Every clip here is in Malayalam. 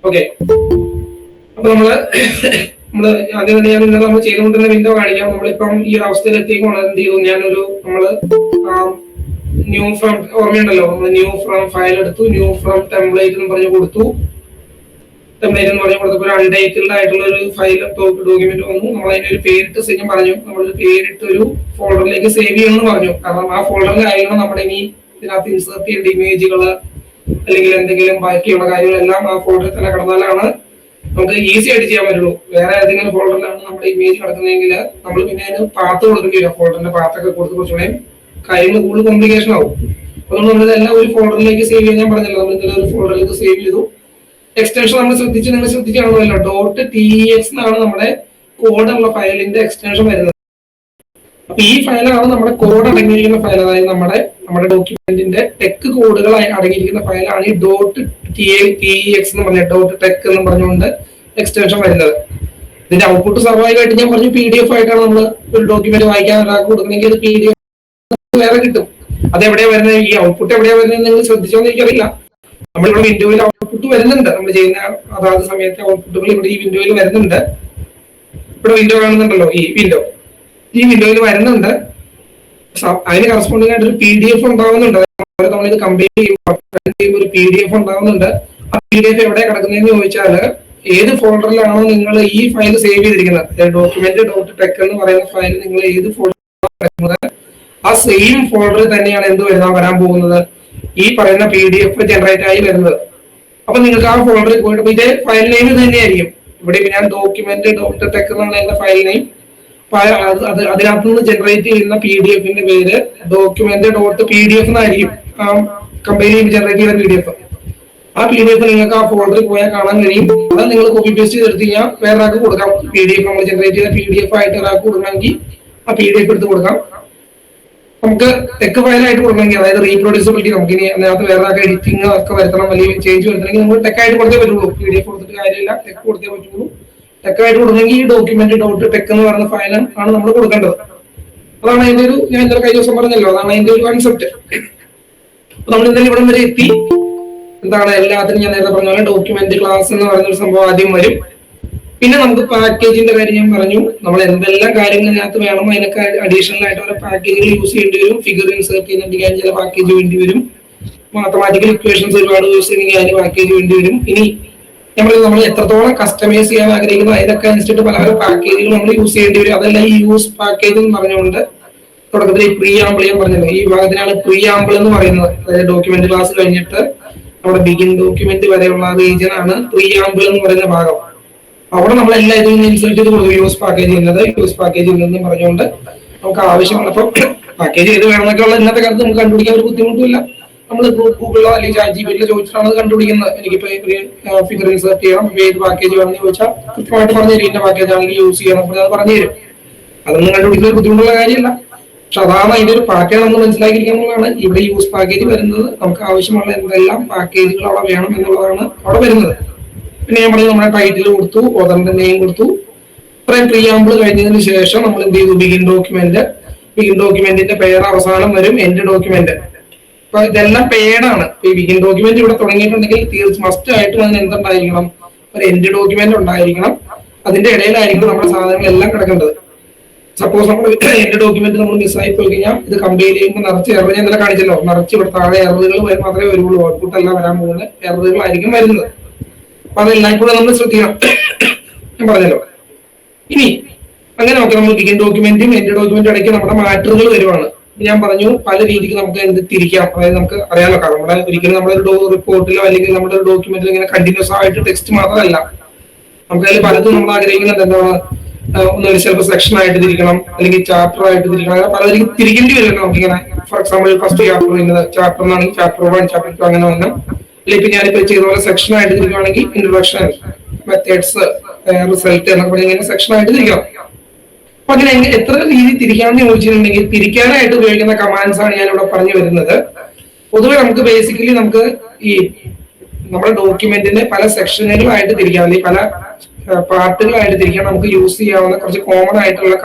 ഓക്കെ. അപ്പൊ നമ്മള് ആദ്യം തന്നെ ഞാൻ ഇന്നലെ നമ്മൾ ചെയ്തുകൊണ്ടിരുന്ന വിൻഡോ കാണിക്കാം. നമ്മളിപ്പം ഈ ഒരു അവസ്ഥയിൽ എത്തിക്കുമ്പോൾ എന്ത് ചെയ്തു, ഞാനൊരു ന്യൂ ഫ്രം ഓർമ്മയുണ്ടല്ലോ, നമ്മൾ ന്യൂ ഫ്രം ഫയൽ എടുത്തു, ന്യൂ ഫ്രം ടെംപ്ലേറ്റ് എന്ന് പറഞ്ഞു കൊടുത്തു. ടെംപ്ലേറ്റ് എന്ന് പറഞ്ഞു കൊടുത്തപ്പോൾ ഒരു അൺടൈറ്റിൽഡ് ആയിട്ടുള്ള ഒരു ഫയൽ ഡോക്യുമെന്റ് വന്നു. നമ്മൾ അതിന്റെ ഒരു പേരിട്ട് സെയിം പറഞ്ഞു, നമ്മളൊരു പേരിട്ട് ഒരു ഫോൾഡറിലേക്ക് സേവ് ചെയ്യണമെന്ന് പറഞ്ഞു. കാരണം ആ ഫോൾഡറിലായിരുന്നു നമ്മുടെ ഇനി ഇതിനകത്ത് ഇൻസേർട്ട് ചെയ്യേണ്ട ഇമേജുകള് അല്ലെങ്കിൽ എന്തെങ്കിലും ബാക്കിയുള്ള കാര്യങ്ങളെല്ലാം ആ ഫോൾഡറിൽ തന്നെ കിടന്നാലാണ് നമുക്ക് ഈസി ആയിട്ട് ചെയ്യാൻ പറ്റുള്ളൂ. വേറെ ഏതെങ്കിലും ഫോൾഡറിലാണ് നമ്മുടെ ഇമേജ് കിടക്കുന്നതെങ്കിൽ നമ്മൾ പിന്നെ അതിന് പാത്ത് കൊടുക്കേണ്ടി വരും. ഫോൾഡറിന്റെ പാത്തൊക്കെ കൊടുത്ത് കുറച്ചുകൂടെ കാര്യങ്ങൾ കൂടുതൽ കോംപ്ലിക്കേഷൻ ആവും. അതുകൊണ്ട് നമ്മളിതെല്ലാം ഒരു ഫോൾഡറിലേക്ക് സേവ് ചെയ്യാൻ ഞാൻ പറഞ്ഞല്ലോ, നമ്മൾ ഇതെല്ലാം ഒരു ഫോൾഡറിലേക്ക് സേവ് ചെയ്തു. എക്സ്റ്റൻഷൻ നമ്മൾ നിങ്ങൾ ശ്രദ്ധിച്ചാണല്ലോ, .txt എന്നാണ് നമ്മുടെ കോഡുള്ള ഫയലിന്റെ എക്സ്റ്റൻഷൻ വരുന്നത്. അപ്പൊ ഈ ഫയലാണ് നമ്മുടെ കോഡ് അടങ്ങിയിരിക്കുന്ന ഫയൽ, അതായത് നമ്മുടെ ഡോക്യുമെന്റിന്റെ ടെക് കോഡുകൾ അടങ്ങിയിരിക്കുന്ന ഫയലാണ് ഈ .tex എന്ന് പറഞ്ഞ .tech എന്ന് പറഞ്ഞുകൊണ്ട് എക്സ്റ്റൻഷൻ വരുന്നത്. ഇതിന്റെ ഔട്ട്പുട്ട് സ്വാഭാവികമായിട്ട് ഞാൻ പറഞ്ഞു PDF ആയിട്ടാണ് നമ്മൾ ഒരു ഡോക്യുമെന്റ് വായിക്കാൻ ഒരാൾക്ക് കൊടുക്കണമെങ്കിൽ അത് PDF വേറെ കിട്ടും. അതെവിടെയാ വരുന്നത്, ഈ ഔട്ട്പുട്ട് എവിടെയാ വരുന്നത് നിങ്ങൾ ശ്രദ്ധിച്ചോന്ന് എനിക്കറിയില്ല. നമ്മളിവിടെ വിൻഡോയിൽ ഔട്ട്പുട്ട് വരുന്നുണ്ട്, നമ്മൾ ചെയ്യുന്ന അതാത് സമയത്തെ ഔട്ട്പുട്ടുകൾ ഇവിടെ ഈ വിൻഡോയിൽ വരുന്നുണ്ട്. ഇവിടെ വിൻഡോ കാണുന്നുണ്ടല്ലോ, ഈ വിൻഡോയിൽ വരുന്നുണ്ട്. അതിന് കറസ്പോണ്ടിങ് ആയിട്ട് ഒരു PDF ഉണ്ടാവുന്നുണ്ട്. നമ്മളിത് കമ്പയർ ചെയ്യുമ്പോൾ ഒരു PDF ഉണ്ടാവുന്നുണ്ട്. ആ PDF എവിടെ കിടക്കുന്നതെന്ന് ചോദിച്ചാൽ ഏത് ഫോൾഡറിലാണോ നിങ്ങൾ ഈ ഫയൽ സേവ് ചെയ്തിരിക്കുന്നത്, ഡോക്യുമെന്റ് .tech എന്ന് പറയുന്ന ഫയൽ നിങ്ങൾ ഏത് ഫോൾഡറിലാണ് ആ സെയിം ഫോൾഡറിൽ തന്നെയാണ് എന്ത് വരാൻ പോകുന്നത്, ഈ പറയുന്ന PDF ജനറേറ്റ് ആയി വരുന്നത്. അപ്പൊ നിങ്ങൾക്ക് ആ ഫോൾഡറിൽ പോയിട്ട് ഇതേ ഫയൽ നെയിം തന്നെയായിരിക്കും. ഇവിടെ ഞാൻ ഡോക്യുമെന്റ് .tech എന്നാണ് എന്റെ ഫയൽ നെയിം. അതിനകത്ത് നിന്ന് ജനറേറ്റ് ചെയ്യുന്ന PDF-ന്റെ പേര് ഡോക്യുമെന്റ് .pdf എന്നായിരിക്കും. കമ്പനി ജനറേറ്റ് ചെയ്യുന്ന PDF. ആ PDF നിങ്ങൾക്ക് ആ ഫോൾഡറിൽ പോയാൽ കാണാൻ കഴിയും. അത് നിങ്ങൾ കോപ്പി പേസ്റ്റ് ചെയ്തെടുത്ത് കഴിഞ്ഞാൽ വേറെ ആൾക്ക് കൊടുക്കാം. PDF നമ്മൾ ജനറേറ്റ് ചെയ്ത PDF ആയിട്ട് ഒരാൾക്ക് കൊടുക്കണമെങ്കിൽ ആ PDF എടുത്ത് കൊടുക്കാം. നമുക്ക് ടെക് ഫയലായിട്ട് കൊടുക്കണമെങ്കിൽ, അതായത് റീപ്രൊഡ്യൂസിബിലിറ്റി, നമുക്ക് ഇനി അതിനകത്ത് വേറെ ആൾക്ക് എഡിറ്റിംഗ് ഒക്കെ വരുത്തണം അല്ലെങ്കിൽ ചേഞ്ച് വരുത്തണമെങ്കിൽ നമ്മൾ ടെക് ആയിട്ട് കൊടുത്തേ പറ്റുള്ളൂ. PDF കൊടുത്തിട്ട് കാര്യമില്ല, ടെക് കൊടുത്തേ പറ്റുള്ളൂ. ടെക് ആയിട്ട് കൊടുക്കണമെങ്കിൽ ഈ ഡോക്യുമെന്റ് .tech എന്ന് പറയുന്ന ഫയൽ ആണ് നമ്മൾ കൊടുക്കേണ്ടത്. അതാണ് അതിന്റെ ഒരു, ഞാൻ ഇന്നലെ കഴിഞ്ഞ ദിവസം പറഞ്ഞല്ലോ, അതാണ് അതിന്റെ ഒരു കൺസെപ്റ്റ്. അപ്പൊ നമ്മൾ ഇന്നലെ ഇവിടം വരെ എത്തി. എന്താണ് എല്ലാത്തിനും ഞാൻ നേരത്തെ പറഞ്ഞ പോലെ ഡോക്യുമെന്റ് ക്ലാസ് എന്ന് പറയുന്ന ഒരു സംഭവം ആദ്യം വരും. പിന്നെ നമുക്ക് പാക്കേജിന്റെ കാര്യം ഞാൻ പറഞ്ഞു. നമ്മൾ എന്തെല്ലാം കാര്യങ്ങൾ ഇതിനകത്ത് വേണമോ അതിനൊക്കെ അഡീഷണൽ ആയിട്ട് ഓരോ പാക്കേജുകൾ യൂസ് ചെയ്യേണ്ടി വരും. ഫിഗർ ഇൻസേർട്ട് ചെയ്യുന്നുണ്ടെങ്കിൽ ചില പാക്കേജ് വേണ്ടി വരും. മാത്തമാറ്റിക്കൽ ഇക്വേഷൻസ് ഒരുപാട് യൂസ് ചെയ്യണമെങ്കിൽ അതിന് പാക്കേജ് വേണ്ടി വരും. ഇനി നമ്മൾ എത്രത്തോളം കസ്റ്റമൈസ് ചെയ്യാൻ ആഗ്രഹിക്കുന്നു അതിനൊക്കെ അനുസരിച്ചിട്ട് പല പാക്കേജുകൾ നമ്മൾ യൂസ് ചെയ്യേണ്ടി വരും. അതെല്ലാം ഈ യൂസ് പാക്കേജ് എന്ന് പറഞ്ഞുകൊണ്ട് തുടക്കത്തിൽ ഈ പ്രീ ആമ്പിൾ ഞാൻ പറഞ്ഞത്, ഈ ഭാഗത്തിനാണ് പ്രീ ആമ്പിൾ എന്ന് പറയുന്നത്. അതായത് ഡോക്യുമെന്റ് ക്ലാസ് കഴിഞ്ഞിട്ട് നമ്മുടെ ബിഗിൻ ഡോക്യുമെന്റ് വരെയുള്ള റീജിയൻ ആണ് പ്രീ ആമ്പിൾ എന്ന് പറയുന്ന ഭാഗം. അവിടെ നമ്മൾ എല്ലാ ഇതിൽ ഇൻസേർട്ട് ചെയ്ത് കൊടുക്കും. യൂസ് പാക്കേജ് ഇന്നത്, യൂസ് പാക്കേജ് ഇല്ലെന്നും പറഞ്ഞുകൊണ്ട് നമുക്ക് ആവശ്യമുള്ളപ്പോൾ പാക്കേജ് ഏത് വേണമെന്നൊക്കെ ഉള്ള ഇന്നത്തെ കാലത്ത് നമുക്ക് കണ്ടുപിടിക്കാൻ ഒരു ബുദ്ധിമുട്ടില്ല. നമ്മൾ ഗൂഗിളിലോ അല്ലെങ്കിൽ ChatGPT ചോദിച്ചിട്ടാണ് കണ്ടുപിടിക്കുന്നത്. എനിക്കിപ്പോ ഫിഗർ ഇൻസേർട്ട് ചെയ്യണം, ഏത് പാക്കേജ് വേണമെന്ന് ചോദിച്ചാൽ കൃത്യമായിട്ട് പറഞ്ഞു തരും. ഇന്ന പാക്കേജ് ആണെങ്കിൽ യൂസ് ചെയ്യണം, അത് പറഞ്ഞു തരും. അതൊന്നും കണ്ടുപിടിക്കുന്ന ഒരു ബുദ്ധിമുട്ടുള്ള കാര്യമല്ല. പക്ഷെ അതാണ് അതിന്റെ ഒരു പാറ്റേൺ നമ്മൾ മനസ്സിലാക്കിയിരിക്കുന്നതാണ്. ഇവിടെ യൂസ് പാക്കേജ് വരുന്നത് നമുക്ക് ആവശ്യമുള്ള എന്തെല്ലാം പാക്കേജുകൾ അവിടെ വേണം എന്നുള്ളതാണ് അവിടെ വരുന്നത്. പിന്നെ ഞാൻ പറഞ്ഞു നമ്മുടെ ടൈറ്റിൽ കൊടുത്തു, ഓതറിന്റെ നെയിം കൊടുത്തു. ഇത്രയും പ്രീആമ്പിൾ കഴിഞ്ഞതിന് ശേഷം നമ്മൾ എന്ത് ചെയ്തു, ബിഗിൻ ഡോക്യുമെന്റിന്റെ പേര് അവസാനം വരും, എൻഡ് ഡോക്യുമെന്റ്. അപ്പൊ ഇതെല്ലാം പേടാണ്. ഈ ബിഗിൻ ഡോക്യുമെന്റ് ഇവിടെ തുടങ്ങിയിട്ടുണ്ടെങ്കിൽ മസ്റ്റ് ആയിട്ടും അതിന് എന്തുണ്ടായിരിക്കണം, ഒരു എൻഡ് ഡോക്യുമെന്റ് ഉണ്ടായിരിക്കണം. അതിന്റെ ഇടയിലായിരിക്കും നമ്മുടെ സാധനങ്ങളെല്ലാം കിടക്കേണ്ടത്. സപ്പോസ് നമ്മൾ എൻഡ് ഡോക്യുമെന്റ് നമ്മൾ മിസ്സായി പോയി കഴിഞ്ഞാൽ ഇത് കമ്പയർ ചെയ്യുമ്പോൾ നിറച്ച് എറർ, ഞാൻ ഇന്നലെ കാണിച്ചല്ലോ, നിറച്ച് ഇവിടെ താഴെ എററുകൾ മാത്രമേ വരുള്ളൂ. ഔട്ട്പുട്ട് എല്ലാം വരാൻ പോകുന്ന എററുകളായിരിക്കും വരുന്നത്. അപ്പൊ അതെല്ലാം കൂടെ നമ്മൾ ശ്രദ്ധിക്കണം, ഞാൻ പറഞ്ഞല്ലോ. ഇനി അങ്ങനെ നോക്കാം, നമ്മൾ ബിഗിൻ ഡോക്യുമെന്റും എൻഡ് ഡോക്യുമെന്റും ഇടയ്ക്ക് നമ്മുടെ മാറ്ററുകൾ വരുവാണ്. ഞാൻ പറഞ്ഞു പല രീതിക്ക് നമുക്ക് എന്ത് തിരിക്കാം. അതായത് നമുക്ക് അറിയാമല്ലോ, നമ്മുടെ ഒരിക്കലും നമ്മുടെ റിപ്പോർട്ടിലോ അല്ലെങ്കിൽ നമ്മുടെ ഒരു ഡോക്യുമെന്റിലോ ഇങ്ങനെ കണ്ടിന്യൂസ് ആയിട്ട് ടെക്സ്റ്റ് മാത്രമല്ല, നമുക്ക് അതിൽ പലതും നമ്മൾ ആഗ്രഹിക്കുന്നുണ്ട്. എന്താണ്, ഒന്നൊരു ചിലപ്പോൾ സെക്ഷൻ ആയിട്ട് തിരിക്കണം, അല്ലെങ്കിൽ ചാപ്റ്റർ ആയിട്ട് തിരിക്കണം, അങ്ങനെ പല രീതിക്ക് തിരിക്കേണ്ടി വരുമല്ലോ നമുക്കിങ്ങനെ. For example first chapter chapter എന്നാണെങ്കിൽ ചാപ്റ്റർ 1, ചാപ്റ്റർ 2 അങ്ങനെ വരണം. അല്ലെങ്കിൽ ഞാനിപ്പോ ചെയ്ത പോലെ സെക്ഷൻ ആയിട്ട് തിരിക്കുകയാണെങ്കിൽ ഇൻട്രൊഡക്ഷൻ, മെത്തേഡ്സ്, റിസൾട്ട് എന്നൊക്കെ പറഞ്ഞ ഇങ്ങനെ സെക്ഷൻ ആയിട്ട് തിരിക്കണം. അപ്പൊ അങ്ങനെ എത്ര രീതി തിരിക്കാമെന്ന് ചോദിച്ചിട്ടുണ്ടെങ്കിൽ തിരിക്കാനായിട്ട് ഉപയോഗിക്കുന്ന കമാൻഡ്സ് ആണ് ഞാൻ ഇവിടെ പറഞ്ഞു വരുന്നത്. പൊതുവെ നമുക്ക് ബേസിക്കലി നമുക്ക് ഈ നമ്മുടെ ഡോക്യുമെന്റിനെ പല സെക്ഷനുകളായിട്ട് തിരിക്കാം, അല്ലെങ്കിൽ പല പാർട്ടുകളായിട്ട് തിരിക്കാൻ നമുക്ക് യൂസ് ചെയ്യാവുന്ന കുറച്ച് കോമൺ ആയിട്ടുള്ള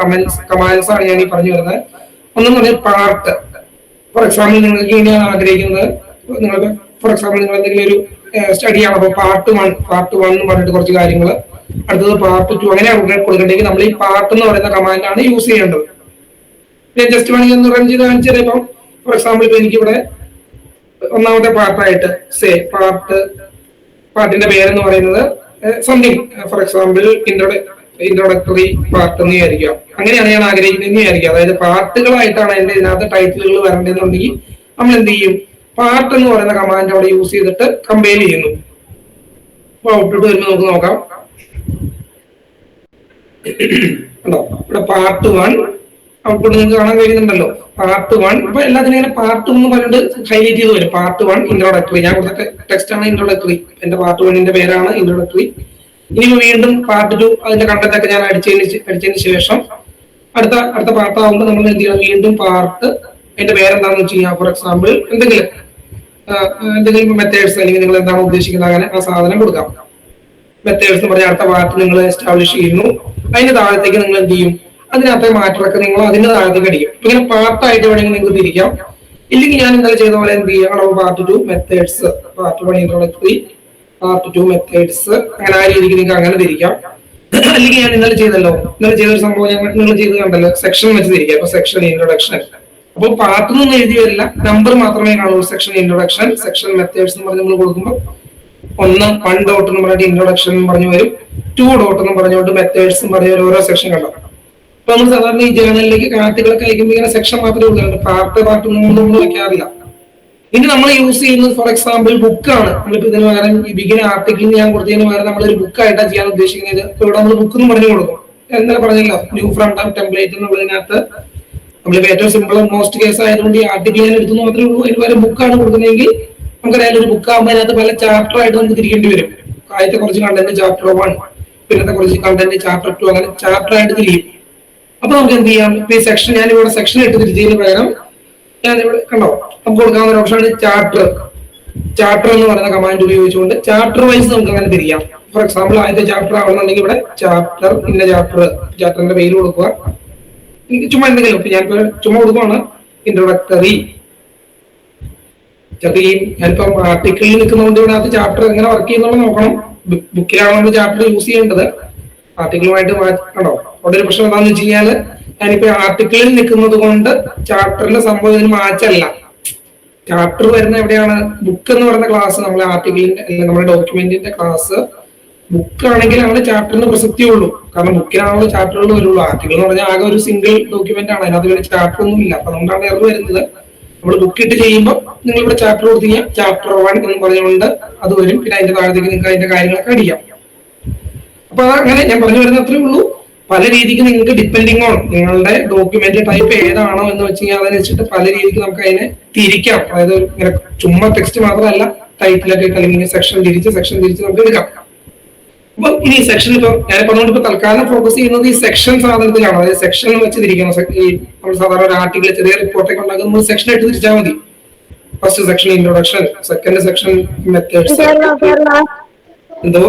കമാൻഡ്സ് ആണ് ഞാൻ ഈ പറഞ്ഞു വരുന്നത്. ഒന്നെന്ന് പറഞ്ഞാൽ പാർട്ട്. ഫോർ എക്സാമ്പിൾ നിങ്ങൾക്ക് ഇനി ആഗ്രഹിക്കുന്നത്, നിങ്ങൾക്ക് ഫോർ എക്സാമ്പിൾ നിങ്ങൾ എന്തെങ്കിലും ഒരു സ്റ്റഡി ആണ്. അപ്പൊ പാർട്ട് 1 എന്ന് പറഞ്ഞിട്ട് കുറച്ച് കാര്യങ്ങൾ, അടുത്തത് പാർട്ട് 2, അങ്ങനെ കൊടുക്കണ്ടെങ്കിൽ നമ്മൾ ഈ പാർട്ട് എന്ന് പറയുന്ന കമാൻഡാണ് യൂസ് ചെയ്യേണ്ടത്. ഞാൻ ജസ്റ്റ് വേണമെങ്കിൽ ഒന്ന് റൺ ചെയ്ത് കാണിച്ചത്. ഇപ്പം ഫോർ എക്സാമ്പിൾ ഇപ്പൊ എനിക്കിവിടെ ഒന്നാമത്തെ പാർട്ടായിട്ട് പാർട്ടിന്റെ പേരെന്ന് പറയുന്നത് something, for example introductory part എന്ന് വിചാരിക്കാം. അങ്ങനെയാണ് ഞാൻ ആഗ്രഹിക്കുന്നത് വിചാരിക്കുക. അതായത് പാർട്ടുകളായിട്ടാണ് എന്റെ ഇതിനകത്ത് ടൈറ്റിലുകൾ വരേണ്ടതെന്നുണ്ടെങ്കിൽ നമ്മൾ എന്ത് ചെയ്യും, പാർട്ട് എന്ന് പറയുന്ന കമാൻഡ് അവിടെ യൂസ് ചെയ്തിട്ട് കമ്പൈൽ ചെയ്യുന്നു. ഔട്ട്പുട്ട് വരുമ്പോൾ നമുക്ക് നോക്കാം. ഉണ്ടോ ഇവിടെ പാർട്ട് 1 ഔട്ട്പുട്ട് നിങ്ങൾക്ക് കാണാൻ കഴിയുന്നുണ്ടല്ലോ. പാർട്ട് 1 അപ്പൊ എല്ലാത്തിനും ഇങ്ങനെ പാർട്ട് 1 പറഞ്ഞിട്ട് ഹൈലൈറ്റ് ചെയ്ത് വരും. പാർട്ട് 1 ഇൻട്രോഡക്ടറി, ഞാൻ കൊടുത്ത ടെക്സ്റ്റ് ആണ് ഇൻട്രോഡക്ടറി, എന്റെ പാർട്ട് 1ന്റെ പേരാണ് ഇൻട്രോഡക്ടറി. ഇനി വീണ്ടും പാർട്ട് 2 അതിന്റെ കണ്ടന്റ് ഒക്കെ ഞാൻ അടിച്ചതിന് ശേഷം അടുത്ത പാർട്ടാകുമ്പോൾ നമ്മൾ എന്ത് ചെയ്യണം, വീണ്ടും പാർട്ട് അതിന്റെ പേരെന്താണെന്ന് വെച്ച് കഴിഞ്ഞാൽ ഫോർ എക്സാമ്പിൾ എന്തെങ്കിലും മെത്തേഡ്സ് അല്ലെങ്കിൽ നിങ്ങൾ എന്താണ് ഉദ്ദേശിക്കുന്നത് അങ്ങനെ ആ സാധനം കൊടുക്കാം. മെത്തേഡ്സ് എന്ന് പറഞ്ഞാൽ അടുത്ത പാർട്ട് നിങ്ങൾ എസ്റ്റാബ്ലിഷ് ചെയ്യുന്നു. അതിന്റെ താഴത്തേക്ക് നിങ്ങൾ എന്ത് ചെയ്യും, അതിനകത്തെ മാറ്റമൊക്കെ നിങ്ങൾ അതിന്റെ താഴത്തേക്ക് അടിക്കും. ഇങ്ങനെ പാർട്ടായിട്ട് വേണമെങ്കിൽ നിങ്ങൾക്ക് തിരിക്കാം. ഇല്ലെങ്കിൽ ഞാൻ ഇന്നലെ ചെയ്ത പോലെ എന്ത് ചെയ്യാം, part 2 methods, part 1 introductory, part 2 methods, അങ്ങനെ ആ രീതിക്ക് നിങ്ങൾക്ക് അങ്ങനെ തിരിക്കാം. അല്ലെങ്കിൽ ഞാൻ ഇന്നലെ ചെയ്തൊരു സംഭവം നിങ്ങൾ ചെയ്ത് കണ്ടല്ലോ, സെക്ഷൻ വെച്ച് തിരിക്കാം. അപ്പൊ സെക്ഷൻ ഇൻട്രൊഡക്ഷൻ, അപ്പൊ പാർട്ട് ഒന്നും എഴുതി വരില്ല, നമ്പർ മാത്രമേ കാണുള്ളൂ. സെക്ഷൻ ഇൻട്രൊഡക്ഷൻ, സെക്ഷൻ മെത്തേഡ്സ് എന്ന് പറഞ്ഞ് നമ്മൾ കൊടുക്കുമ്പോൾ 1 ഡോട്ട് എന്ന് പറഞ്ഞിട്ട് ഇൻട്രൊഡക്ഷൻ എന്ന് പറഞ്ഞു വരും, 2 ഡോട്ട് എന്ന് പറഞ്ഞുകൊണ്ട് മെത്തേഡ്സ് എന്ന് പറഞ്ഞ ഓരോ സെക്ഷൻ കണ്ടോ. അപ്പൊ നമ്മൾ സാധാരണ ഈ ജേർണലിലേക്ക് കാർട്ടുകളൊക്കെ അയക്കുമ്പോൾ ഇങ്ങനെ സെക്ഷൻ മാത്രമേ ഉള്ളൂ, പാർട്ട് ഒന്നും നമ്മൾ വെക്കാറില്ല. ഇനി നമ്മൾ യൂസ് ചെയ്യുന്നത് ഫോർ എക്സാമ്പിൾ ബുക്കാണ്. നമ്മളിപ്പോ ഇതിന് പകരം ഈ ബിഗിൻ ആർട്ടിക്കിൾ ഞാൻ കൊടുത്തതിന് പകരം നമ്മളൊരു ബുക്കായിട്ടാണ് ചെയ്യാൻ ഉദ്ദേശിക്കുന്നത്. ഇപ്പൊ ഇവിടെ നമ്മൾ ബുക്ക് എന്ന് പറഞ്ഞു കൊടുക്കും. എന്നാലും പറഞ്ഞല്ലോ, ന്യൂ ഫ്രം ടെംപ്ലേറ്റ് എന്നുള്ളതിനകത്ത് നമ്മളിപ്പോ ഏറ്റവും സിമ്പിൾ മോസ്റ്റ് കേസ് ആയതുകൊണ്ട് ഈ ആർട്ടിക്കിൾ ഞാൻ എടുത്തു മാത്രമേ ഉള്ളൂ. അതിന് പകരം ബുക്കാണ് കൊടുക്കുന്നതെങ്കിൽ നമുക്കറിയാം ഒരു ബുക്ക് ആകുമ്പോൾ അതിനകത്ത് പല ചാപ്റ്റർ ആയിട്ട് നമുക്ക് തിരിക്കേണ്ടി വരും. ആദ്യത്തെ കുറച്ച് കണ്ടന്റ് ചാപ്റ്റർ 1, പിന്നത്തെ കുറച്ച് കണ്ടന്റ് ചാപ്റ്റർ 2, അങ്ങനെ ചാപ്റ്റർ ആയിട്ട് തിരിയും. അപ്പൊ നമുക്ക് എന്ത് ചെയ്യാം, ഈ സെക്ഷൻ ഞാനിവിടെ സെക്ഷൻ ഇട്ട് തിരിച്ചതിന് പകരം ഞാനിവിടെ കണ്ടോ നമുക്ക് കൊടുക്കാവുന്ന ഒരു ഓപ്ഷനാണ് ചാപ്റ്റർ എന്ന് പറയുന്ന കമാൻഡ് ഉപയോഗിച്ചുകൊണ്ട് ചാപ്റ്റർ വൈസ് നമുക്ക് അങ്ങനെ തിരിക്കാം. ഫോർ എക്സാമ്പിൾ ആദ്യത്തെ ചാപ്റ്റർ ആവണമെന്നുണ്ടെങ്കിൽ ഇവിടെ ചാപ്റ്ററിന്റെ പേര് കൊടുക്കുക. എനിക്ക് ചുമ്മാ എന്തെങ്കിലും ഞാൻ ചുമ്മാ കൊടുക്കുവാണ് ഇൻട്രൊഡക്ടറി. ഞാനിപ്പോ ആർട്ടിക്കിളിൽ നിൽക്കുന്നതുകൊണ്ട് ഇവിടെ അത് ചാപ്റ്റർ എങ്ങനെ വർക്ക് ചെയ്യുന്നുള്ള നോക്കണം. ബുക്കിലാണ് നമ്മൾ ചാപ്റ്റർ യൂസ് ചെയ്യേണ്ടത്, ആർട്ടിക്കിളുമായിട്ട് കണ്ടോ. അവിടെ ഒരു പ്രശ്നം എന്താണെന്ന് വെച്ച് കഴിഞ്ഞാല് ഞാനിപ്പോ ആർട്ടിക്കിളിൽ നിൽക്കുന്നത് കൊണ്ട് ചാപ്റ്ററിന്റെ സംഭവം ഇതിന് മാറ്റല്ല. ചാപ്റ്റർ വരുന്ന എവിടെയാണ്, ബുക്ക് എന്ന് പറയുന്ന ക്ലാസ് നമ്മളെ ആർട്ടിക്കിളിന്റെ അല്ലെങ്കിൽ നമ്മുടെ ഡോക്യുമെന്റിന്റെ ക്ലാസ് ബുക്ക് ആണെങ്കിലാണ് ചാപ്റ്ററിന് പ്രസക്തി ഉള്ളൂ. കാരണം ബുക്കിനാണല്ലോ ചാപ്റ്ററുകൾ വരുള്ളൂ. ആർട്ടിക്കിൾ എന്ന് പറഞ്ഞാൽ ആകെ ഒരു സിംഗിൾ ഡോക്യുമെന്റ് ആണ്, അതിനകത്ത് വേണ്ടി ചാപ്റ്റർ ഒന്നും ഇല്ല. അപ്പൊ അതുകൊണ്ടാണ് എറർ വരുന്നത്. നമ്മൾ ബുക്ക് ഇട്ട് ചെയ്യുമ്പോൾ നിങ്ങൾ ഇവിടെ ചാപ്റ്റർ കൊടുത്തു കഴിഞ്ഞാൽ ചാപ്റ്റർ 1 എന്ന് പറഞ്ഞുകൊണ്ട് അത് വരും. പിന്നെ അതിന്റെ താഴത്തേക്ക് നിങ്ങൾക്ക് അതിന്റെ കാര്യങ്ങളൊക്കെ അടിക്കാം. അപ്പൊ അങ്ങനെ ഞാൻ പറഞ്ഞു വരുന്നത് അത്രേ ഉള്ളൂ. പല രീതിക്ക് നിങ്ങൾക്ക് ഡിപ്പെൻഡിങ് ഓൺ നിങ്ങളുടെ ഡോക്യുമെന്റ് ടൈപ്പ് ഏതാണോ എന്ന് വെച്ച് കഴിഞ്ഞാൽ അതനുസരിച്ചിട്ട് പല രീതിക്ക് നമുക്ക് അതിനെ തിരിക്കാം. അതായത് ഇങ്ങനെ ചുമ്മാ ടെക്സ്റ്റ് മാത്രമല്ല, ടൈറ്റിലൊക്കെ ഇട്ട് അല്ലെങ്കിൽ സെക്ഷൻ തിരിച്ച് നമുക്ക് എടുക്കാം. അപ്പൊ ഇനി സെക്ഷൻ ഇപ്പൊ ഞാൻ പറഞ്ഞുകൊണ്ട് ഇപ്പൊ തൽക്കാലം ഫോക്കസ് ചെയ്യുന്നത് ഈ സെക്ഷൻ സാധനത്തിലാണ്. അതായത് സെക്ഷൻ വെച്ച് തിരിക്കണം. ഈ നമ്മൾ സാധാരണ ഒരു ആർട്ടിക്കിൾ ചെറിയ റിപ്പോർട്ടൊക്കെ ഉണ്ടാകുമ്പോൾ നമ്മൾ സെക്ഷൻ ഇട്ട് തിരിച്ചാൽ മതി. First section introduction, second section methods. എന്തോ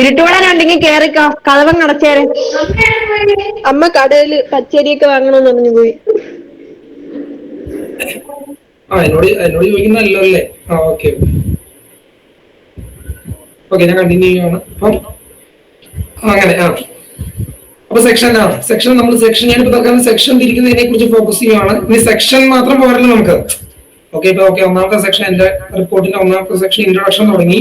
ഇരുട്ടുവളനുണ്ടെങ്കിൽ കേറിക്കോ, കതവം നടച്ചേരെ. അമ്മ കടയില് പച്ചരിയൊക്കെ വാങ്ങണമെന്ന് പറഞ്ഞു പോയി. എന്നോട് ചോദിക്കുന്നല്ലോ അല്ലേ? ഓക്കെ ഞാൻ കണ്ടിന്യൂ ചെയ്യുകയാണ്. അപ്പം അങ്ങനെ അപ്പൊ സെക്ഷൻ നമ്മൾ ഞാനിപ്പോ തൽക്കാലം സെക്ഷൻ തിരിക്കുന്നതിനെ കുറിച്ച് ഫോക്കസ് ചെയ്യുകയാണ്. ഇനി സെക്ഷൻ മാത്രം പോരല്ലോ നമുക്ക്. ഓക്കെ ഒന്നാമത്തെ സെക്ഷൻ, എന്റെ റിപ്പോർട്ടിന്റെ ഒന്നാമത്തെ സെക്ഷൻ ഇൻട്രൊഡക്ഷൻ തുടങ്ങി.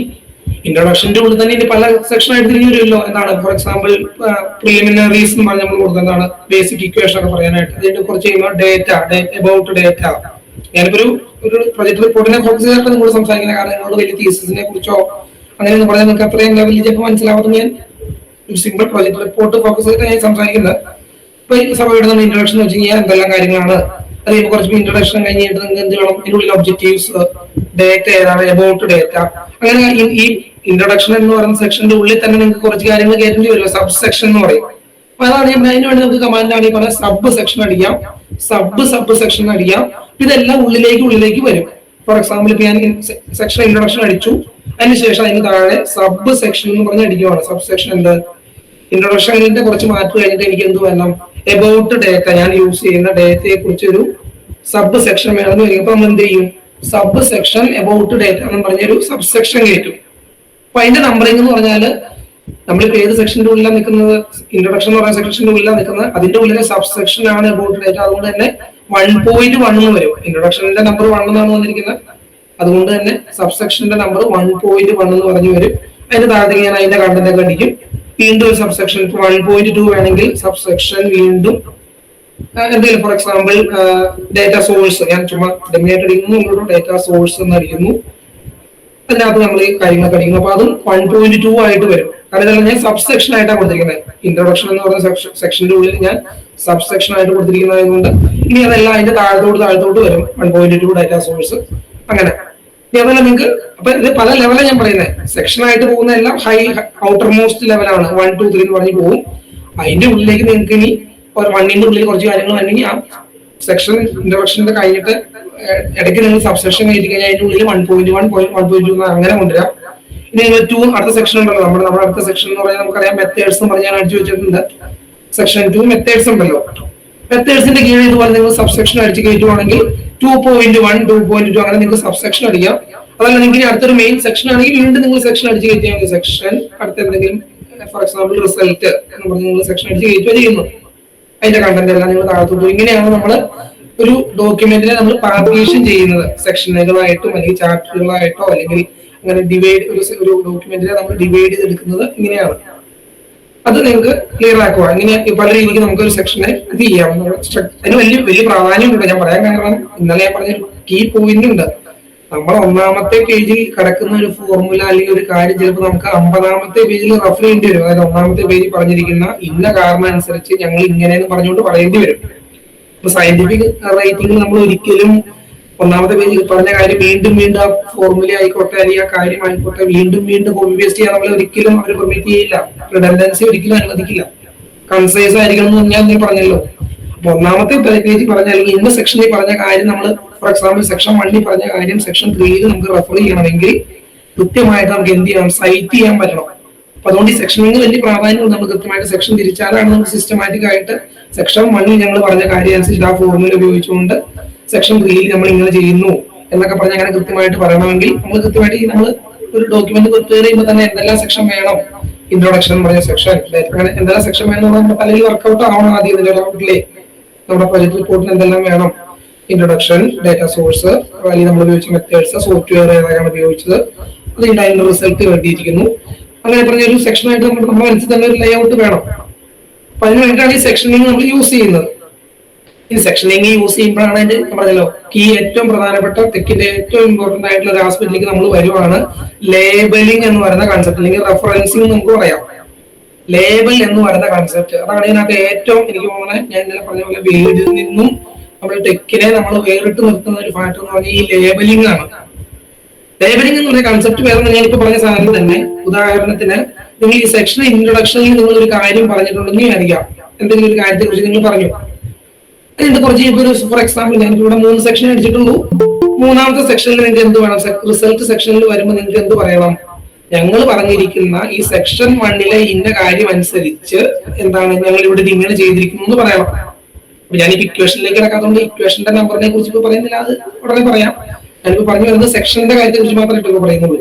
ഇൻട്രൊഡക്ഷന്റെ ഉള്ളിൽ തന്നെ ഇനി പല സെക്ഷൻ ആയിട്ട് തിരിഞ്ഞു വരുമല്ലോ. എന്താണ് ഫോർ എക്സാമ്പിൾ പ്രിലിമിനറീസ് എന്ന് പറഞ്ഞ് നമ്മൾ കൊടുക്കുന്നത് എന്താണ്, ബേസിക് ഇക്വേഷൻ ഒക്കെ പറയാനായിട്ട്. അതിന്റെ കുറച്ച് കഴിയുമ്പോൾ അബൌട്ട് ഡേറ്റ. ഞാനിപ്പോ ഒരു പ്രൊജക്ട് റിപ്പോർട്ടിനെ ഫോക്കസ് ചെയ്തിട്ട് നിങ്ങൾ സംസാരിക്കുന്ന, കാരണം നിങ്ങളോട് വലിയ തീസിസിനെ കുറിച്ചോ അങ്ങനെയൊന്നും പറഞ്ഞാൽ നിങ്ങൾക്ക് അത്രയും ലെവലിൽ ചിലപ്പോൾ മനസ്സിലാവാതെ ഞാൻ ഒരു സിമ്പിൾ പ്രൊജക്ട് റിപ്പോർട്ട് ഫോക്കസ് ചെയ്തിട്ട് ഞാൻ സംസാരിക്കുന്നത്. ഇപ്പൊ ഈ സഭയുടെ നമ്മൾ ഇൻട്രൊഡക്ഷൻ വെച്ച് കഴിഞ്ഞാൽ എന്തെല്ലാം കാര്യങ്ങളാണ്, അത് കഴിയുമ്പോൾ കുറച്ച് ഇൻട്രൊഡക്ഷൻ കഴിഞ്ഞിട്ട് നിങ്ങൾക്ക് എന്ത് വേണം, ഇതിനുള്ളിൽ ഒബ്ജക്റ്റീവ്സ്, ഡേറ്റ ഏതാണ്, അബൌട്ട് ഡേറ്റ, അങ്ങനെ ഈ ഇൻട്രൊഡക്ഷൻ എന്ന് പറയുന്ന സെക്ഷന്റെ ഉള്ളിൽ തന്നെ നിങ്ങൾക്ക് കുറച്ച് കാര്യങ്ങൾ കയറ്റേണ്ടി വരും. സബ് സെക്ഷൻ എന്ന് പറയും. അപ്പൊ അതാണ് അതിന് വേണ്ടി നമുക്ക് കമാൻഡാണ് ഈ പറഞ്ഞ സബ് സെക്ഷൻ അടിക്കാം, സബ് സെക്ഷൻ അടിക്കാം. ഇതെല്ലാം ഉള്ളിലേക്ക് വരും. ഫോർ എക്സാമ്പിൾ ഇപ്പൊ ഞാൻ സെക്ഷൻ ഇൻട്രൊഡക്ഷൻ അടിച്ചു, അതിനുശേഷം അതിന് താഴെ സബ് സെക്ഷൻ എന്ന് പറഞ്ഞ് അടിക്കുവാണ്. സബ് സെക്ഷൻ എന്ത്, ഇൻട്രൊഡക്ഷനിന്റെ കുറച്ച് മാർക്ക് കഴിഞ്ഞിട്ട് എനിക്ക് എന്ത് വേണം, എബൌട്ട് ഡേറ്റ, ഞാൻ യൂസ് ചെയ്യുന്ന ഡേറ്റയെ കുറിച്ച് ഒരു സബ് സെക്ഷൻ വേണമെന്ന് പറയുമ്പോൾ നമ്മൾ എന്ത് ചെയ്യും, സബ് സെക്ഷൻ എബൌട്ട് ഡേറ്റ എന്ന് പറഞ്ഞൊരു സബ് സെക്ഷൻ കയറ്റും. അപ്പൊ അതിന്റെ നമ്പറിംഗ് എന്ന് പറഞ്ഞാല് നമ്മളിപ്പോ ഏത് സെക്ഷന്റെ ഉള്ളിലാണ് നിൽക്കുന്നത്, ഇൻട്രൊഡക്ഷൻ എന്ന് പറയുന്ന സെക്ഷന്റെ ഉള്ളിലാണ് നിൽക്കുന്നത്, അതിന്റെ ഉള്ളിലെ സബ് സെക്ഷൻ ആണ് എബൌട്ട് ഡേറ്റ. അതുകൊണ്ട് തന്നെ 1.1 എന്ന് വരും. ഇൻട്രൊഡക്ഷന്റെ നമ്പർ 1 എന്നാണ് വന്നിരിക്കുന്നത്, അതുകൊണ്ട് തന്നെ സബ് സെക്ഷന്റെ നമ്പർ 1.1 എന്ന് പറഞ്ഞു വരും. അതിന്റെ താഴത്തേക്ക് ഞാൻ അതിന്റെ കണ്ടന്റ് ഒക്കെ അടിക്കും. വീണ്ടും ഒരു സബ് സെക്ഷൻ 1.2 വേണമെങ്കിൽ സബ് സെക്ഷൻ വീണ്ടും എന്തെങ്കിലും, ഫോർ എക്സാമ്പിൾ ഡേറ്റ സോഴ്സ്, ഞാൻ ചുമ്മാ ഡെമിനേറ്റ് അടിക്കുന്നു, ഡേറ്റ സോഴ്സ് എന്ന് അടിക്കുന്നു. അതിനകത്ത് നമ്മൾ ഈ കാര്യങ്ങളൊക്കെ അടിക്കുന്നു. അപ്പൊ അതും 1.2 ആയിട്ട് വരും. കാരണം ഇതെല്ലാം ഞാൻ സബ് സെക്ഷൻ ആയിട്ടാണ് കൊടുത്തിരിക്കുന്നത്. ഇൻട്രൊഡക്ഷൻ എന്ന് പറയുന്ന സെക്ഷന്റെ ഉള്ളിൽ ഞാൻ സബ് സെക്ഷൻ ആയിട്ട് കൊടുത്തിരിക്കുന്നത് കൊണ്ട് ഇനി അതെല്ലാം അതിന്റെ താഴത്തോട്ട് വരും 1.2 ഡേറ്റ സോഴ്സ്. അങ്ങനെ ഇനി അതല്ല നിങ്ങൾക്ക്, അപ്പൊ ഇത് പല ലെവലാണ് ഞാൻ പറയുന്നത്. സെക്ഷൻ ആയിട്ട് പോകുന്ന എല്ലാം ഹൈ ഔട്ടർ മോസ്റ്റ് ലെവലാണ്, 1, 2, 3 എന്ന് പറഞ്ഞ് പോകും. അതിന്റെ ഉള്ളിലേക്ക് നിങ്ങൾക്ക് ഇനി ഒരു 1ന്റെ ഉള്ളിൽ കുറച്ച് കാര്യങ്ങൾ അല്ലെങ്കിൽ ആ സെക്ഷൻ ഇൻട്രൊഡക്ഷന്റെ കഴിഞ്ഞിട്ട് ഇടയ്ക്ക് നിങ്ങൾ സബ് സെക്ഷൻ കയറ്റി കഴിഞ്ഞാൽ അതിന്റെ ഉള്ളിൽ 1.1, 1.2 അങ്ങനെ കൊണ്ടുവരാം. ഇനി നിങ്ങൾ 2 അടുത്ത സെക്ഷൻ ഉണ്ടല്ലോ, നമ്മുടെ അടുത്ത സെക്ഷൻ എന്ന് പറഞ്ഞാൽ നമുക്കറിയാം മെത്തേഡ്സ് എന്ന് പറഞ്ഞാൽ അടിച്ചു വെച്ചിട്ടുണ്ട്. സെക്ഷൻ 2 മെത്തേഡ്സ് ഉണ്ടല്ലോ, മെത്തേഡ്സിന്റെ കീഴിൽ ഇതുപോലെ നിങ്ങൾ സബ് സെക്ഷൻ അടിച്ച് കയറ്റുവാണെങ്കിൽ 2.1, 2.2 അങ്ങനെ നിങ്ങൾക്ക് സബ് സെക്ഷൻ അടിക്കാം. അതല്ല നിങ്ങൾക്ക് അടുത്തൊരു മെയിൻ സെക്ഷൻ ആണെങ്കിൽ വീണ്ടും നിങ്ങൾ സെക്ഷൻ അടിച്ച് കയറ്റിയാൽ മതി. സെക്ഷൻ അടുത്ത എന്തെങ്കിലും, ഫോർ എക്സാമ്പിൾ റിസൾട്ട് എന്ന് പറഞ്ഞ് നിങ്ങൾ സെക്ഷൻ അടിച്ച് കയറ്റുക ചെയ്യുന്നു. അതിന്റെ കണ്ടന്റ് എല്ലാം നിങ്ങൾ താഴത്തോട്ട്. ഇങ്ങനെയാണ് നമ്മൾ ഒരു ഡോക്യുമെന്റിനെ നമ്മൾ പാർട്ടീഷൻ ചെയ്യുന്നത്, സെക്ഷനുകളായിട്ടും അല്ലെങ്കിൽ ചാപ്റ്ററുകളായിട്ടോ അല്ലെങ്കിൽ അങ്ങനെ ഡിവൈഡ്, ഒരു ഡോക്യുമെന്റിനെ നമ്മൾ ഡിവൈഡ് ചെയ്തെടുക്കുന്നത് ഇങ്ങനെയാണ്. അത് നിങ്ങൾക്ക് ക്ലിയർ ആക്കുക. ഇങ്ങനെ പല രീതിക്ക് നമുക്ക് ഒരു സെക്ഷനെ ഇത് ചെയ്യാം. അതിന് വലിയ പ്രാധാന്യമുണ്ട്. ഞാൻ പറയാൻ കാരണം ഇന്നലെ ഞാൻ പറഞ്ഞ കീ പോയിന്റ് ഉണ്ട്. നമ്മൾ 1ാമത്തെ പേജിൽ കിടക്കുന്ന ഒരു ഫോർമുല അല്ലെങ്കിൽ ഒരു കാര്യം ചിലപ്പോൾ നമുക്ക് 50ാമത്തെ പേജിൽ റെഫർ ചെയ്യേണ്ടി വരും. അതായത് 1ാമത്തെ പേജിൽ പറഞ്ഞിരിക്കുന്ന ഇന്ന കാരണം അനുസരിച്ച് ഞങ്ങൾ ഇങ്ങനെയെന്ന് പറഞ്ഞുകൊണ്ട് പറയേണ്ടി വരും. ഇപ്പൊ സയന്റിഫിക് റൈറ്റിംഗിൽ നമ്മൾ ഒരിക്കലും 1ാമത്തെ പേജിൽ പറഞ്ഞ കാര്യം വീണ്ടും ആ ഫോർമുല ആയിക്കോട്ടെ അല്ലെങ്കിൽ ആ കാര്യം ആയിക്കോട്ടെ വീണ്ടും കോപ്പി പേസ്റ്റ് ചെയ്യാൻ നമ്മൾ ഒരിക്കലും അവർ പെർമിറ്റ് ചെയ്യില്ല. റിഡൻഡൻസി ഒരിക്കലും അനുവദിക്കില്ല. കൺസൈസ് ആയിരിക്കണം എന്ന് ഞാൻ പറഞ്ഞല്ലോ. അപ്പൊ 1ാമത്തെ പേജിൽ പറഞ്ഞ അല്ലെങ്കിൽ ഇന്ന സെക്ഷനിൽ പറഞ്ഞ കാര്യം നമ്മൾ, ഫോർ എക്സാമ്പിൾ സെക്ഷൻ 1ൽ പറഞ്ഞ കാര്യം സെക്ഷൻ 3ൽ നമുക്ക് റെഫർ ചെയ്യണമെങ്കിൽ കൃത്യമായിട്ട് നമുക്ക് എന്ത് ചെയ്യണം, സൈറ്റ് ചെയ്യാൻ പറ്റണം. അപ്പൊ അതുകൊണ്ട് ഈ സെക്ഷനിൽ വലിയ പ്രാധാന്യമുണ്ട്. നമ്മൾ കൃത്യമായിട്ട് സെക്ഷൻ തിരിച്ചാലാണ് നമുക്ക് സിസ്റ്റമാറ്റിക് ആയിട്ട് സെക്ഷൻ 1ൽ ഞങ്ങൾ പറഞ്ഞ കാര്യം അനുസരിച്ച് ആ ഫോർമുല ഉപയോഗിച്ചുകൊണ്ട് സെക്ഷൻ 3ൽ നമ്മൾ ഇങ്ങനെ ചെയ്യുന്നു എന്നൊക്കെ പറഞ്ഞ് അങ്ങനെ കൃത്യമായിട്ട് പറയണമെങ്കിൽ നമ്മൾ കൃത്യമായിട്ട് നമ്മൾ ഒരു ഡോക്യുമെന്റ് പ്രിപ്പയർ ചെയ്യുമ്പോൾ തന്നെ എന്തെല്ലാം സെക്ഷൻ വേണം, ഇൻട്രൊഡക്ഷൻ പറഞ്ഞ സെക്ഷൻ, അങ്ങനെ എന്തെല്ലാം സെക്ഷൻ വേണം നമ്മുടെ തലയിൽ വർക്ക്ഔട്ട് ആവണം. ആദ്യം ഇതിന്റെ ഔട്ടിലെ നമ്മുടെ പ്രൊജക്ട് റിപ്പോർട്ടിന് എന്തെല്ലാം വേണം, ഇൻട്രൊഡക്ഷൻ, ഡേറ്റ സോഴ്സ്, അല്ലെങ്കിൽ നമ്മൾ ഉപയോഗിച്ച മെത്തേഡ്സ്, സോഫ്റ്റ്വെയർ ഏതാണ് ഉപയോഗിച്ചത്, അതിന്റെ അതിന്റെ റിസൾട്ട് വേണ്ടിയിരിക്കുന്നു. അങ്ങനെ പറഞ്ഞ ഒരു സെക്ഷനായിട്ട് നമ്മുടെ മനസ്സിൽ തന്നെ ഒരു ലേ ഔട്ട് വേണം. അപ്പൊ അതിന് വേണ്ടിയിട്ടാണ് ഈ സെക്ഷനിങ് നമ്മൾ യൂസ് ചെയ്യുന്നത്. ഈ സെക്ഷനിങ് യൂസ് ചെയ്യുമ്പോഴാണ് അതിന്റെ പറഞ്ഞല്ലോ കീ ഏറ്റവും പ്രധാനപ്പെട്ട തെക്കിന്റെ ഏറ്റവും ഇമ്പോർട്ടന്റ് ആയിട്ടുള്ള ഒരു ആസ്പെക്റ്റിലേക്ക് നമ്മൾ വരുവാണ്. ലേബലിംഗ് എന്ന് പറയുന്ന കൺസെപ്റ്റ് അല്ലെങ്കിൽ റെഫറൻസിങ് നമുക്ക് പറയാം. ലേബൽ എന്ന് പറയുന്ന കൺസെപ്റ്റ് അതാണ് ഇതിനകത്ത് ഏറ്റവും എനിക്ക് തോന്നുന്നത്. ഞാൻ ഇന്നലെ പറഞ്ഞ പോലെ വേർഡിൽ നിന്നും നമ്മുടെ ടെക്കിനെ നമ്മൾ വേറിട്ട് നിർത്തുന്ന ഒരു ഫാക്ടർ എന്ന് പറഞ്ഞാൽ ഈ ലേബലിംഗ് ആണ്. ലേബലിംഗ് എന്ന് പറഞ്ഞ കൺസെപ്റ്റ് വേറെ ഞാനിപ്പോ പറഞ്ഞ സാധനം തന്നെ. ഉദാഹരണത്തിന് നിങ്ങൾ ഈ സെക്ഷൻ ഇൻട്രൊഡക്ഷനിൽ നിങ്ങൾ ഒരു കാര്യം പറഞ്ഞിട്ടുണ്ടെങ്കിൽ അറിയാം, എന്തെങ്കിലും ഒരു കാര്യത്തെ കുറിച്ച് നിങ്ങൾ പറഞ്ഞു. അതിന്റെ കുറച്ച് ഒരു ഫോർ എക്സാമ്പിൾ ഞാൻ ഇവിടെ 3 സെക്ഷൻ അടിച്ചിട്ടുള്ളൂ. 3ാമത്തെ സെക്ഷനിൽ നിങ്ങൾക്ക് എന്ത് വേണം, റിസൾട്ട് സെക്ഷനിൽ വരുമ്പോൾ നിങ്ങൾക്ക് എന്ത് പറയണം, ഞങ്ങൾ പറഞ്ഞിരിക്കുന്ന ഈ സെക്ഷൻ 1ലെ ഇന്ന കാര്യം അനുസരിച്ച് എന്താണ് ഞങ്ങൾ ഇവിടെ ഇങ്ങനെ ചെയ്തിരിക്കുന്നു എന്ന് പറയണം. അപ്പൊ ഞാൻ ഈ ഇക്വേഷനിലേക്ക് കിടക്കാത്തതുകൊണ്ട് ഇക്വേഷന്റെ നമ്പറിനെ കുറിച്ച് ഇപ്പൊ പറയുന്നില്ല, അത് ഉടനെ പറയാം. ഞാനിപ്പോ പറഞ്ഞു വരുന്നത് സെക്ഷന്റെ കാര്യത്തെ കുറിച്ച് മാത്രമേ ഇപ്പൊ പറയുന്നുള്ളൂ.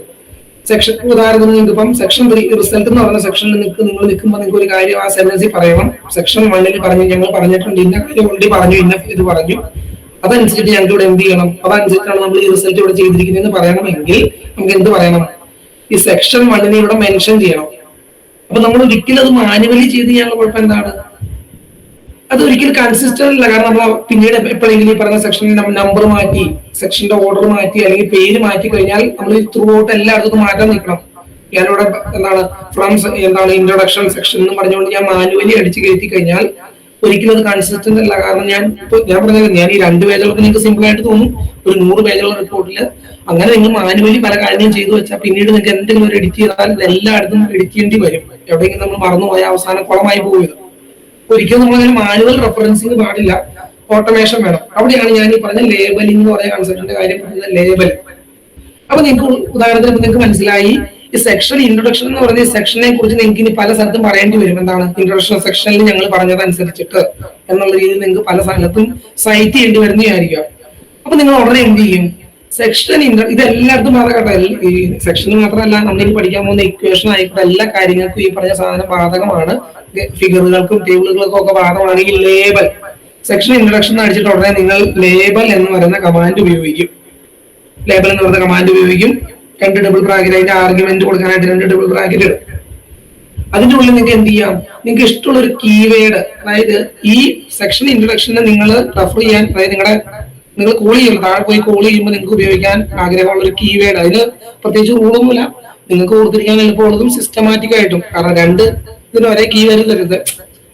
സെക്ഷൻ ഉദാഹരണത്തിന് നിങ്ങൾക്ക് ഇപ്പം സെക്ഷൻ 3 റിസൾട്ട് എന്ന് പറയുന്ന സെക്ഷനിൽ നിങ്ങൾ നിൽക്കുമ്പോൾ നിങ്ങൾക്ക് ഒരു കാര്യം ആ സെന്റൻസിൽ പറയണം. സെക്ഷൻ 1ൽ പറഞ്ഞു ഞങ്ങൾ പറഞ്ഞിട്ടുണ്ട് ഇന്ന കാര്യം ഓൾറെഡി പറഞ്ഞു, ഇന്ന ഇത് പറഞ്ഞു, അതനുസരിച്ച് ഞങ്ങൾക്ക് ഇവിടെ എന്ത് ചെയ്യണം, അതനുസരിച്ചാണ് നമ്മൾ ഈ റിസൾട്ട് ഇവിടെ ചെയ്തിരിക്കുന്നതെന്ന് പറയണമെങ്കിൽ നമുക്ക് എന്ത് പറയണം, ഈ സെക്ഷൻ 1നെ ഇവിടെ മെൻഷൻ ചെയ്യണം. അപ്പൊ നമ്മൾ ഒരിക്കലും അത് മാനുവലി ചെയ്ത് ചെയ്യാനുള്ള കുഴപ്പം എന്താണ്, അത് ഒരിക്കലും കൺസിസ്റ്റന്റ് അല്ല. കാരണം നമ്മൾ പിന്നീട് എപ്പോഴെങ്കിലും ഈ പറഞ്ഞ സെക്ഷനിൽ നമ്പർ മാറ്റി, സെക്ഷന്റെ ഓർഡർ മാറ്റി അല്ലെങ്കിൽ പേര് മാറ്റി കഴിഞ്ഞാൽ നമ്മൾ ത്രൂ ഔട്ട് എല്ലായിടത്തും മാറ്റാൻ നിൽക്കണം. ഞാനിവിടെ എന്താണ് ഫ്രം എന്താണ് ഇൻട്രൊഡക്ഷൻ സെക്ഷൻ എന്ന് പറഞ്ഞുകൊണ്ട് ഞാൻ മാനുവലി അടിച്ചു കയറ്റി കഴിഞ്ഞാൽ ഒരിക്കലും അത് കൺസിസ്റ്റന്റ് അല്ല. കാരണം ഞാൻ പറഞ്ഞത് ഞാൻ ഈ 2 പേജുകളൊക്കെ നിങ്ങൾക്ക് സിമ്പിൾ ആയിട്ട് തോന്നും. ഒരു 100 പേജുള്ള റിപ്പോർട്ടിൽ അങ്ങനെ നിങ്ങൾ മാനുവലി പല കാര്യങ്ങളും ചെയ്തു വെച്ചാൽ പിന്നീട് നിങ്ങൾക്ക് എന്തെങ്കിലും ഒരു എഡിറ്റ് ചെയ്താൽ ഇത് എല്ലായിടത്തും എഡിറ്റ് ചെയ്യേണ്ടി വരും. എവിടെയെങ്കിലും നമ്മൾ മറന്നുപോയ അവസാനം കുളമായി പോകുന്നത്. ഒരിക്കലും നമ്മളങ്ങനെ മാനുവൽ റെഫറൻസിങ് പാടില്ല, ഓട്ടോമേഷൻ വേണം. അവിടെയാണ് ഞാൻ ഈ പറഞ്ഞ ലേബലിംഗ് എന്ന് പറഞ്ഞ കൺസെപ്റ്റിന്റെ കാര്യം പറയുന്നത്. ലേബൽ അപ്പൊ നിങ്ങൾക്ക് ഉദാഹരണത്തിന് നിങ്ങൾക്ക് മനസ്സിലായി ഈ സെക്ഷൻ ഇൻട്രൊഡക്ഷൻ എന്ന് പറയുന്ന ഈ സെക്ഷനെ കുറിച്ച് നിങ്ങൾക്ക് ഇനി പല സ്ഥലത്തും പറയേണ്ടി വരും. എന്താണ് ഇൻട്രൊഡക്ഷൻ സെക്ഷനിൽ ഞങ്ങൾ പറഞ്ഞതനുസരിച്ചിട്ട് എന്നുള്ള രീതിയിൽ നിങ്ങൾക്ക് പല സ്ഥലത്തും സൈറ്റ് ചെയ്യേണ്ടി വരുന്നതായിരിക്കാം. അപ്പൊ നിങ്ങൾ ഉടനെ എന്ത് ചെയ്യും? സെക്ഷൻ ഇത് എല്ലായിടത്തും ബാധകട്ടെ. ഈ സെക്ഷന് മാത്രമല്ല, നമ്മളിനി പഠിക്കാൻ പോകുന്ന ഇക്വേഷൻ ആയിക്കോട്ടെ, എല്ലാ കാര്യങ്ങൾക്കും ഈ പറഞ്ഞ സാധനം ബാധകമാണ്. ഫിഗറുകൾക്കും ടേബിളുകൾക്കും ഒക്കെ ബാധകമാണ് ഈ ലേബൽ. സെക്ഷൻ ഇൻട്രൊഡക്ഷൻ അടിച്ചിട്ട് ഉടനെ നിങ്ങൾ ലേബൽ എന്ന് പറയുന്ന കമാൻഡ് ഉപയോഗിക്കും. ലേബൽ എന്ന് പറയുന്ന കമാൻഡ് ഉപയോഗിക്കും. 2 ഡബിൾ ബ്രാക്കറ്റ്, അതിന്റെ ആർഗ്യുമെന്റ് കൊടുക്കാനായിട്ട് 2 ഡബിൾ ബ്രാക്കറ്റ് ഇടും. അതിന്റെ ഉള്ളിൽ നിങ്ങൾക്ക് എന്ത് ചെയ്യാം? നിങ്ങൾക്ക് ഇഷ്ടമുള്ള ഒരു കീവേഡ്, അതായത് ഈ സെക്ഷൻ ഇൻട്രൊഡക്ഷനെ നിങ്ങൾ റെഫർ ചെയ്യാൻ, അതായത് നിങ്ങൾ കോൾ ചെയ്യുമ്പോൾ താഴെ പോയി കോൾ ചെയ്യുമ്പോൾ നിങ്ങൾക്ക് ഉപയോഗിക്കാൻ ആഗ്രഹമുള്ള ഒരു കീവേഡ്, അതിന് പ്രത്യേകിച്ച് റൂളൊന്നുമില്ല, നിങ്ങൾക്ക് കൊടുത്തിരിക്കാൻ എളുപ്പമുള്ളതും സിസ്റ്റമാറ്റിക് ആയിട്ടും. കാരണം 2 ഇതിന് ഒരേ കീ വരരുത്,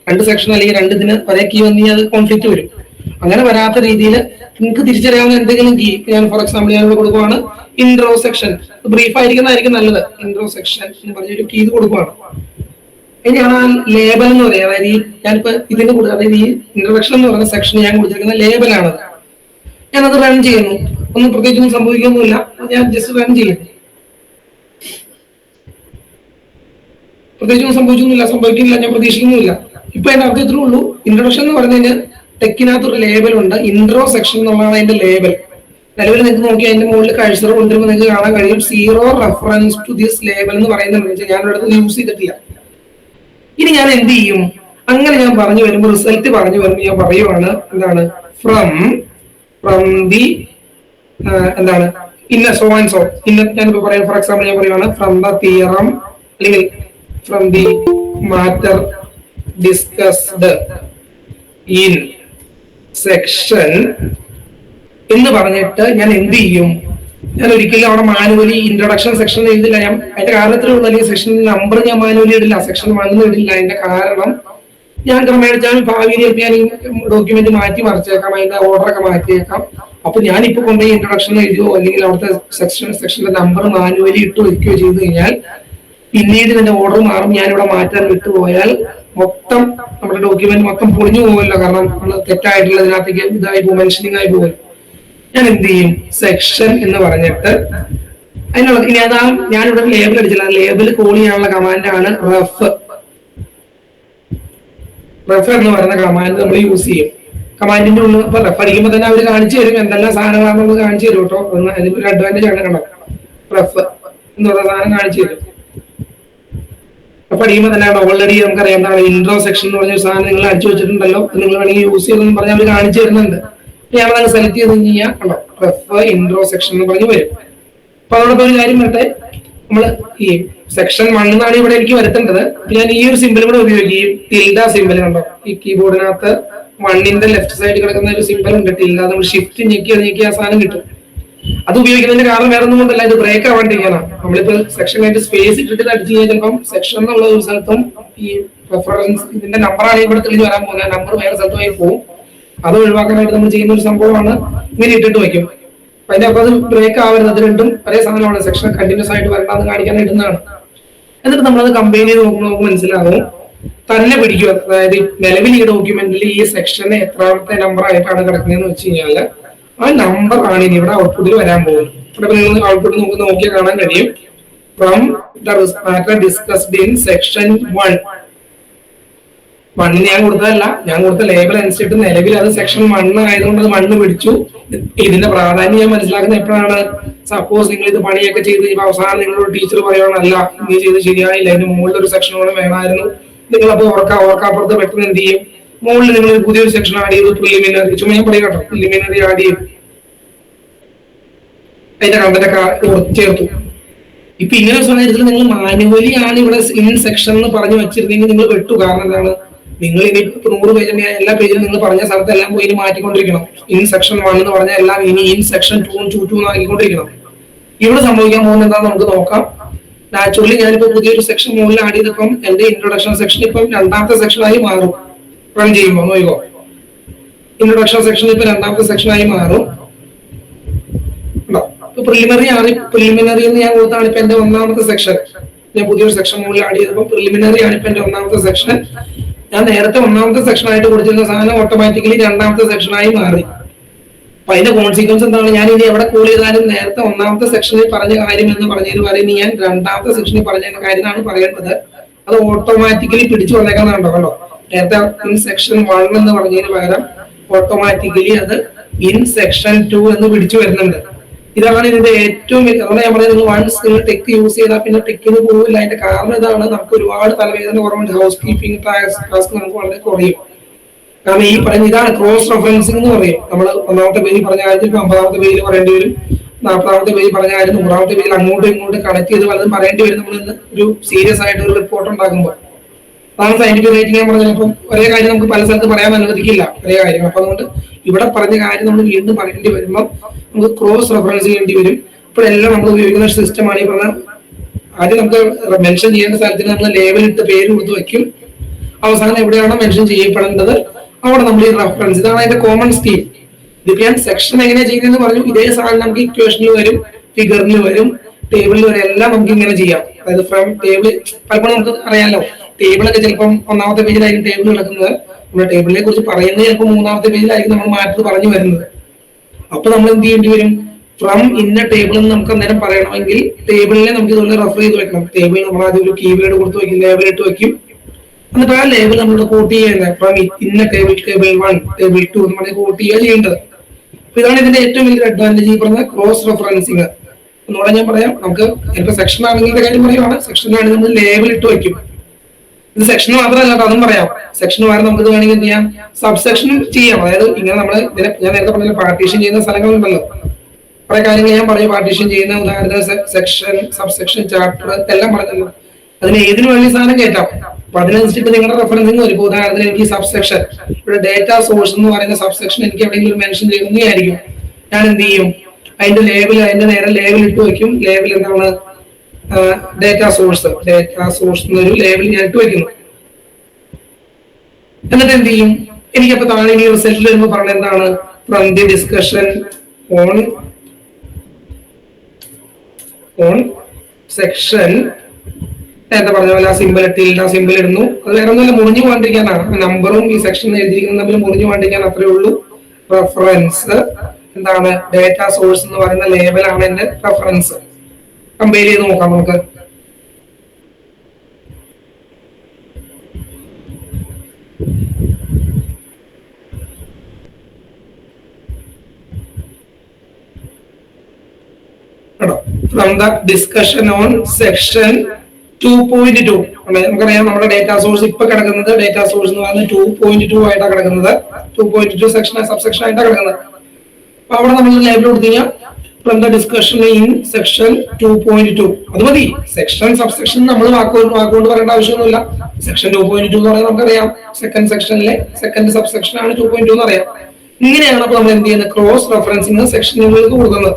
2 സെക്ഷൻ അല്ലെങ്കിൽ 2 ഇതിന് ഒരേ കീ വന്നാൽ അത് കോൺഫ്ലിക്റ്റ് വരും. അങ്ങനെ വരാത്ത രീതിയിൽ നിങ്ങൾക്ക് തിരിച്ചറിയാവുന്ന എന്തെങ്കിലും കീ, ഞാൻ ഫോർ എക്സാമ്പിൾ ഞാനിവിടെ കൊടുക്കുവാണ് ഇൻട്രോ സെക്ഷൻ. ബ്രീഫ് ആയിരിക്കുന്നതായിരിക്കും നല്ലത്. ഇൻട്രോ സെക്ഷൻ എന്ന് പറഞ്ഞൊരു കീ കൊടുക്കുവാണ്. ഇനിയാണ് ലേബൽ എന്ന് പറയുന്നത്. അതായത് ഈ ഞാനിപ്പോ ഇതിന് കൊടുക്കുക, അതായത് ഈ ഇൻട്രൊഡക്ഷൻ എന്ന് പറയുന്ന സെക്ഷൻ ഞാൻ കൊടുത്തിരിക്കുന്ന ലേബലാണ്. ഞാനത് റൺ ചെയ്യുന്നു. ഒന്നും പ്രത്യേകിച്ചൊന്നും സംഭവിക്കൊന്നുമില്ല. ഞാൻ ജസ്റ്റ് റൺ ചെയ്യുന്നു. പ്രത്യേകിച്ചൊന്നും സംഭവിക്കുന്നില്ല, ഞാൻ പ്രതീക്ഷിക്കുന്നില്ല. ഇപ്പൊ അതിന്റെ അർത്ഥം ഇത്രേ ഉള്ളൂ. ഇൻട്രൊഡക്ഷൻ എന്ന് പറയുന്നതിന് ടെക്കിനകത്തൊരു ലേബൽ ഉണ്ട്. ഇൻട്രോ സെക്ഷൻ എന്നുള്ളതാണ് അതിന്റെ ലേബൽ. നിലവിൽ നിങ്ങൾക്ക് നോക്കി അതിന്റെ മുകളിൽ കഴ്സർ കൊണ്ടുവരുമ്പോൾ നിങ്ങൾക്ക് കാണാൻ കഴിയും 0 റെഫറൻസ് ടു ദിസ് ലേബൽ എന്ന് പറയുന്നത്. ഞാൻ ഇവിടെ യൂസ് ചെയ്തിട്ടില്ല. ഇനി ഞാൻ എന്ത് ചെയ്യും? അങ്ങനെ ഞാൻ പറഞ്ഞു വരുമ്പോൾ, റിസൾട്ട് പറഞ്ഞു വരുമ്പോൾ ഞാൻ പറയുവാണ് എന്താണ്, ഫ്രം ദി എന്താണ് ഇന്ന സോ ആൻഡ് സോ. ഞാനിപ്പോ പറയാം, ഫോർ എക്സാമ്പിൾ ഞാൻ പറയുവാണ് ഫ്രം ദ തിയറം അല്ലെങ്കിൽ from the matter discussed in section എന്ന് പറഞ്ഞിട്ട് ഞാൻ എന്ത് ചെയ്യും? ഞാൻ ഒരിക്കലും അവിടെ മാനുവലി ഇൻട്രൊഡക്ഷൻ സെക്ഷൻ എഴുതില്ല. ഞാൻ അതിന്റെ കാരണത്തിലുള്ള അല്ലെങ്കിൽ സെക്ഷൻ നമ്പർ ഞാൻ മാനുവലി ഇടില്ല, സെക്ഷൻ 1 ഇടില്ല. അതിന്റെ കാരണം ഞാൻ ക്രമേണ ഭാവിയിൽ ഞാൻ ഈ ഡോക്യുമെന്റ് മാറ്റി മറിച്ചേക്കാം, അതിന്റെ ഓർഡറൊക്കെ മാറ്റിയേക്കാം. അപ്പൊ ഞാനിപ്പോ കൊണ്ടുപോയി ഇൻട്രൊഡക്ഷൻ എഴുതിയോ അല്ലെങ്കിൽ അവിടുത്തെ സെക്ഷന്റെ നമ്പർ മാനുവലി ഇട്ട് വയ്ക്കുകയോ ചെയ്തു കഴിഞ്ഞാൽ പിന്നീട് ഇതിന്റെ ഓർഡർ മാറും. ഞാനിവിടെ മാറ്റാൻ വിട്ടുപോയാൽ മൊത്തം നമ്മുടെ ഡോക്യുമെന്റ് മൊത്തം പൊളിഞ്ഞു പോകുമല്ലോ. കാരണം നമ്മൾ തെറ്റായിട്ടുള്ള ഇതിനകത്തേക്ക് ഇതായി പോകും, മെൻഷനിങ് ആയി പോകും. ഞാൻ എന്ത് ചെയ്യും? സെക്ഷൻ എന്ന് പറഞ്ഞിട്ട് അതിനുള്ള ഇനി അതാ ഞാനിവിടെ ലേബൽ അടിച്ചില്ല. ലേബൽ കോൾ ചെയ്യാനുള്ള കമാൻഡാണ് റെഫ്. റെഫ് എന്ന് പറയുന്ന കമാൻഡ് നമ്മൾ യൂസ് ചെയ്യും. കമാൻഡിന്റെ ഉള്ളിൽ ഇപ്പൊ റെഫ് അടിക്കുമ്പോൾ തന്നെ അവർ കാണിച്ചു തരും എന്തെല്ലാം സാധനങ്ങളാണെന്ന് കാണിച്ചു തരും കേട്ടോ. അതിന്റെ ഒരു അഡ്വാൻറ്റേജ് ആണ്. കണ്ടോ, റെഫ് എന്ന് പറയുന്ന സാധനം കാണിച്ചു തരും. പഠിക്കുമ്പോൾ തന്നെ ഓൾറെഡി നമുക്കറിയാം എന്താണ് ഇൻട്രോ സെക്ഷൻ എന്ന് പറഞ്ഞ സാധനം നിങ്ങൾ അടിച്ചു വെച്ചിട്ടുണ്ടല്ലോ, നിങ്ങൾ വേണമെങ്കിൽ യൂസ് ചെയ്തെന്ന് പറഞ്ഞാൽ അവർ കാണിച്ചു തരുന്നുണ്ട്. ഞാനത് സെലക്ട് ചെയ്ത് കഴിഞ്ഞാൽ കണ്ടോ റെഫ് ഇൻട്രോ സെക്ഷൻ എന്ന് പറഞ്ഞ് വരും. അപ്പൊ അതോടൊപ്പം ഒരു കാര്യം വരട്ടെ, നമ്മൾ ഈ സെക്ഷൻ 1 എന്നാണ് ഇവിടെ എനിക്ക് വരുത്തേണ്ടത്. ഞാൻ ഈ ഒരു സിമ്പിൾ കൂടെ ഉപയോഗിക്കും. ടിൽഡ സിമ്പിൾ കണ്ടോ, ഈ കീബോർഡിനകത്ത് 1ന്റെ ലെഫ്റ്റ് സൈഡിൽ കിടക്കുന്ന ഒരു സിമ്പിൾ ഉണ്ട് ടിൽഡ. നമ്മൾ ഷിഫ്റ്റ് ഞെക്കി ആ സാധനം കിട്ടും. അത് ഉപയോഗിക്കുന്നതിന്റെ കാരണം വേറെ ഒന്നും കൊണ്ടല്ല, ഇത് ബ്രേക്ക് ആവാണ്ടിരിക്കാനാണ്. നമ്മളിപ്പോ സെക്ഷൻ ആയിട്ട് സ്പേസ് ഇട്ടിട്ട് അടിച്ചു കഴിഞ്ഞാൽ ചിലപ്പം സെക്ഷൻ എന്നുള്ള ഒരു സ്ഥലത്തും ഈ റെഫറൻസ് ഇതിന്റെ നമ്പറാണ് ഇവിടെ തെളിഞ്ഞ് വരാൻ പോകുന്നത്, നമ്പർ വേറെ സ്ഥലത്തുമായി പോകും. അത് ഒഴിവാക്കാനായിട്ട് നമ്മൾ ചെയ്യുന്ന ഒരു സംഭവമാണ് ഇങ്ങനെ ഇട്ടിട്ട് വയ്ക്കും. അപ്പൊ അതിന്റെ അപ്പൊ അത് ബ്രേക്ക് ആവരുത്. അത് രണ്ടും ഒരേ സാധനമാണ്. സെക്ഷൻ കണ്ടിന്യൂസ് ആയിട്ട് വരണ്ടാന്ന് കാണിക്കാൻ ഇടുന്നതാണ്. എന്നിട്ട് നമ്മളത് കമ്പൈൻ ചെയ്ത് നോക്കുമ്പോൾ നമുക്ക് മനസ്സിലാവും തന്നെ പിടിക്കുക. അതായത് നിലവിൽ ഈ ഡോക്യുമെന്റിൽ ഈ സെക്ഷന് എത്രാമത്തെ നമ്പർ ആയിട്ടാണ് കിടക്കുന്നതെന്ന് വെച്ച് കഴിഞ്ഞാൽ ആ നമ്പർ ആണ് ഇനി ഇവിടെ ഔട്ട്പുട്ടിൽ വരാൻ പോകുന്നത്. ഇവിടെ നിങ്ങൾ ഔട്ട്പുട്ട് നോക്കിയാൽ കാണാൻ കഴിയും from the matter discussed in section 1. 1 ഞാൻ കൊടുത്തതല്ല, ഞാൻ കൊടുത്ത ലേബൽ അനുസരിച്ചിട്ട് നിലവിൽ അത് സെക്ഷൻ 1 ആയതുകൊണ്ട് അത് 1 പിടിച്ചു. ഇതിന്റെ പ്രാധാന്യം ഞാൻ മനസ്സിലാക്കുന്നത് എപ്പോഴാണ്? സപ്പോസ് നിങ്ങൾ ഇത് പണിയൊക്കെ ചെയ്ത് അവസാനം നിങ്ങളോട് ടീച്ചർ പറയുകയാണല്ല നീ ചെയ്ത് ശരിയായില്ല, അതിന് മുകളിൽ ഒരു സെക്ഷൻ കൂടെ വേണമായിരുന്നു. നിങ്ങളപ്പോ ഓർക്കാപ്പുറത്ത് പെട്ടെന്ന് എന്ത് ചെയ്യും? മുകളിൽ നിങ്ങൾ പുതിയൊരു സെക്ഷൻ ആഡ് ചെയ്തു, പ്രിലിമിനറി. ചുമ്മാ ഞാൻ പറയാം കേട്ടോ, പ്രിലിമിനറി ആഡ് ചെയ്തു, അതിന്റെ കണ്ടന്റ് ചേർത്തു. ഇപ്പൊ ഇങ്ങനെ ഒരു സാഹചര്യത്തിൽ നിങ്ങൾ മാനുവലി ആണ് ഇവിടെ ഇൻ സെക്ഷൻ എന്ന് പറഞ്ഞു വെച്ചിരുന്നെങ്കിൽ നിങ്ങൾ വെട്ടു. കാരണം എന്താണ്? നിങ്ങൾ ഇനി 100 പേജ് എല്ലാ പേജിലും നിങ്ങൾ പറഞ്ഞ സ്ഥലത്ത് എല്ലാം പോയി ഇനി മാറ്റിക്കൊണ്ടിരിക്കണം. ഇൻ സെക്ഷൻ 1 എന്ന് പറഞ്ഞാൽ എല്ലാം ഇനി ഇൻ സെക്ഷൻ 2 ആക്കിക്കൊണ്ടിരിക്കണം. ഇവിടെ സംഭവിക്കാൻ പോകുന്നത് എന്താണെന്ന് നമുക്ക് നോക്കാം. നാച്ചുറലി ഞാനിപ്പോ പുതിയൊരു സെക്ഷൻ മുകളിൽ ആഡ് ചെയ്തപ്പം എന്റെ ഇൻട്രൊഡക്ഷൻ സെക്ഷൻ ഇപ്പം 2ാമത്തെ സെക്ഷനായി മാറും. റൺ ചെയ്യുമ്പോൾ നോക്കോ, ഇൻട്രൊഡക്ഷൻ സെക്ഷൻ ഇപ്പൊ 2ാമത്തെ സെക്ഷനായി മാറും. പ്രിലിമിനറി എന്ന് ഞാൻ കൊടുത്താണ് ഇപ്പൊ എന്റെ 1ാമത്തെ സെക്ഷൻ. ഞാൻ പുതിയൊരു സെക്ഷൻ മുകളിൽ ആഡ് ചെയ്തപ്പോൾ പ്രിലിമിനറി ആണ് ഇപ്പൊ എന്റെ 1ാമത്തെ സെക്ഷൻ. ഞാൻ നേരത്തെ 1ാമത്തെ സെക്ഷൻ ആയിട്ട് കൊടുത്തിരുന്ന സാധനം ഓട്ടോമാറ്റിക്കലി 2ാമത്തെ സെക്ഷനായി മാറി. അപ്പൊ അതിന്റെ കോൺസിക്വൻസ് എന്താണ്? ഞാൻ ഇനി എവിടെ കോൾ ചെയ്താലും നേരത്തെ ഒന്നാമത്തെ സെക്ഷനിൽ പറഞ്ഞ കാര്യം എന്ന് പറഞ്ഞതിന് പറയുന്നത് ഞാൻ രണ്ടാമത്തെ സെക്ഷനിൽ പറഞ്ഞ കാര്യമാണ് പറയേണ്ടത്. അത് ഓട്ടോമാറ്റിക്കലി പിടിച്ചു വന്നേക്കാന്നുണ്ടോ കണ്ടോ? നേരത്തെ ഇൻ സെക്ഷൻ 1 എന്ന് പറഞ്ഞതിന് പകരം ഓട്ടോമാറ്റിക്കലി അത് ഇൻ സെക്ഷൻ 2 എന്ന് പിടിച്ചു വരുന്നുണ്ട്. ഇതാണ് ഇതിന്റെ ഏറ്റവും അതുകൊണ്ട് ഞാൻ പറയുന്നത്, നിങ്ങൾ വൺസ് നിങ്ങൾ ടെക് യൂസ് ചെയ്താൽ പിന്നെ ടെക്കിന് പോകില്ല. അതിന്റെ കാരണം ഇതാണ്, നമുക്ക് ഒരുപാട് തലവേദന കുറവുണ്ട്. ഹൗസ് കീപ്പിംഗ് ടാസ്ക് നമുക്ക് വളരെ കുറയും. കാരണം ഈ പറയുന്ന ഇതാണ് ക്രോസ് റെഫറൻസിംഗ് എന്ന് പറയും. നമ്മൾ ഒന്നാമത്തെ പേജിൽ പറഞ്ഞ കാര്യത്തിൽ 50ാമത്തെ പേജിൽ പറയേണ്ടി വരും, 40ാമത്തെ പേജിൽ പറഞ്ഞ കാര്യം 100ാമത്തെ പേജിൽ അങ്ങോട്ടും ഇങ്ങോട്ടും കണക്ട് ചെയ്ത് പലതും പറയേണ്ടി വരും. നമ്മൾ ഇന്ന് ഒരു സീരിയസ് ആയിട്ട് ഒരു റിപ്പോർട്ട് ഉണ്ടാക്കുമ്പോൾ അതാണ് സയന്റിഫിക് റൈറ്റിംഗ്. ഞാൻ പറഞ്ഞത് ഇപ്പം ഒരേ കാര്യം നമുക്ക് പല സ്ഥലത്ത് പറയാൻ അനുവദിക്കില്ല ഒരേ കാര്യം. അപ്പൊ അതുകൊണ്ട് ഇവിടെ പറഞ്ഞ കാര്യം നമ്മൾ വീണ്ടും പറയേണ്ടി വരുമ്പോൾ നമുക്ക് ക്രോസ് റെഫറൻസ് ചെയ്യേണ്ടി വരും. ഇപ്പോഴെല്ലാം നമ്മൾ ഉപയോഗിക്കുന്ന സിസ്റ്റമാണ് ഈ പറഞ്ഞ. ആദ്യം നമുക്ക് മെൻഷൻ ചെയ്യേണ്ട സ്ഥലത്തിന് നമ്മൾ ലേബൽ ഇട്ട് പേര് കൊടുത്ത് വെക്കും. അവസാനം എവിടെയാണോ മെൻഷൻ ചെയ്യപ്പെടേണ്ടത് അവിടെ നമ്മൾ ഈ റെഫറൻസ്, ഇതാണ് അതിന്റെ കോമൺ സ്കീം. ഇതിപ്പോ ഞാൻ സെക്ഷൻ എങ്ങനെയാ ചെയ്യുന്നതെന്ന് പറഞ്ഞു. ഇതേ സാധനം നമുക്ക് ഇക്വേഷനിൽ വരും, ഫിഗറിൽ വരും, ടേബിളിൽ വരും, എല്ലാം നമുക്ക് ഇങ്ങനെ ചെയ്യാം. അതായത് ഫ്രം ടേബിൾ പലപ്പോഴും നമുക്ക് അറിയാലോ, ടേബിളൊക്കെ ചിലപ്പം ഒന്നാമത്തെ പേജിലായിരിക്കും ടേബിൾ കിടക്കുന്നത്. നമ്മുടെ ടേബിളിനെ കുറിച്ച് പറയുന്നത് ചിലപ്പോൾ 3ാമത്തെ പേജിലായിരിക്കും നമ്മൾ മാറ്റി പറഞ്ഞു വരുന്നത്. അപ്പൊ നമ്മൾ എന്ത് ചെയ്യേണ്ടി വരും? ഫ്രം ഇന്ന ടേബിൾ എന്ന് നമുക്ക് അന്നേരം പറയണമെങ്കിൽ ടേബിളിനെ നമുക്ക് ഇതുപോലെ റെഫർ ചെയ്ത് വെക്കണം. ടേബിളിൽ നമ്മൾ ആദ്യം ഒരു കീവേഡ് കൊടുത്ത് വെക്കും, ലേബൽ ഇട്ട് വെക്കും. എന്നിട്ട് ആ ലേബൽ നമ്മളിവിടെ കോട്ട് ചെയ്യുന്നത് ഫ്രം ഇന്ന ടേബിൾ 1 ടേബിൾ 2 എന്ന് പറഞ്ഞ് കോട്ട് ചെയ്യുക ചെയ്യേണ്ടത്. അപ്പൊ ഇതാണ് ഇതിന്റെ ഏറ്റവും വലിയ അഡ്വാൻറ്റേജ്, ഈ പറഞ്ഞ ക്രോസ് റെഫറൻസിങ്. ഒന്നുകൂടെ ഞാൻ പറയാം. നമുക്ക് ചിലപ്പോൾ സെക്ഷൻ ആണെങ്കിന്റെ കാര്യം പറയുവാണ്. സെക്ഷനിലാണെങ്കിൽ നമ്മൾ ലേബൽ ഇട്ട് വെക്കും. ഇത് സെക്ഷൻ മാത്രമല്ല, അതും പറയാം. സെക്ഷൻ വരെ നമുക്ക് ഇത് വേണമെങ്കിൽ എന്ത് ചെയ്യാം, സബ് സെക്ഷനും ചെയ്യാം. അതായത് ഇങ്ങനെ നമ്മൾ ഇതിനെ ഞാൻ നേരത്തെ പറഞ്ഞ പാർട്ടീഷൻ ചെയ്യുന്ന സ്ഥലങ്ങളുണ്ടല്ലോ, കുറെ കാര്യങ്ങൾ ഞാൻ പറഞ്ഞു. പാർട്ടീഷൻ ചെയ്യുന്ന ഉദാഹരണത്തിന് സെക്ഷൻ, സബ് സെക്ഷൻ, ചാപ്റ്റർ എല്ലാം പറഞ്ഞല്ലോ. അതിന് ഏതിനു വേണ്ടി സാധനം കയറ്റാം. അപ്പൊ അതിനനുസരിച്ചിട്ട് നിങ്ങളുടെ റെഫറൻസിങ് വരും. ഇപ്പൊ ഉദാഹരണത്തിന് എനിക്ക് സബ് സെക്ഷൻ, ഇവിടെ ഡേറ്റാ സോഴ്സ് എന്ന് പറയുന്ന സബ് സെക്ഷൻ എനിക്ക് എവിടെയെങ്കിലും മെൻഷൻ ചെയ്യുന്നതായിരിക്കും. ഞാൻ എന്ത് ചെയ്യും, അതിന്റെ ലേബൽ, അതിന്റെ നേരെ ലേബൽ ഇട്ട് വെക്കും. ലേബൽ എന്താണ്? ഡേറ്റാ സോഴ്സ് എന്നൊരു ലേബൽ ഞാൻ ഇട്ട് വെക്കുന്നു. എന്നിട്ട് എന്ത് ചെയ്യും, എനിക്കപ്പോ താഴെ ഇനി റിസൾട്ടിൽ വരുമ്പോൾ പറഞ്ഞ എന്താണ്? From the discussion on section, നേരത്തെ പറഞ്ഞ പോലെ ആ സിമ്പിൾ ഇട്ടില്ല, സിമ്പിൾ ഇടുന്നു. അത് വേറെ ഒന്നുമില്ല, മുറിഞ്ഞു പോകാണ്ടിരിക്കാനാണ്. നമ്പറും ഈ സെക്ഷൻ എഴുതിയിരിക്കുന്ന തമ്മിൽ മുറിഞ്ഞു പോകാണ്ടിരിക്കാൻ അത്രേ ഉള്ളൂ. റെഫറൻസ് എന്താണ്? ഡേറ്റാ സോഴ്സ് എന്ന് പറയുന്ന ലേബലാണ് എന്റെ റെഫറൻസ്. കമ്പയർ ചെയ്ത് നോക്കാം നമുക്ക്. From the discussion on section 2.2 നമുക്കറിയാം. നമ്മുടെ ഡേറ്റാ സോഴ്സ് ഇപ്പൊ കിടക്കുന്നത്, ഡേറ്റാ സോഴ്സ് എന്ന് പറയുന്നത് 2.2 ആയിട്ടാണ് കിടക്കുന്നത്. 2.2 സെക്ഷൻ സബ് സെക്ഷൻ ആയിട്ടാണ് കിടക്കുന്നത്. അപ്പൊ അവിടെ നമ്മൾ ലേബൽ കൊടുത്തു കഴിഞ്ഞാൽ from the discussion in section 2.2 അത് മതി. സെക്ഷൻ സബ് സെക്ഷൻ നമ്മൾ വാക്കുകൊണ്ട് പറയേണ്ട ആവശ്യമൊന്നുമില്ല. സെക്ഷൻ 2.2 എന്ന് പറയുന്നത് നമുക്കറിയാം, സെക്കൻഡ് സെക്ഷനിലെ സെക്കൻഡ് സബ് സെക്ഷൻ ആണ് 2.2 എന്ന് അറിയാം. ഇങ്ങനെയാണ് അപ്പൊ നമ്മൾ എന്ത് ചെയ്യുന്നത്? ക്രോസ് റെഫറൻസിങ് സെക്ഷനുകൾക്ക് കൊടുക്കുന്നത്.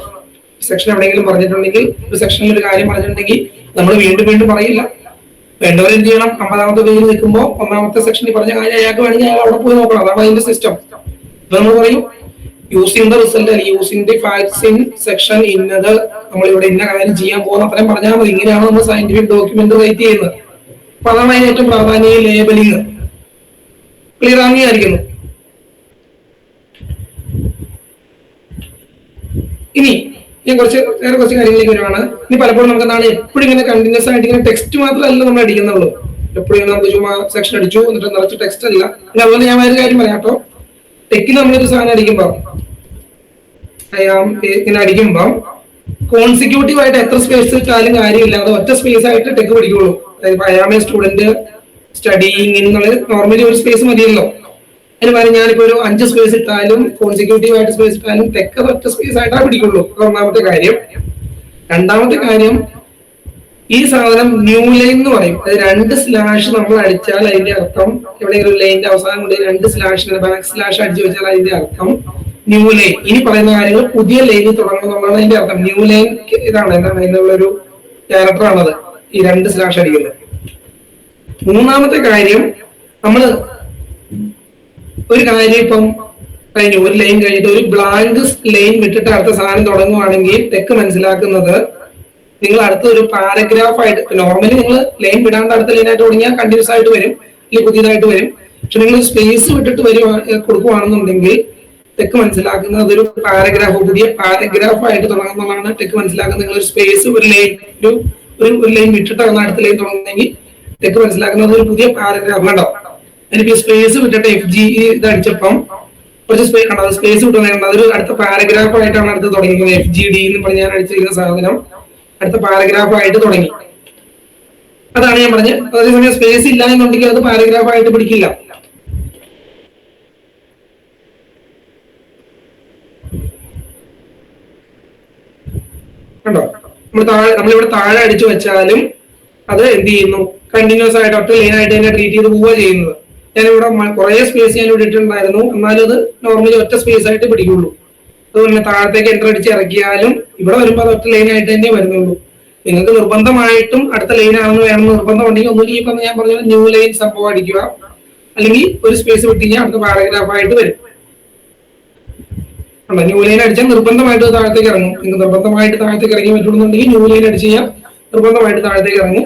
സെക്ഷൻ എവിടെയെങ്കിലും പറഞ്ഞിട്ടുണ്ടെങ്കിൽ, ഒരു സെക്ഷനിൽ ഒരു കാര്യം പറഞ്ഞിട്ടുണ്ടെങ്കിൽ നമ്മൾ വീണ്ടും വീണ്ടും പറയില്ല. വേണ്ടവർ എന്ത് ചെയ്യണം? 50ാമത്തെ പേജിൽ നിൽക്കുമ്പോൾ 1ാമത്തെ സെക്ഷനിൽ പറഞ്ഞ കാര്യം അയാൾക്ക് വേണമെങ്കിൽ അയാൾ അവിടെ പോയി നോക്കണം. അതാണ് അതിന്റെ സിസ്റ്റം. അപ്പൊ നമ്മൾ പറയും യൂസിംഗ് ദ റിസൾട്ട് അല്ലെങ്കിൽ using the facts in section ഇന്നത്, നമ്മൾ ഇവിടെ ഇന്ന കാര്യം ചെയ്യാൻ പോകുന്ന അത്രയും പറഞ്ഞാൽ മതി. ഇങ്ങനെയാണ് നമ്മൾ സയന്റിഫിക് ഡോക്യുമെന്റ് റൈറ്റ് ചെയ്യുന്നത്. അപ്പൊ അതാണ് അതിന് ഏറ്റവും പ്രാധാന്യം, ലേബലിംഗ്. ക്ലിയർ ആയിരിക്കുന്നു. ഇനി ഞാൻ വേറെ കുറച്ച് കാര്യങ്ങളിലേക്ക് വരുവാണ്. ഇനി പലപ്പോഴും നമുക്ക് എന്താണ്, എപ്പോഴും ഇങ്ങനെ കണ്ടിന്യൂസ് ആയിട്ട് ഇങ്ങനെ ടെക്സ്റ്റ് മാത്രമല്ല നമ്മൾ അടിക്കുന്നുള്ളൂ. എപ്പോഴും നമുക്ക് ചുമ്മാ സെക്ഷൻ അടിച്ചു എന്നിട്ട് നിറച്ച് ടെക്സ്റ്റ് അല്ല. അതുപോലെ ഞാൻ വേറെ കാര്യം പറയാം കേട്ടോ. ടെക്കിൽ നമ്മളൊരു സാധനം അടിക്കുമ്പോൾ ഇങ്ങനെ അടിക്കുമ്പോൾ കോൺസിക്യൂട്ടീവ് ആയിട്ട് എത്ര സ്പേസ് വെച്ചാലും കാര്യമില്ല. അത് ഒറ്റ സ്പേസ് ആയിട്ട് ടെക്ക് പഠിക്കുള്ളൂ. അതായത് I am a student studying എന്നുള്ളത് നോർമലി ഒരു സ്പേസ് മതിയല്ലോ. അതിന് പകരം ഞാനിപ്പോ ഒരു 5 സ്പേസ് ഇട്ടാലും കോൺസിക്യൂട്ടീവ് ആയിട്ട് സ്പേസ് ഇട്ടാലും ടെക്ക് ഒറ്റ സ്പേസ് ആയിട്ടാണ് പിടിക്കുള്ളൂ. ഒന്നാമത്തെ കാര്യം. രണ്ടാമത്തെ കാര്യം, ഈ സാധനം ന്യൂ ലൈൻ എന്ന് പറയും. അത് 2 സ്ലാഷ് നമ്മൾ അടിച്ചാൽ അതിന്റെ അർത്ഥം, എവിടെയെങ്കിലും ഒരു ലൈനിന്റെ അവസാനം കൊണ്ട് 2 സ്ലാഷ് ബാക്ക് സ്ലാഷ് അടിച്ചു വെച്ചാൽ അതിന്റെ അർത്ഥം ന്യൂ ലൈൻ. ഇനി പറയുന്ന കാര്യങ്ങൾ പുതിയ ലൈനിൽ തുടങ്ങുന്നതാണ് അതിന്റെ അർത്ഥം. ന്യൂ ലൈൻ ഇതാണ്, എന്താണ് അതിനുള്ളൊരു ക്യാരക്ടറാണത്, ഈ 2 സ്ലാഷ് അടിക്കുന്നത്. മൂന്നാമത്തെ കാര്യം, നമ്മള് ഒരു കാര്യം ഇപ്പം കഴിഞ്ഞു, ഒരു ലൈൻ കഴിഞ്ഞിട്ട് ഒരു ബ്ലാങ്ക് ലൈൻ വിട്ടിട്ട് അടുത്ത സാധനം തുടങ്ങുവാണെങ്കിൽ ടെക്ക് മനസ്സിലാക്കുന്നത് നിങ്ങൾ അടുത്ത ഒരു പാരഗ്രാഫ് ആയിട്ട്, നോർമലി നിങ്ങൾ ലൈൻ വിടാണ്ട് അടുത്ത ലൈനായിട്ട് തുടങ്ങിയാൽ കണ്ടിന്യൂസ് ആയിട്ട് വരും, അല്ലെങ്കിൽ പുതിയതായിട്ട് വരും. പക്ഷെ നിങ്ങൾ സ്പേസ് വിട്ടിട്ട് കൊടുക്കുവാണെന്നുണ്ടെങ്കിൽ ടെക് മനസ്സിലാക്കുന്നത് അതൊരു പാരഗ്രാഫ്, പുതിയ പാരഗ്രാഫ് ആയിട്ട് തുടങ്ങുന്നതാണ് ടെക് മനസ്സിലാക്കുന്നത്. നിങ്ങൾ ഒരു സ്പേസ് ഒരു ലൈൻ ഒരു ലൈൻ വിട്ടിട്ടാണ് അടുത്ത ലൈൻ തുടങ്ങുന്നെങ്കിൽ ടെക് മനസ്സിലാക്കുന്നത് ഒരു പുതിയ പാരഗ്രാഫ് ഉണ്ടാവും. എനിക്ക് സ്പേസ് വിട്ടിട്ട് FG ഇത് അടിച്ചപ്പം കുറച്ച് സ്പേസ് വിട്ടുന്നത് അതൊരു അടുത്ത പാരഗ്രാഫ് ആയിട്ടാണ് അടുത്ത് തുടങ്ങിയിരിക്കുന്നത്. FGD എന്ന് പറഞ്ഞ് ഞാൻ അടിച്ചിരിക്കുന്ന സാധനം അടുത്ത പാരഗ്രാഫ് ആയിട്ട് തുടങ്ങി. അതാണ് ഞാൻ പറഞ്ഞത്. അതേസമയം സ്പേസ് ഇല്ല എന്നുണ്ടെങ്കിൽ അത് പാരഗ്രാഫ് ആയിട്ട് പിടിക്കില്ല. കണ്ടോ, നമ്മളിവിടെ താഴെ അടിച്ചു വെച്ചാലും അത് എന്ത് ചെയ്യുന്നു, കണ്ടിന്യൂസ് ആയിട്ട് ഒറ്റ ലൈൻ ആയിട്ട് തന്നെ ട്രീറ്റ് ചെയ്ത് പോവുക ചെയ്യുന്നത്. ഞാനിവിടെ കുറെ സ്പേസ് ഞാൻ ഇവിടെ ഇട്ടിട്ടുണ്ടായിരുന്നു, എന്നാലും അത് നോർമലി ഒറ്റ സ്പേസ് ആയിട്ട് പിടിക്കുള്ളൂ. അതുപോലെ താഴത്തേക്ക് എൻ്റർ അടിച്ച് ഇറക്കിയാലും ഇവിടെ വരുമ്പോൾ അത് ഒറ്റ ലൈൻ ആയിട്ട് തന്നെ വരുന്നുള്ളൂ. നിങ്ങൾക്ക് നിർബന്ധമായിട്ടും അടുത്ത ലൈൻ ആണെന്ന് വേണമെന്ന് നിർബന്ധം ഉണ്ടെങ്കിൽ ഒന്നുകിൽ ഇപ്പം ഞാൻ പറഞ്ഞ ന്യൂ ലൈൻ സംഭവം അടിക്കുക, അല്ലെങ്കിൽ ഒരു സ്പേസ് വിട്ട് കഴിഞ്ഞാൽ അടുത്ത പാരഗ്രാഫ് ആയിട്ട് വരും. ന്യൂ ലൈൻ അടിച്ചാൽ നിർബന്ധമായിട്ട് താഴത്തേക്ക് ഇറങ്ങും. നിങ്ങൾക്ക് നിർബന്ധമായിട്ട് താഴത്തേക്ക് ഇറങ്ങി പറ്റുന്നുണ്ടെങ്കിൽ ന്യൂ ലൈൻ അടിച്ച് കഴിഞ്ഞാൽ നിർബന്ധമായിട്ട് താഴത്തേക്ക് ഇറങ്ങും.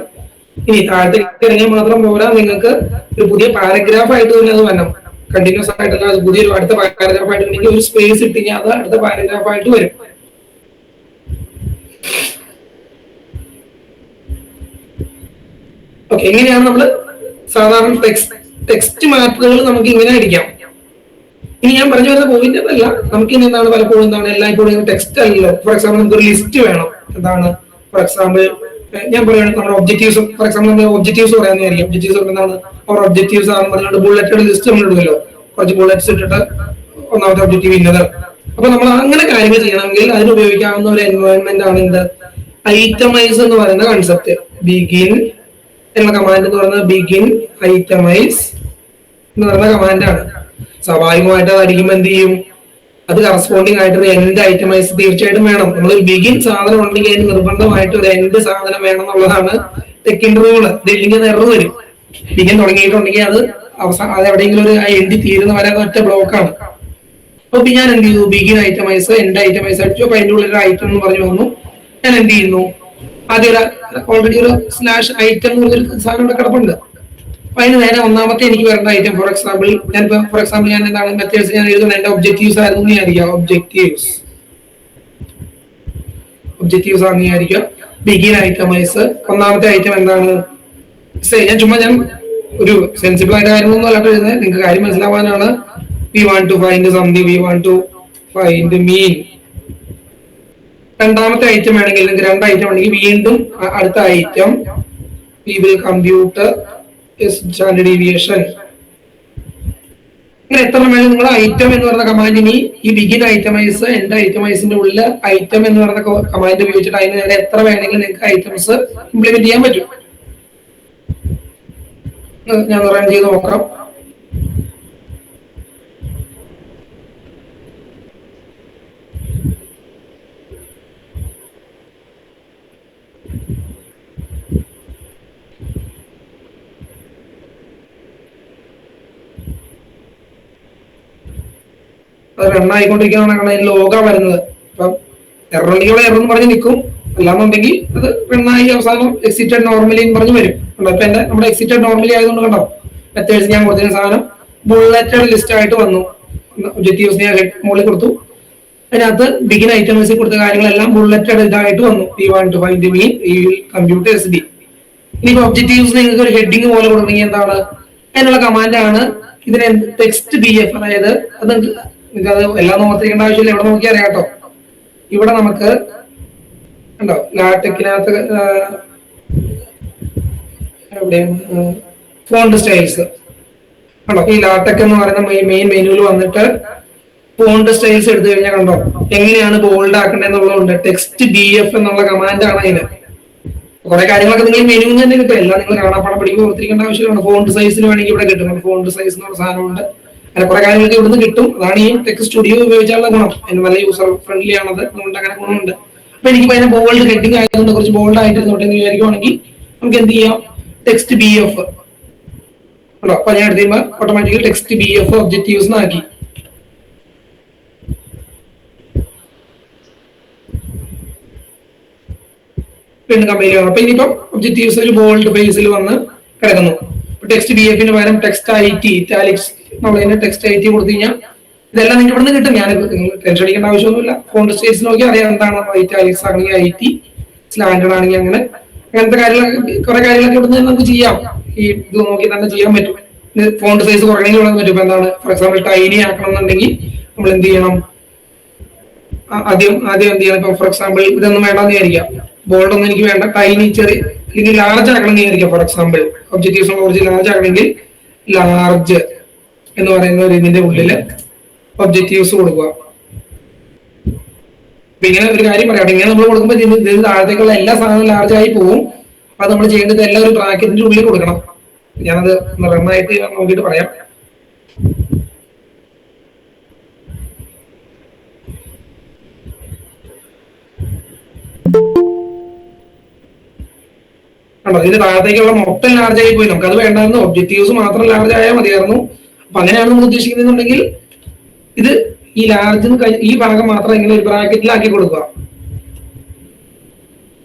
ഇനി താഴത്തേക്ക് ഇറങ്ങിയാൽ മാത്രം പോരാ, നിങ്ങൾക്ക് ഒരു പുതിയ പാരഗ്രാഫ് ആയിട്ട് തന്നെ അത് വരണം. കണ്ടിന്യൂസ് ആയിട്ടല്ല, അത് പുതിയൊരു അടുത്ത പാരഗ്രാഫ് ആയിട്ട് ഉണ്ടെങ്കിൽ ഒരു സ്പേസ് ഇട്ട് കഴിഞ്ഞാൽ അത് അടുത്ത പാരഗ്രാഫ് ആയിട്ട് വരും. ഓക്കെ, എങ്ങനെയാണ് നമ്മൾ സാധാരണ ടെക്സ്റ്റ് മാപ്പുകൾ നമുക്ക് ഇങ്ങനെ അടിക്കാം. ഇനി ഞാൻ പറഞ്ഞു വരുന്ന പോയിന്റ് അതല്ല, നമുക്ക് ഇനി എന്താണ് പലപ്പോഴും എന്താണ് എല്ലായ്പ്പോഴും ടെക്സ്റ്റ് അല്ലല്ലോ. ഫോർ എക്സാമ്പിൾ നമുക്കൊരു ലിസ്റ്റ് വേണം. എന്താണ് ഫോർ എക്സാമ്പിൾ ഞാൻ പറയുകയാണെങ്കിൽ നമ്മുടെ ഒബ്ജക്റ്റീവ്സ്, ഫോർ എക്സാമ്പിൾ നമ്മൾ ഒബ്ജക്റ്റീവ്സ് പറയാമെന്നായിരിക്കും. ഒബ്ജക്റ്റീവ്സ് എന്താണ്, അവർ ഒബ്ജക്റ്റീവ്സ് ആണെന്ന് പറഞ്ഞുകൊണ്ട് ബുള്ളറ്റഡ് ലിസ്റ്റ് നമ്മൾ ഇടുമല്ലോ. കുറച്ച് ബുള്ളറ്റ്സ് ഇട്ടിട്ട് ഒന്നാമത്തെ ഒബ്ജക്റ്റീവ് ഇന്നത്. അപ്പൊ നമ്മൾ അങ്ങനെ കാര്യങ്ങൾ ചെയ്യണമെങ്കിൽ അതിന് ഉപയോഗിക്കാവുന്ന ഒരു എൻവയോൺമെന്റ് ആണ് എന്ത്, ഐറ്റമൈസ് എന്ന് പറയുന്ന കൺസെപ്റ്റ്. ബിഗിൻ എന്ന കമാൻഡ് എന്ന് പറയുന്നത് ബിഗിൻ ഐറ്റമൈസ് എന്ന് പറയുന്ന കമാൻഡാണ്. സ്വാഭാവികമായിട്ട് അത് അടിക്കുമ്പോൾ എന്ത് ചെയ്യും, അത് കറസ്പോണ്ടിങ് ആയിട്ട് എൻഡ് ഐറ്റമൈസ് തീർച്ചയായിട്ടും വേണം. നമ്മളൊരു ബിഗിൻ സാധനം ഉണ്ടെങ്കിൽ അതിന് നിർബന്ധമായിട്ട് ഒരു എൻഡ് സാധനം വേണം എന്നുള്ളതാണ് ടെക്കിന്റെ റൂള്. ഇതില്ലെങ്കിൽ എറർ വരും. ബിഗിൻ തുടങ്ങിയിട്ടുണ്ടെങ്കിൽ അത് അവസാനം അത് എവിടെയെങ്കിലും ഒരു എൻഡ് തീരുന്ന വരെ ഒറ്റ ബ്ലോക്കാണ്. അപ്പൊ ഞാൻ എന്ത് ചെയ്തു, ബിഗിൻ ഐറ്റമൈസ് എൻഡ് ഐറ്റമൈസ് അടിച്ചു. അപ്പൊ അതിന്റെ ഉള്ളിൽ ഒരു ഐറ്റം എന്ന് പറഞ്ഞു വന്നു. ഞാൻ എന്ത് ചെയ്യുന്നു, ആദ്യം ഓൾറെഡി ഒരു സ്ലാഷ് ഐറ്റം എന്ന് പറഞ്ഞൊരു സാധനം ഇവിടെ കിടപ്പുണ്ട്. അപ്പൊ അതിന് നേരെ ഒന്നാമത്തെ എനിക്ക് വരേണ്ട ഐറ്റം ഫോർ എക്സാമ്പിൾ ഞാൻ എന്താണ് മെത്തേഡ്സ് ഞാൻ എഴുതുന്നത് എന്റെ ഒബ്ജക്റ്റീവ്സ് ആയിരുന്നു വിചാരിക്കുക. ഒബ്ജക്റ്റീവ്സ് ആണെന്ന് വിചാരിക്കുക. ബിഗിൻ ഐറ്റമൈസ് ഒന്നാമത്തെ ഐറ്റം എന്താണ്, ഞാൻ ഒരു സെൻസിബിൾ ആയിട്ട് കാര്യമൊന്നും അല്ലാണ്ട് എഴുതുന്നത്, നിങ്ങൾക്ക് കാര്യം മനസ്സിലാവാനാണ്. We want to find something, we want to find mean. രണ്ടാമത്തെ ഐറ്റം വേണമെങ്കിൽ നിങ്ങൾക്ക് രണ്ട് ഐറ്റം ഉണ്ടെങ്കിൽ വീണ്ടും അടുത്ത item we will compute standard deviation. ഇങ്ങനെ എത്ര വേണം നിങ്ങൾ ഐറ്റം എന്ന് പറയുന്ന കമാൻഡിന് ഈ ബിഗിൻ ഐറ്റമൈസ് എൻഡ് ഐറ്റമൈസിന്റെ ഉള്ളിൽ ഐറ്റം എന്ന് പറയുന്ന കമാൻഡ് ഉപയോഗിച്ചിട്ട് അതിന് നേരെ എത്ര വേണമെങ്കിലും നിങ്ങൾക്ക് ഐറ്റംസ് ഇംപ്ലിമെന്റ് ചെയ്യാൻ പറ്റും. ഞാൻ റൺ ചെയ്ത് നോക്കാം. അത് റണ്ണായിക്കൊണ്ടിരിക്കുന്നതാണ് കാരണം ലോഗ വരുന്നത്. അപ്പം എററുണ്ടെങ്കിൽ എറർ എന്ന് പറഞ്ഞ് നിൽക്കും, അല്ലാന്നുണ്ടെങ്കിൽ അത് റണ്ണായി അവസാനം എക്സിറ്റഡ് നോർമലി എന്ന് പറഞ്ഞ് വരും. ഇപ്പൊ എന്റെ നമ്മുടെ എക്സിറ്റഡ് നോർമലി ആയതുകൊണ്ട് കണ്ടോ മെത്തേഡ്സ് ഞാൻ കൊടുത്തിരുന്ന സാധനം ബുള്ളറ്റഡ് ലിസ്റ്റ് ആയിട്ട് വന്നു. ഒബ്ജക്റ്റീവ്സ് ഞാൻ മുകളിൽ കൊടുത്തു, അതിനകത്ത് ബിഗിൻ ഐറ്റംസിൽ കൊടുത്ത കാര്യങ്ങളെല്ലാം ബുള്ളറ്റഡ് ഇതായിട്ട് വന്നു. We want to find mean, we will compute SD. ഇനി ഒബ്ജക്റ്റീവ്സ് നിങ്ങൾക്ക് ഒരു ഹെഡിങ് പോലെ കൊടുക്കണമെങ്കിൽ എന്താണ്, അതിനുള്ള കമാൻഡാണ് ഇതിനെ ടെക്സ്റ്റ് BF. അതായത് അത് നിങ്ങൾക്ക് അത് എല്ലാം നോക്കിയിരിക്കേണ്ട ആവശ്യമില്ല, ഇവിടെ നോക്കിയാൽ അറിയാം കേട്ടോ. ഇവിടെ നമുക്ക് ഉണ്ടോ ലാടെക്കിനകത്ത് എവിടെയാണ് ഫോണ്ട് സ്റ്റൈൽസ് കണ്ടോ. ഈ ലാടെക് എന്ന് പറയുന്ന മെയിൻ മെനുവിൽ വന്നിട്ട് ഫോണ്ട് സ്റ്റൈൽസ് എടുത്തു കഴിഞ്ഞാൽ കണ്ടോ എങ്ങനെയാണ് ബോൾഡ് ആക്കേണ്ടതെന്നുള്ളതുണ്ട്. ടെക്സ്റ്റ് BF എന്നുള്ള കമാൻഡാണ് അതിന്. കുറെ കാര്യങ്ങളൊക്കെ നിങ്ങൾ മെനുവിൽ തന്നെ കിട്ടും, എല്ലാം നിങ്ങൾ കാണാപ്പാടം പഠിക്കുമ്പോൾ ഓർത്തിരിക്കേണ്ട ആവശ്യമാണ്. ഫോണ്ട് സൈസിന് വേണമെങ്കിൽ ഇവിടെ കിട്ടും, ഫോണ്ട് സൈസ് എന്നുള്ള സാധനമുണ്ട്. അങ്ങനെ കുറെ കാര്യങ്ങളൊക്കെ ഇവിടുന്ന് കിട്ടും. അതാണ് ഈ ടെക്സ്റ്റ് സ്റ്റുഡിയോ ഉപയോഗിച്ചാലുള്ള ഗുണം. അതിന് നല്ല യൂസർ ഫ്രണ്ട്ലി ആണത്, അതുകൊണ്ട് അങ്ങനെ ഗുണമുണ്ട്. അപ്പൊ എനിക്ക് അതിനെ ബോൾഡ് ഹെഡിങ് ആയതുകൊണ്ട് കുറച്ച് ബോൾഡ് ആയിട്ട് ഇരുന്നോട്ടെ എന്ന് വിചാരിക്കുവാണെങ്കിൽ നമുക്ക് എന്ത് ചെയ്യാം, ടെക്സ്റ്റ് BF ഉണ്ടോ. അപ്പൊ ഞാൻ എടുത്ത് കഴിയുമ്പോൾ ഓട്ടോമാറ്റിക്കലി ടെക്സ്റ്റ് BF ഒബ്ജക്റ്റീവ്സ് ആക്കി. പിന്നെ കമ്പനി ചെയ്യണം. അപ്പൊ ഇനിയിപ്പം ഒബ്ജക്റ്റീവ്സ് ഒരു ബോൾഡ് ഫേസിൽ വന്ന് കിടക്കുന്നു. ടെക്സ്റ്റ് BF പകരം ടെക്സ്റ്റ് IT ഇറ്റാലിക്സ് നമ്മളതിന്റെ ടെക്സ്റ്റ് IT കൊടുത്തു കഴിഞ്ഞാൽ ഇതെല്ലാം നിങ്ങൾക്ക് ഇവിടുന്ന് കിട്ടും. ഞാൻ ടെൻഷൻ അടിക്കേണ്ട ആവശ്യമൊന്നുമില്ല. ഫോണ്ട് സ്റ്റേറ്റ്സ് നോക്കി അറിയാം എന്താണ് ഇറ്റാലിക്സ് ആണെങ്കിൽ IT, സ്ലാൻഡേർഡ് ആണെങ്കിൽ അങ്ങനത്തെ കാര്യങ്ങളൊക്കെ കുറെ കാര്യങ്ങളൊക്കെ ഇവിടുന്ന് നമുക്ക് ചെയ്യാം. ഈ ഇത് നോക്കി തന്നെ ചെയ്യാൻ പറ്റും. ഫോണ്ട് സൈസ് കുറയണമെങ്കിൽ ഇവിടെ പറ്റും. ഇപ്പൊ എന്താണ് ഫോർ എക്സാമ്പിൾ ടൈനി ആക്കണം എന്നുണ്ടെങ്കിൽ നമ്മൾ എന്ത് ചെയ്യണം? ആദ്യം എന്ത് ചെയ്യണം? ഇപ്പൊ ഫോർ എക്സാമ്പിൾ ഇതൊന്നും വേണ്ടെന്ന് വിചാരിക്കാം, ബോൾഡ് ഒന്നും എനിക്ക് വേണ്ട, ടൈനി ചെറിയ അല്ലെങ്കിൽ ലാർജ് ആക്കണം എന്ന് വിചാരിക്കാം. ഫോർ എക്സാമ്പിൾ ഒബ്ജക്റ്റീവ്സ് കുറച്ച് ലാർജ് ആക്കണമെങ്കിൽ ലാർജ് എന്ന് പറയുന്ന ഒരു ഇതിന്റെ ഉള്ളില് ഒബ്ജക്റ്റീവ്സ് കൊടുക്കുക. അപ്പൊ ഇങ്ങനെ ഒരു കാര്യം പറയാം. ഇങ്ങനെ നമ്മൾ കൊടുക്കുമ്പോൾ ഇതിന് താഴത്തേക്കുള്ള എല്ലാ സാധനവും ലാർജ് ആയി പോകും. അപ്പൊ നമ്മൾ ചെയ്യേണ്ടത് എല്ലാം ഒരു ബ്രാക്കറ്റിന്റെ ഉള്ളിൽ കൊടുക്കണം. ഞാനത് നന്നായിട്ട് നോക്കിയിട്ട് പറയാം. കണ്ടോ, ഇതിന് താഴത്തേക്കുള്ള മൊത്തം ലാർജ് ആയി പോയി. നമുക്ക് അത് വേണ്ടായിരുന്നു, ഒബ്ജക്റ്റീവ്സ് മാത്രം ലാർജ് ആയാൽ മതിയായിരുന്നു. അപ്പൊ അങ്ങനെയാണ് നമ്മൾ ഉദ്ദേശിക്കുന്നുണ്ടെങ്കിൽ ഇത് ഈ ലാർജ് ഈ ഭാഗം മാത്രം ഇങ്ങനെ ഒരു ബ്രാക്കറ്റിലാക്കി കൊടുക്കുക.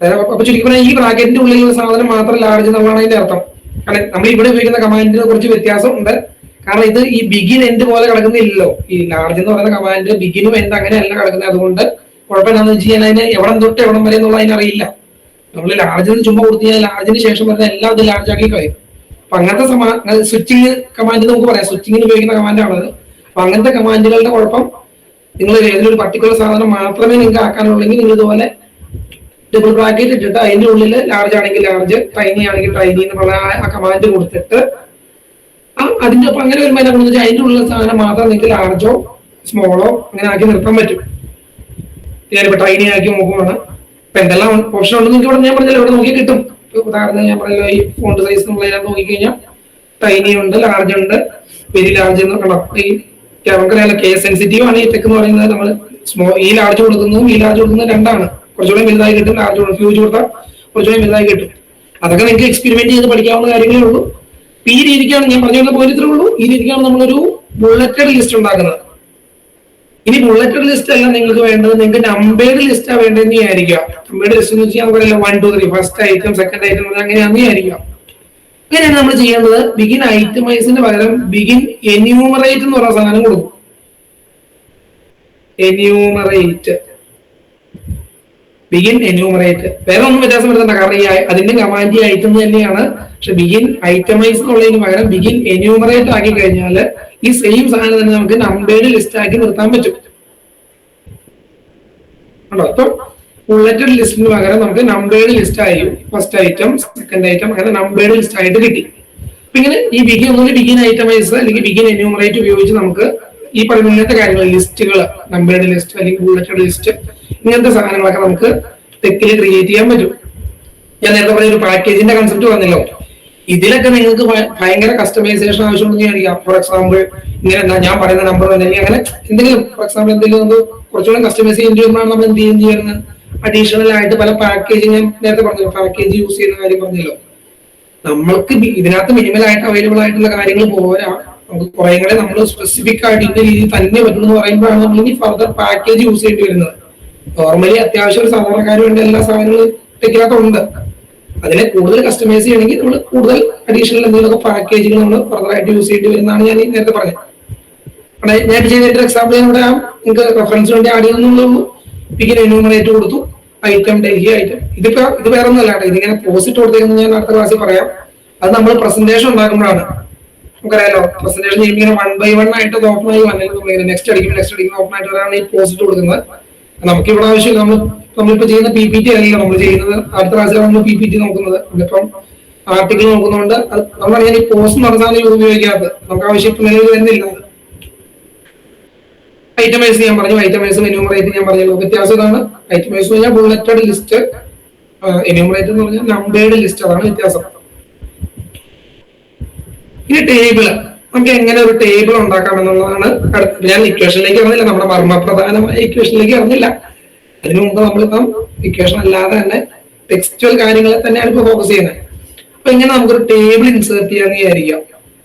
അപ്പൊ ചുരുക്കി പറഞ്ഞാൽ ഈ ബ്രാക്കറ്റിന്റെ ഉള്ളിലുള്ള സാധനം മാത്രം ലാർജ് എന്നുള്ളതാണ് അതിന്റെ അർത്ഥം. കാരണം നമ്മൾ ഇവിടെ ഉപയോഗിക്കുന്ന കമാൻഡിന് കുറച്ച് വ്യത്യാസം ഉണ്ട്. കാരണം ഇത് ഈ ബിഗിൻ എൻഡ് പോലെ കിടക്കുന്നില്ലല്ലോ. ഈ ലാർജ് എന്ന് പറയുന്ന കമാൻഡ് ബിഗിനും എൻഡ് അങ്ങനെയല്ല കിടക്കുന്നത്. അതുകൊണ്ട് കുഴപ്പമില്ലാന്ന് വെച്ച് കഴിഞ്ഞാൽ അതിന് എവിടം തൊട്ട് എവിടം വരെ എന്നുള്ള അതിനറിയില്ല. നമ്മൾ ലാർജിന് ചുമ്മാ കൊടുത്തു കഴിഞ്ഞാൽ ലാർജിന് ശേഷം വരുന്ന എല്ലാം അത് ലാർജ് ആക്കി കഴിയും. അപ്പൊ അങ്ങനത്തെ സ്വിച്ചിങ് കമാൻഡ് നമുക്ക് പറയാം, സ്വിച്ചിങ്ങിന് ഉപയോഗിക്കുന്ന കമാൻഡാണത്. അപ്പൊ അങ്ങനത്തെ കമാൻഡുകളുടെ കുഴപ്പം, നിങ്ങൾ ഏതൊരു പർട്ടിക്കുലർ സാധനം മാത്രമേ നിങ്ങൾക്ക് ആക്കാനുള്ളെങ്കിൽ നിങ്ങൾ ഇതുപോലെ ഡബിൾ ബ്രാക്കറ്റ് ഇട്ടിട്ട് അതിന്റെ ഉള്ളിൽ ലാർജ് ആണെങ്കിൽ ലാർജ്, ടൈനി ആണെങ്കിൽ ടൈനി എന്നുള്ള ആ കമാൻഡ് കൊടുത്തിട്ട് അതിന്റെ ഒപ്പം അങ്ങനെ വരുമ്പോൾ എന്താ വെച്ചാൽ അതിന്റെ ഉള്ളിലെ സാധനം മാത്രം നിങ്ങൾക്ക് ലാർജോ സ്മോളോ അങ്ങനെ ആക്കി നിർത്താൻ പറ്റും. ഞാനിപ്പോ ടൈനി ആക്കി നോക്കുവാണ്. അപ്പൊ എന്തെല്ലാം ഓപ്ഷൻ ഉണ്ട് നിങ്ങൾക്ക് ഇവിടെ ഞാൻ പറഞ്ഞല്ലോ, ഇവിടെ നോക്കി കിട്ടും. ഉദാഹരണം ഞാൻ പറഞ്ഞല്ലോ, ഈ ഫോണ്ട് സൈസ് നമ്മളെല്ലാം നോക്കിക്കഴിഞ്ഞാൽ ടൈനി ഉണ്ട്, ലാർജ് ഉണ്ട്, വെരി ലാർജ് എന്ന് കണ്ടോ. ഈ നമുക്കറിയാലോ കേസ് സെൻസിറ്റീവ് ആണ് ഈ ടെക് എന്ന് പറയുന്നത്. നമ്മൾ ഈ ലാർജ് കൊടുക്കുന്നതും ഈ ലാർജ് കൊടുക്കുന്നത് രണ്ടാണ്. കുറച്ചുകൂടെ വലുതായി കിട്ടും, ലാർജ് ഫ്യൂജ് കൊടുത്താൽ കുറച്ചുകൂടെ വലുതായി കിട്ടും. അതൊക്കെ നിങ്ങൾക്ക് എക്സ്പെരിമെന്റ് ചെയ്ത് പഠിക്കാവുന്ന കാര്യങ്ങളേ ഉള്ളൂ. ഈ രീതിക്കാണ് ഞാൻ പറഞ്ഞ പോയിട്ടേ ഉള്ളൂ. ഈ രീതിക്കാണ് നമ്മളൊരു ബുള്ളറ്റഡ് ലിസ്റ്റ് ഉണ്ടാക്കുന്നത്. ഇനി ബുള്ളറ്റഡ് ലിസ്റ്റ് അല്ല നിങ്ങൾക്ക് വേണ്ടത്, നിങ്ങൾക്ക് നമ്പേർഡ് ലിസ്റ്റാ വേണ്ടതെന്ന് വിചാരിക്കുക. നമ്പേർഡ് ലിസ്റ്റ് എന്ന് വെച്ചാൽ നമുക്കറിയാം 1, 2, 3 ഫസ്റ്റ് ഐറ്റം, സെക്കൻഡ് ഐറ്റം അങ്ങനെയാണെന്ന് വിചാരിക്കുക. അങ്ങനെയാണ് നമ്മൾ ചെയ്യേണ്ടത്. ബിഗിൻ ഐറ്റമൈസിന് പകരം ബിഗിൻ എന്യൂമറേറ്റ് എന്ന് പറയുന്ന സാധനം കൊടുക്കും. എന്യൂമറേറ്റ്, ബിഗിൻ എന്യൂമറേറ്റ്, വേറെ ഒന്നും വ്യത്യാസം വരുത്തണ്ട. കാരണം ഈ അതിന്റെ കമാൻഡ് ഐറ്റം തന്നെയാണ്. പക്ഷെ ബിഗിൻ ഐറ്റമൈസ് എന്നുള്ളതിന് പകരം ബിഗിൻ എന്യൂമറേറ്റ് ആക്കി കഴിഞ്ഞാൽ ഈ സെയിം സാധനം തന്നെ നമുക്ക് നമ്പേർഡ് ലിസ്റ്റ് ആക്കി നിർത്താൻ പറ്റും. ആണോ? ഇപ്പൊ ബുള്ളറ്റഡ് ലിസ്റ്റിന് പകരം നമുക്ക് നമ്പേർഡ് ലിസ്റ്റ് ആയിരിക്കും. ഫസ്റ്റ് ഐറ്റം, സെക്കൻഡ് ഐറ്റം, അങ്ങനെ നമ്പേർഡ് ലിസ്റ്റ് ആയിട്ട് കിട്ടി. അപ്പൊ ഇങ്ങനെ ഈ ബിഗിൻ ഒന്നുകിൽ ബിഗിൻ ഐറ്റമൈസ് അല്ലെങ്കിൽ ബിഗിൻ എന്യൂമറേറ്റ് ഉപയോഗിച്ച് നമുക്ക് ഈ പറയുന്ന ഇങ്ങനത്തെ കാര്യങ്ങൾ, ലിസ്റ്റുകൾ, നമ്പേർഡ് ലിസ്റ്റ് അല്ലെങ്കിൽ ബുള്ളറ്റഡ് ലിസ്റ്റ്, ഇങ്ങനത്തെ സാധനങ്ങളൊക്കെ നമുക്ക് ടെക്കിൽ ക്രിയേറ്റ് ചെയ്യാൻ പറ്റും. ഞാൻ നേരത്തെ പറഞ്ഞ ഒരു പാക്കേജിന്റെ കൺസെപ്റ്റ് വന്നല്ലോ. ഇതിലൊക്കെ നിങ്ങൾക്ക് ഭയങ്കര കസ്റ്റമൈസേഷൻ ആവശ്യമുണ്ടെന്ന് വിചാരിക്കാം. ഫോർ എക്സാമ്പിൾ ഇങ്ങനെ ഞാൻ പറയുന്ന നമ്പർ അല്ലെങ്കിൽ അങ്ങനെ എന്തെങ്കിലും, ഫോർ എക്സാമ്പിൾ എന്തെങ്കിലും നമുക്ക് കുറച്ചുകൂടെ കസ്റ്റമൈസ് ചെയ്യേണ്ടി വരുമ്പോഴാണ് നമ്മൾ എന്ത് ചെയ്യുന്നത്, അഡീഷണൽ ആയിട്ട് പല പാക്കേജിങ്, ഞാൻ നേരത്തെ പറഞ്ഞല്ലോ പാക്കേജ് യൂസ് ചെയ്യുന്ന കാര്യം പറഞ്ഞല്ലോ. നമ്മൾക്ക് ഇതിനകത്ത് മിനിമൽ ആയിട്ട് അവൈലബിൾ ആയിട്ടുള്ള കാര്യങ്ങൾ പോരാ, നമുക്ക് കുറെ കൂടെ നമ്മൾ സ്പെസിഫിക് ആയിട്ട് ഇന്ന രീതിയിൽ തന്നെ പറ്റുമെന്ന് പറയുമ്പോഴാണ് നമ്മൾ ഇനി ഫർദർ പാക്കേജ് യൂസ് ചെയ്യേണ്ടി വരുന്നത്. നോർമലി അത്യാവശ്യം ഒരു സാധാരണക്കാർ വേണ്ട എല്ലാ സാധനങ്ങളും ടെക്കിനകത്തുണ്ട്. അതിനെ കൂടുതൽ കസ്റ്റമൈസ് ചെയ്യണമെങ്കിൽ നമ്മൾ കൂടുതൽ അഡീഷണൽ എന്തെങ്കിലുമൊക്കെ പാക്കേജുകൾ നമ്മൾ ഫർദർ ആയിട്ട് യൂസ് ചെയ്യേണ്ടി വരുന്നതാണ് ഞാൻ നേരത്തെ പറഞ്ഞത്. ഞാൻ ചെയ്ത എക്സാമ്പിൾ ഇവിടെ നിങ്ങൾക്ക് റെഫറൻസ് വേണ്ടി ആഡ് ചെയ്യുന്നുള്ളൂ. ബിഗിൻ എന്യൂമറേറ്റ് കൊടുത്തു, ഐറ്റം ഡൽഹി ഐറ്റം. ഇത് വേറെ ഒന്നുമല്ല കേട്ടോ, ഇതിങ്ങനെ പോസിറ്റ് കൊടുത്തേക്കുന്നത് ഞാൻ അടുത്ത ക്ലാസ്സിൽ പറയാം. അത് നമ്മൾ പ്രസന്റേഷൻ ഉണ്ടാക്കുമ്പോഴാണ്. നമുക്കറിയാലോ പ്രസന്റേഷൻ ചെയ്യുമ്പോൾ ഇങ്ങനെ 1 by 1 ആയിട്ട് ഓപ്പൺ ആയി വന്നിട്ട് നെക്സ്റ്റ് അടിക്കുമ്പോൾ ഓപ്പൺ ആയിട്ട് വരാണ് ഈ പോസിറ്റ് കൊടുക്കുന്നത്. നമുക്ക് ഇവിടെ ആവശ്യമില്ല. നമ്മളിപ്പോ ചെയ്യുന്ന PPT അല്ലല്ലോ നമ്മൾ ചെയ്യുന്നത്. അടുത്ത ക്ലാസ്സിലാണ് നമ്മൾ PPT നോക്കുന്നത്. അതിപ്പം ആർട്ടിക്കിൾ നോക്കുന്നതുകൊണ്ട് നമ്മളങ്ങനെ ഈ പോസ്റ്റ് നടത്താൻ ഉപയോഗിക്കാത്തത്. നമുക്ക് ആവശ്യം ഇപ്പൊ നിലവിൽ വരുന്നില്ല. ഐറ്റമൈസ് ഞാൻ പറഞ്ഞു, ഐറ്റമൈസും എന്യൂമറേറ്റ് ഞാൻ പറഞ്ഞല്ലോ. വ്യത്യാസം ഇതാണ്. ഐറ്റമൈസ് പറഞ്ഞാൽ ബുള്ളറ്റഡ് ലിസ്റ്റ്, എന്യൂമറേറ്റ് എന്ന് പറഞ്ഞാൽ നമ്പേർഡ് ലിസ്റ്റ്, അതാണ് വ്യത്യാസം. ഇനി ടേബിള്, നമുക്ക് എങ്ങനെ ഒരു ടേബിൾ ഉണ്ടാക്കാം എന്നുള്ളതാണ്. ഞാൻ ഇക്വേഷനിലേക്ക് ഇറങ്ങില്ല, നമ്മുടെ മർമ്മപ്രധാനമായ ഇക്വേഷനിലേക്ക് ഇറങ്ങില്ല. അതിനു മുമ്പ് നമ്മളിപ്പം ഇക്വേഷൻ അല്ലാതെ തന്നെ ടെക്സ്റ്റുവൽ കാര്യങ്ങളെ തന്നെയാണ് ഇപ്പൊ ഫോക്കസ് ചെയ്യുന്നത്. അപ്പൊ ഇങ്ങനെ നമുക്കൊരു ടേബിൾ ഇൻസേർട്ട് ചെയ്യാന്ന് വിചാരിക്കാം.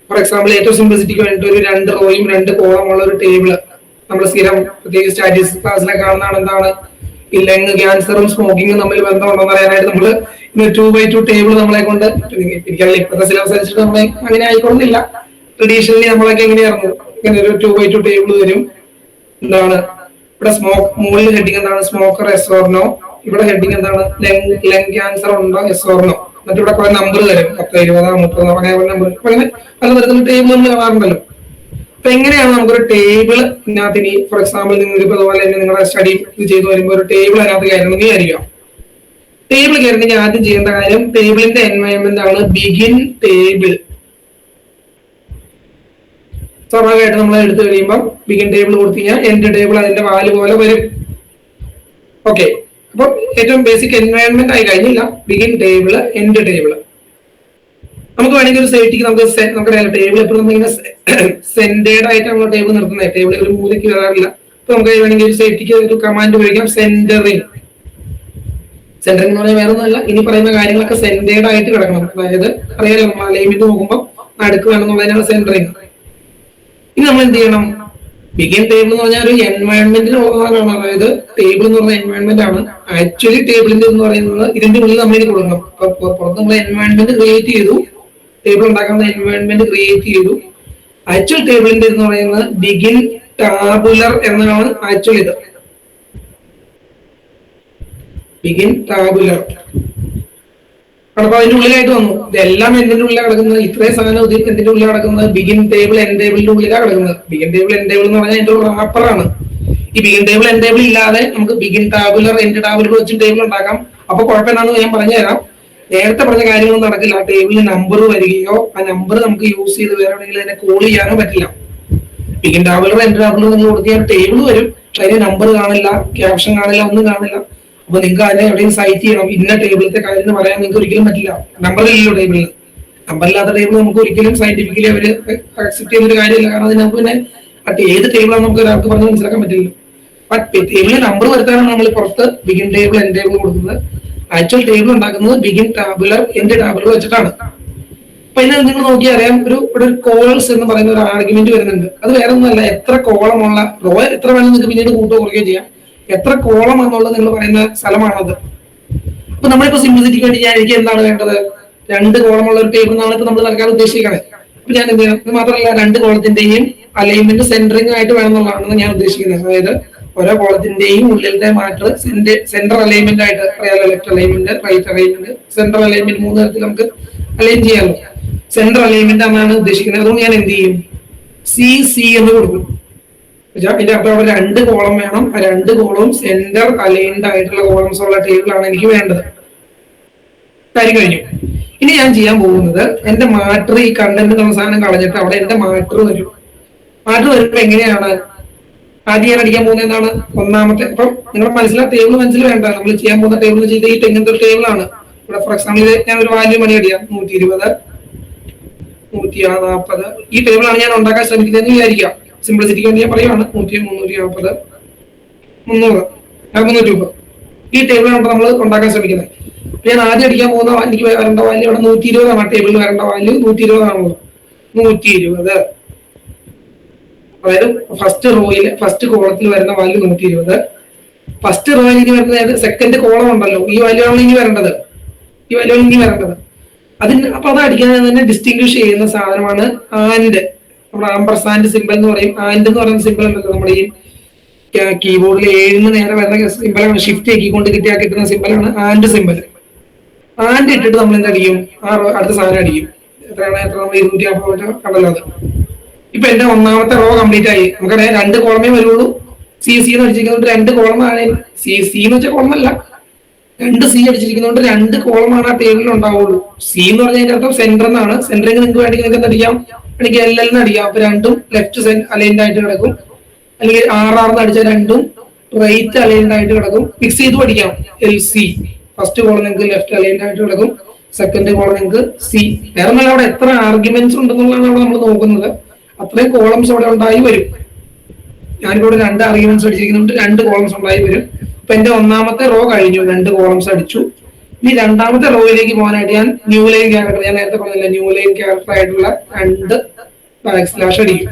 ഫോർ എക്സാമ്പിൾ ഏറ്റവും സിംപ്ലിസിറ്റിക്ക് വേണ്ടിട്ട് ഒരു 2 റോയും 2 കോളം ഉള്ള ഒരു ടേബിള് നമ്മൾ സ്ഥിരം പ്രത്യേകിച്ച് സ്റ്റാറ്റിസ്റ്റിക്സ് ക്ലാസ്സിലെ കാണുന്നതാണ്. എന്താണ് ഈ ലങ്, ക്യാൻസറും സ്മോക്കിങ്ങും തമ്മിൽ ബന്ധമുണ്ടോ എന്ന് അറിയാനായിട്ട് നമ്മൾ 2 by 2 ടേബിൾ നമ്മളെ കൊണ്ട്, എനിക്കറിയില്ല ഇപ്പോഴത്തെ സിലബസ് അനുസരിച്ചിട്ട് നമ്മളെ അങ്ങനെ ആയിക്കൊള്ളുന്നില്ല. ട്രഡീഷണലി നമ്മളൊക്കെ എങ്ങനെയായിരുന്നു, ഇങ്ങനെ ഒരു 2 by 2 ടേബിൾ വരും. എന്താണ് ഇവിടെ മുകളിൽ ഹെഡിങ് എന്താണ് സ്മോക്കർ എസ് ഓർ നോ, ഇവിടെ ഹെഡിങ് എന്താണ് ലങ് ക്യാൻസർ ഉണ്ടോ എസ് ഓർ നോ. എന്നിട്ട് ഇവിടെ കുറെ നമ്പർ തരും 10, 20, 30 അങ്ങനെ നമ്പർ അങ്ങനെ പല തരത്തിലുള്ള ടേബിൾ കാണാറുണ്ടല്ലോ. അപ്പൊ എങ്ങനെയാണ് നമുക്കൊരു ടേബിൾ ഇതിനകത്ത് ഇനി ഫോർ എക്സാമ്പിൾ നിങ്ങൾക്ക് ഇപ്പൊ അതുപോലെ തന്നെ നിങ്ങളുടെ സ്റ്റഡി ഇത് ചെയ്തു വരുമ്പോൾ ഒരു ടേബിൾ അതിനകത്ത് കയറണമെങ്കിൽ ആയിരിക്കാം. ടേബിൾ കയറണമെങ്കിൽ ആദ്യം ചെയ്യേണ്ട കാര്യം ടേബിളിന്റെ എൻവയോൺമെന്റ് ആണ് ബിഗിൻ ടേബിൾ. സ്വാഭാവികമായിട്ട് നമ്മൾ എടുത്തു കഴിയുമ്പോൾ ബിഗിൻ ടേബിൾ കൊടുത്തു കഴിഞ്ഞാൽ എൻഡ് ടേബിൾ അതിന്റെ വാല് പോലെ വരും. ഓക്കെ, അപ്പൊ ഏറ്റവും ബേസിക് എൻവയോൺമെന്റ് ആയി കഴിഞ്ഞില്ല. Begin table, end table. നമുക്ക് വേണമെങ്കിൽ ഒരു സൈറ്റിക്ക് നമുക്ക് ടേബിൾ എപ്പോഴും നമ്മളിങ്ങനെ സെന്റേഡ് ആയിട്ടാണ് ടേബിൾ നിർത്തുന്നത്. ടേബിൾ ഒരു മൂലയ്ക്ക് വരാറില്ല. അപ്പൊ നമുക്ക് വേണമെങ്കിൽ ഒരു സൈറ്റിക്ക് ഒരു കമാൻഡ് ഉപയോഗിക്കാം, സെന്ററിങ്. സെന്ററിങ് എന്ന് പറഞ്ഞാൽ വേറെ ഒന്നുമല്ല, ഇനി പറയുന്ന കാര്യങ്ങളൊക്കെ സെന്റേഡ് ആയിട്ട് കിടക്കണം. അതായത് അറിയാലോ നമ്മൾ അലൈൻമെന്റ് നോക്കുമ്പോൾ നടുക്ക് വേണമെന്നുള്ളതിനാണ് സെന്ററിങ്. ഇനി നമ്മൾ എന്ത് ചെയ്യണം? ബിഗിൻ ടേബിൾ എന്ന് പറഞ്ഞാൽ ഒരു എൻവയോൺമെന്റിന് പോകുന്നതാണ്. അതായത് ടേബിൾ എന്ന് പറഞ്ഞ എൻവയോൺമെന്റ് ആണ്. ആക്ച്വലി ടേബിളിന്റെ എന്ന് പറയുന്നത് ഇതിന്റെ ഉള്ളിൽ നമ്മൾ ഇനി കൊടുക്കണം. അപ്പൊ പുറത്ത് നമ്മൾ എൻവയോൺമെന്റ് ക്രിയേറ്റ് ചെയ്തു, ടേബിൾ ഉണ്ടാക്കുന്ന എൻവയോൺമെന്റ് ക്രിയേറ്റ് ചെയ്തു. ആക്ച്വൽ ടേബിളിന്റെ എന്ന് പറയുന്നത് ബിഗിൻ ടാബുലർ എന്നാണ് ആക്ച്വൽ ഇത്. Begin tabular. അപ്പൊ അതിന്റെ ഉള്ളിലായിട്ട് വന്നു. ഇതെല്ലാം എന്തിന്റെ ഉള്ളിലാണ് കിടക്കുന്നത്? ഇത്രയും സാധനം എന്തിന്റെ ഉള്ളിലാണ് കിടക്കുന്നത്? ബിഗിൻ ടേബിൾ, എൻ ടേബിളിന്റെ ഉള്ളിലാണ് കിടക്കുന്നത്. ബിഗിൻ ടേബിൾ, എൻ ടേബിൾ എന്ന് പറഞ്ഞാൽ അതിന്റെ ഒരു റാപ്പറാണ്. ഈ ബിഗിൻ ടേബിൾ, എൻ ടേബിൾ ഇല്ലാതെ നമുക്ക് ബിഗിൻ ടാബുലർ, എൻഡ് ടാബുലർ വെച്ച് ടേബിൾ ഉണ്ടാക്കാം. അപ്പൊ കുഴപ്പമെന്നാന്ന് ഞാൻ പറഞ്ഞു തരാം. നേരത്തെ പറഞ്ഞ കാര്യങ്ങളൊന്നും നടക്കില്ല. ആ ടേബിളിൽ നമ്പർ വരികയോ ആ നമ്പർ നമുക്ക് യൂസ് ചെയ്ത് വേറെ എവിടെയെങ്കിലും അതിനെ കോൾ ചെയ്യാനോ പറ്റില്ല. ബിഗിൻ ടാബുലർ, എൻഡ് ടാബുലർ നിങ്ങൾ കൊടുത്താൽ ടേബിൾ വരും, പക്ഷെ അതിന് നമ്പർ കാണില്ല, ക്യാപ്ഷൻ കാണില്ല, ഒന്നും കാണില്ല. അപ്പൊ നിങ്ങൾക്ക് അതിനെ എവിടെയും സൈറ്റ് ചെയ്യണം. ഇന്ന ടേബിളത്തെ കാര്യം എന്ന് പറയാൻ നിങ്ങൾക്ക് ഒരിക്കലും പറ്റില്ല. നമ്പറില്ലല്ലോ ടേബിളിൽ. നമ്പറില്ലാത്ത ടേബിൾ നമുക്ക് ഒരിക്കലും സയന്റിഫിക്കലി അവർ അക്സെപ്റ്റ് ചെയ്യുന്ന ഒരു കാര്യമില്ല. കാരണം അതിന് നമുക്ക് പിന്നെ ഏത് ടേബിളാണ് നമുക്ക് ഒരാൾക്ക് പറഞ്ഞ് മനസ്സിലാക്കാൻ പറ്റില്ല. ടേബിളിൽ നമ്പർ വരുത്താനാണ് നമ്മൾ പുറത്ത് ബിഗിൻ ടേബിൾ, എൻഡ് ടേബിൾ കൊടുക്കുന്നത്. ആക്ച്വൽ ടേബിൾ ഉണ്ടാക്കുന്നത് ബിഗിൻ ടാബുലർ, എൻഡ് ടാബുലർ വെച്ചിട്ടാണ്. അപ്പൊ ഇതിന് നിങ്ങൾ നോക്കിയാൽ അറിയാം, ഇവിടെ ഒരു കോൾസ് എന്ന് പറയുന്ന ഒരു ആർഗ്യുമെന്റ് വരുന്നുണ്ട്. അത് വേറെ ഒന്നുമല്ല, എത്ര കോളമുള്ള റോ എത്ര വേണം നിങ്ങൾക്ക് പിന്നീട് കൂട്ടോ കുറയ്ക്കുകയോ ചെയ്യാം. എത്ര കോളം എന്നുള്ളത് നിങ്ങൾ പറയുന്ന സ്ഥലമാണത്. അപ്പൊ നമ്മളിപ്പോ സിംപ്ലിസിറ്റിക്ക് വേണ്ടി എനിക്ക് എന്താണ് വേണ്ടത്? 2 കോളമുള്ള ഒരു ടേബിൾ എന്നാണ് ഇപ്പൊ നമ്മൾ നൽകാൻ ഉദ്ദേശിക്കണേ. അപ്പൊ ഞാൻ എന്ത് ചെയ്യണം? ഇത് മാത്രമല്ല, 2 കോളത്തിന്റെയും അലൈൻമെന്റ് സെന്ററിംഗ് ആയിട്ട് വേണം എന്നുള്ളതാണ് ഞാൻ ഉദ്ദേശിക്കുന്നത്. അതായത് ഓരോ കോളത്തിന്റെയും ഉള്ളിലത്തെ മാറ്റർ സെന്റർ അലൈൻമെന്റ് ആയിട്ട് അറിയാലോ. Left alignment, right alignment, centre alignment 3 തരത്തിൽ നമുക്ക് അലൈൻ ചെയ്യാമല്ലോ. സെന്റർ അലൈൻമെന്റ് എന്നാണ് ഉദ്ദേശിക്കുന്നത്. അതുകൊണ്ട് ഞാൻ എന്ത് ചെയ്യും? സി എന്ന് കൊടുക്കും. ഇതിന്റെ അർത്ഥം അവിടെ 2 കോളം വേണം. ആ 2 കോളവും സെന്റർ അലൈൻഡ് ആയിട്ടുള്ള കോളംസ് ഉള്ള ടേബിൾ ആണ് എനിക്ക് വേണ്ടത്. കാര്യം കഴിഞ്ഞു. ഇനി ഞാൻ ചെയ്യാൻ പോകുന്നത് എന്റെ മാറ്റർ, ഈ കണ്ടന്റ് എന്ന സാധനം കളഞ്ഞിട്ട് അവിടെ എന്റെ മാറ്റർ വരും. മാറ്റർ വരുമ്പോ എങ്ങനെയാണ് ആദ്യം ഞാൻ അടിക്കാൻ പോകുന്നത്? എന്താണ് ഒന്നാമത്തെ? അപ്പം നിങ്ങൾ ടേബിൾ മനസ്സിൽ വേണ്ട. നമ്മൾ ചെയ്യാൻ പോകുന്ന ടേബിൾ ചെയ്ത് ഈ ഇങ്ങനത്തെ ഒരു ടേബിൾ ആണ്. ഇവിടെ ഫോർ എക്സാമ്പിൾ ഞാൻ ഒരു വാല്യൂ മണി അടിയാം 120, 140. ഈ ടേബിൾ ആണ് ഞാൻ ഉണ്ടാക്കാൻ ശ്രമിക്കുന്നതെന്ന് വിചാരിക്കാം. സിംപ്ലിസിറ്റിക്ക് വേണ്ടി ഞാൻ പറയുകയാണ്. 100, 340, 300, 320. ഈ ടേബിളാണ് നമ്മൾ ഉണ്ടാക്കാൻ ശ്രമിക്കുന്നത്. ഞാൻ ആദ്യം അടിക്കാൻ പോകുന്ന എനിക്ക് വരേണ്ട വാല്യൂ ഇവിടെ 120 ആണ്. ടേബിളിൽ വരേണ്ട വാല്യൂ 120 ആണല്ലോ. 120. അതായത് ഫസ്റ്റ് റോയിൽ ഫസ്റ്റ് കോളത്തിൽ വരുന്ന വാല്യൂ 120. ഫസ്റ്റ് റോയിൽ ഇനി വരുന്നത് സെക്കൻഡ് കോളം ഉണ്ടല്ലോ, ഈ വാല്യൂ ആണ് ഇനി വരേണ്ടത്. ഈ വാല്യൂ ഇനി വരേണ്ടത് അതിന്. അപ്പൊ അത് അടിക്കാൻ തന്നെ ഡിസ്റ്റിംഗ്വിഷ് ചെയ്യുന്ന സാധനമാണ് ആൻഡ്. നമ്മുടെ ആംപർസാൻഡ് സിമ്പിൾ എന്ന് പറയും. ആൻഡ് എന്ന് പറയുന്ന സിമ്പിൾ ഉണ്ടല്ലോ നമ്മുടെ ഈ കീബോർഡിൽ 7 നേരെ വരുന്ന സിമ്പിളാണ്. ഷിഫ്റ്റ് ആക്കിക്കൊണ്ട് കിട്ടുന്ന സിമ്പിളാണ് ആൻഡ് സിമ്പിൾ. ആൻഡ് ഇട്ടിട്ട് നമ്മൾ എന്തടിക്കും? അടുത്ത സാധനം അടിക്കും. എത്രയാണ്? 250 കണ്ടല്ലോ അത്. ഇപ്പൊ എന്റെ ഒന്നാമത്തെ റോ കംപ്ലീറ്റ് ആയി. നമുക്കറിയാം 2 കോളമേ വരുള്ളൂ. സി എന്ന് അടിച്ചിരിക്കുന്നതുകൊണ്ട് 2 കോളമാണ്. സി എന്ന് വെച്ചാൽ കോളമല്ല, 2 സി അടിച്ചിരിക്കുന്നതുകൊണ്ട് 2 കോളമാണ് ആ ടേബിളിൽ ഉണ്ടാവുള്ളൂ. സി എന്ന് പറഞ്ഞതിന്റെ അർത്ഥം സെന്റർ എന്നാണ്. സെന്ററിൽ നിങ്ങൾക്ക് വേണമെങ്കിൽ നിങ്ങൾക്ക് അടിക്കാം, എനിക്ക് എൽ എന്ന് അടിക്കാം. അപ്പൊ 2ഉം ലെഫ്റ്റ് അലൈൻഡ് ആയിട്ട് കിടക്കും. അല്ലെങ്കിൽ ആർ അടിച്ചാൽ 2ഉം റൈറ്റ് അലൈൻഡ് ആയിട്ട് കിടക്കും. ഫിക്സ് ചെയ്ത് പഠിക്കാം. എൽ സി ഫസ്റ്റ് കോളം നിങ്ങൾക്ക് ലെഫ്റ്റ് അലൈൻഡ് ആയിട്ട് കിടക്കും. സെക്കൻഡ് കോളം നിങ്ങൾക്ക് സി. വേറെ നല്ല അവിടെ എത്ര ആർഗ്യുമെന്റ്സ് ഉണ്ടെന്നുള്ളതാണ് അവിടെ നമ്മൾ നോക്കുന്നത്. അത്രയും കോളംസ് അവിടെ ഉണ്ടായി വരും. ഞാനിവിടെ 2 ആർഗ്യുമെന്റ്സ് അടിച്ചിരിക്കുന്നുണ്ട്, 2 കോളംസ് ഉണ്ടായി വരും. അപ്പൊ എന്റെ ഒന്നാമത്തെ റോ കഴിഞ്ഞു, 2 കോളംസ് അടിച്ചു. ഇനി രണ്ടാമത്തെ റോയിലേക്ക് പോകാനായിട്ട് ഞാൻ ന്യൂ ലൈൻ ക്യാരക്ടർ, ഞാൻ നേരത്തെ പറഞ്ഞില്ല ന്യൂ ലൈൻ ക്യാരക്ടർ ആയിട്ടുള്ള 2 ബാക്ക്സ്ലാഷ് അടിക്കും.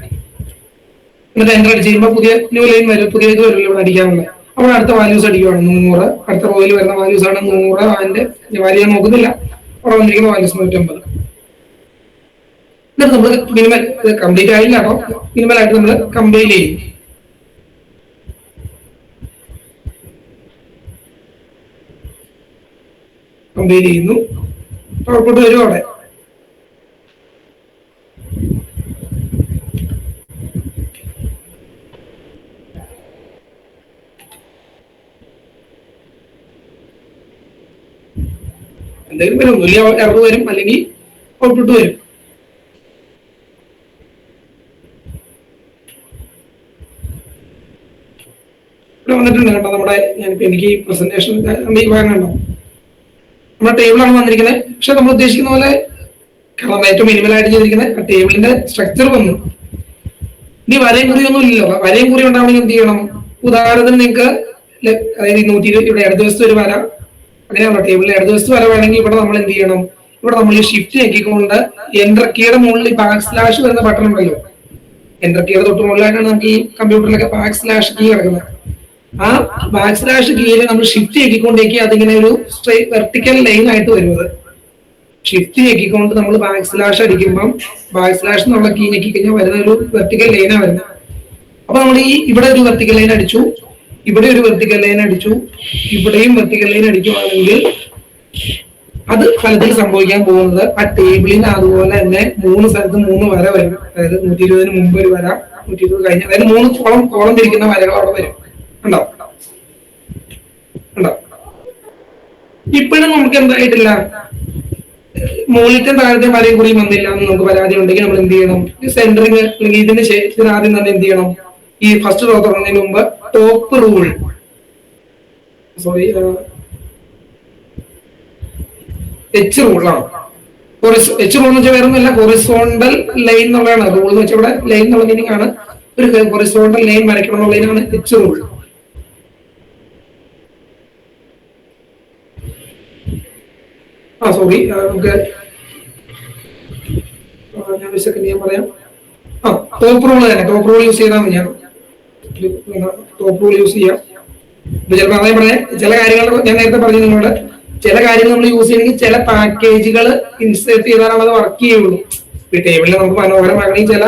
എന്നിട്ട് എൻ്റർ അടിച്ച് കഴിയുമ്പോൾ പുതിയ ന്യൂ ലൈൻ വരും, പുതിയ ഇത് വരുമല്ലോ ഇവിടെ അടിക്കാനുള്ള. അപ്പോൾ അടുത്ത വാല്യൂസ് അടിക്കുവാണ് 100. അടുത്ത റോയിൽ വരുന്ന വാല്യൂസ് ആണ് 100. അതിന്റെ വാല്യൂ ഞാൻ നോക്കുന്നില്ല. അവിടെ വന്നിരിക്കുന്ന വാല്യൂസ് 150. എന്നിട്ട് നമ്മൾ മിനിമൽ കംപ്ലീറ്റ് ആയില്ല കേട്ടോ, മിനിമൽ ആയിട്ട് നമ്മൾ കമ്പൈൽ ചെയ്യും. കമ്പയർ ചെയ്യുന്നു, ഔട്ട്പുട്ട് വരും അവിടെ. എന്തെങ്കിലും വരും, വലിയ എറർ വരും, അല്ലെങ്കിൽ ഔട്ട്പുട്ട് വരും. ഇവിടെ വന്നിട്ടുണ്ട് കേട്ടോ നമ്മുടെ, ഞാനിപ്പോ എനിക്ക് പ്രസന്റേഷൻ വാങ്ങണ്ടോ, നമ്മുടെ ടേബിളാണ് വന്നിരിക്കുന്നത്. പക്ഷെ നമ്മൾ ഉദ്ദേശിക്കുന്ന പോലെ കാരണം ഏറ്റവും മിനിമൽ ആയിട്ട് ചെയ്തിരിക്കുന്നത് ആ ടേബിളിന്റെ സ്ട്രക്ചർ വന്നു. ഇനി വരയും കുറി ഒന്നും ഇല്ലല്ലോ. വരയും കുറി ഉണ്ടാവണമെങ്കിൽ എന്ത് ചെയ്യണം? ഉദാഹരണത്തിന് നിങ്ങൾക്ക് അതായത് 120 ഇവിടെ ഇടതുവശത്ത് ഒരു വര, അങ്ങനെയാണോ ടേബിളിൽ ഇടതുവശത്ത് വര വേണമെങ്കിൽ ഇവിടെ നമ്മൾ എന്ത് ചെയ്യണം? ഇവിടെ നമ്മൾ ഈ ഷിഫ്റ്റ് ഞെക്കിക്കൊണ്ട് എന്റർ കീയുടെ മുകളിൽ ബാക്ക് സ്ലാഷ് വരുന്ന ബട്ടൺ ഉണ്ടല്ലോ, എന്റർ കീയുടെ തൊട്ട് മുകളിലായിട്ടാണ് നമുക്ക് ഈ കമ്പ്യൂട്ടറിലൊക്കെ ബാക്ക് സ്ലാഷ് കീ കിടക്കുന്നത്. ആ ബാക്ക് സ്ലാഷ് കീയിൽ നമ്മൾ ഷിഫ്റ്റ് ഞെക്കിക്കൊണ്ടേക്ക് അതിങ്ങനെ ഒരു സ്ട്രൈറ്റ് വെർട്ടിക്കൽ ലൈൻ ആയിട്ട് വരുന്നത്. ഷിഫ്റ്റ് ഞെക്കിക്കൊണ്ട് നമ്മൾ ബാക്ക് സ്ലാഷ് അടിക്കുമ്പോൾ ബാക്ക് സ്ലാഷ് എന്നുള്ള കീ ഞെക്കി കഴിഞ്ഞാൽ വരുന്ന ഒരു വെർട്ടിക്കൽ ലൈനാണ് വരുന്നത്. അപ്പൊ നമ്മൾ ഈ ഇവിടെ ഒരു വെർട്ടിക്കൽ ലൈൻ അടിച്ചു, ഇവിടെ ഒരു വെർട്ടിക്കൽ ലൈൻ അടിച്ചു, ഇവിടെയും വെർട്ടിക്കൽ ലൈൻ അടിക്കുവാണെങ്കിൽ അത് ഫലത്തിൽ സംഭവിക്കാൻ പോകുന്നത് ആ ടേബിളിന് അതുപോലെ തന്നെ 3 സ്ഥലത്ത് 3 വര വരും. അതായത് 120 മുമ്പ് ഒരു വര, 120 കഴിഞ്ഞ, അതായത് 3 കോളം തിരിക്കുന്ന വരകൾ അവിടെ വരും. ഉണ്ടോ? ഉണ്ടോ? ഇപ്പോഴും നമുക്ക് എന്തായിട്ടില്ല, മുകളിലത്തെ താഴത്തെ വരയും കൂടി വന്നില്ല എന്ന് നമുക്ക് പരാതി ഉണ്ടെങ്കിൽ നമ്മൾ എന്ത് ചെയ്യണം? സെന്ററിങ് അല്ലെങ്കിൽ ഇതിന് ശേഷം ആദ്യം തന്നെ എന്ത് ചെയ്യണം? ഈ ഫസ്റ്റ് റോ തുടങ്ങുന്നതിന് മുമ്പ് ടോപ്പ് റൂൾ, സോറി എച്ച് റൂളാണ്. എച്ച് റൂൾ എന്ന് വെച്ചാൽ വേറെ ഒന്നുമല്ല, ഹൊറിസോണ്ടൽ ലൈൻ എന്നുള്ളതാണ് റൂൾ എന്ന് വെച്ചാൽ ഇവിടെ ലൈൻ എന്നുള്ള മീനിങ് ആണ്. ഒരു ഹൊറിസോണ്ടൽ ലൈൻ വരയ്ക്കണം എന്നുള്ളതിനാണ് എച്ച് റൂൾ. സോറി നമുക്ക് ഞാൻ ഒരു സെക്കൻഡ് ഞാൻ പറയാം. ടോപ്പ് റൂൾ തന്നെ, ടോപ്പ് റൂൾ യൂസ് ചെയ്താൽ മതി. ഞാൻ ടോപ്പ് റൂൾ യൂസ് ചെയ്യാം. ചിലപ്പോൾ അതേ പറയാം, ചില കാര്യങ്ങൾ ഞാൻ നേരത്തെ പറഞ്ഞു നിങ്ങളോട്, ചില കാര്യങ്ങൾ നമ്മൾ യൂസ് ചെയ്യണമെങ്കിൽ ചില പാക്കേജുകൾ ഇൻസേർട്ട് ചെയ്താലാണ് അത് വർക്ക് ചെയ്യുള്ളൂ. ഈ ടേബിളിൽ നമുക്ക് മനോഹരമാകണമെങ്കിൽ ചില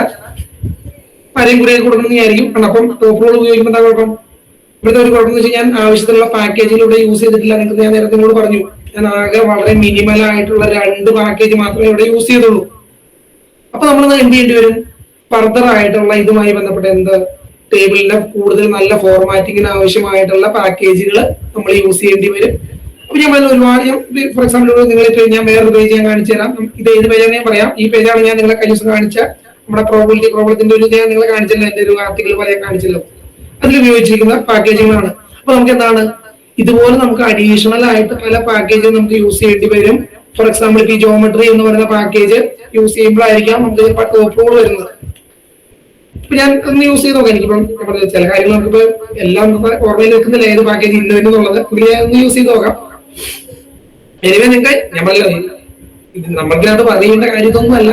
വരയും കൂടിയൊക്കെ കൊടുക്കുന്നതായിരിക്കും. അപ്പം ടോപ്പ് റൂൾ ഉപയോഗിക്കുമ്പോൾ എന്താ കുഴപ്പം? ഇവിടുത്തെ ഒരു കുഴപ്പം എന്ന് വെച്ചാൽ ഞാൻ ആവശ്യത്തിലുള്ള പാക്കേജുകൾ ഇവിടെ യൂസ് ചെയ്തിട്ടില്ല. നിങ്ങൾക്ക് ഞാൻ നേരത്തെ നിങ്ങളോട് പറഞ്ഞു, ഞാൻ ആകെ വളരെ മിനിമൽ ആയിട്ടുള്ള 2 പാക്കേജ് മാത്രമേ ഇവിടെ യൂസ് ചെയ്തുള്ളൂ. അപ്പൊ നമ്മൾ എന്ത് ചെയ്യേണ്ടി വരും? ഫർദർ ആയിട്ടുള്ള ഇതുമായി ബന്ധപ്പെട്ട എന്ത് ടേബിളിന്റെ കൂടുതൽ നല്ല ഫോർമാറ്റിങ്ങിന് ആവശ്യമായിട്ടുള്ള പാക്കേജുകൾ നമ്മൾ യൂസ് ചെയ്യേണ്ടി വരും. അപ്പൊ ഞാൻ ഒരുപാട്, ഫോർ എക്സാമ്പിൾ നിങ്ങൾ ഞാൻ വേറൊരു പേജ് ഞാൻ കാണിച്ചു തരാം. ഇത് ഏത് പേജാണ് ഞാൻ പറയാം. ഈ പേജാണ് ഞാൻ നിങ്ങളെ കഴിഞ്ഞ ദിവസം കാണിച്ച നമ്മുടെ പ്രോബ്ലത്തിന്റെ ഒരു ഞാൻ നിങ്ങളെ കാണിച്ചല്ലോ, എന്റെ ഒരു ആർട്ടിക്കിൾ പറയാൻ കാണിച്ചല്ലോ. അതിൽ ഉപയോഗിച്ചിരിക്കുന്ന പാക്കേജുകളാണ്. അപ്പൊ നമുക്ക് എന്താണ്, ഇതുപോലെ നമുക്ക് അഡീഷണൽ ആയിട്ട് പല പാക്കേജുകൾ നമുക്ക് യൂസ് ചെയ്യേണ്ടി വരും. ഫോർ എക്സാമ്പിൾ ഈ ജോമെട്രി എന്ന് പറയുന്ന പാക്കേജ് യൂസ് ചെയ്യുമ്പോഴായിരിക്കാം നമുക്ക് ടോപ്പ് റൂൾ വരുന്നത്. ഇപ്പൊ ഞാൻ ഒന്ന് യൂസ് ചെയ്ത് നോക്കാം. എനിക്കിപ്പം ചില കാര്യങ്ങൾ നമുക്കിപ്പോ എല്ലാം ഓർമ്മയിൽ വെക്കുന്നില്ല, ഏത് പാക്കേജ് ഇന്നുള്ളത്. ഞാൻ ഒന്ന് യൂസ് ചെയ്ത് നോക്കാം. എനിവേ നിങ്ങൾക്ക് ഞാൻ പറഞ്ഞില്ല, ഇത് നമ്മൾക്കത് പറയേണ്ട കാര്യമൊന്നും അല്ല.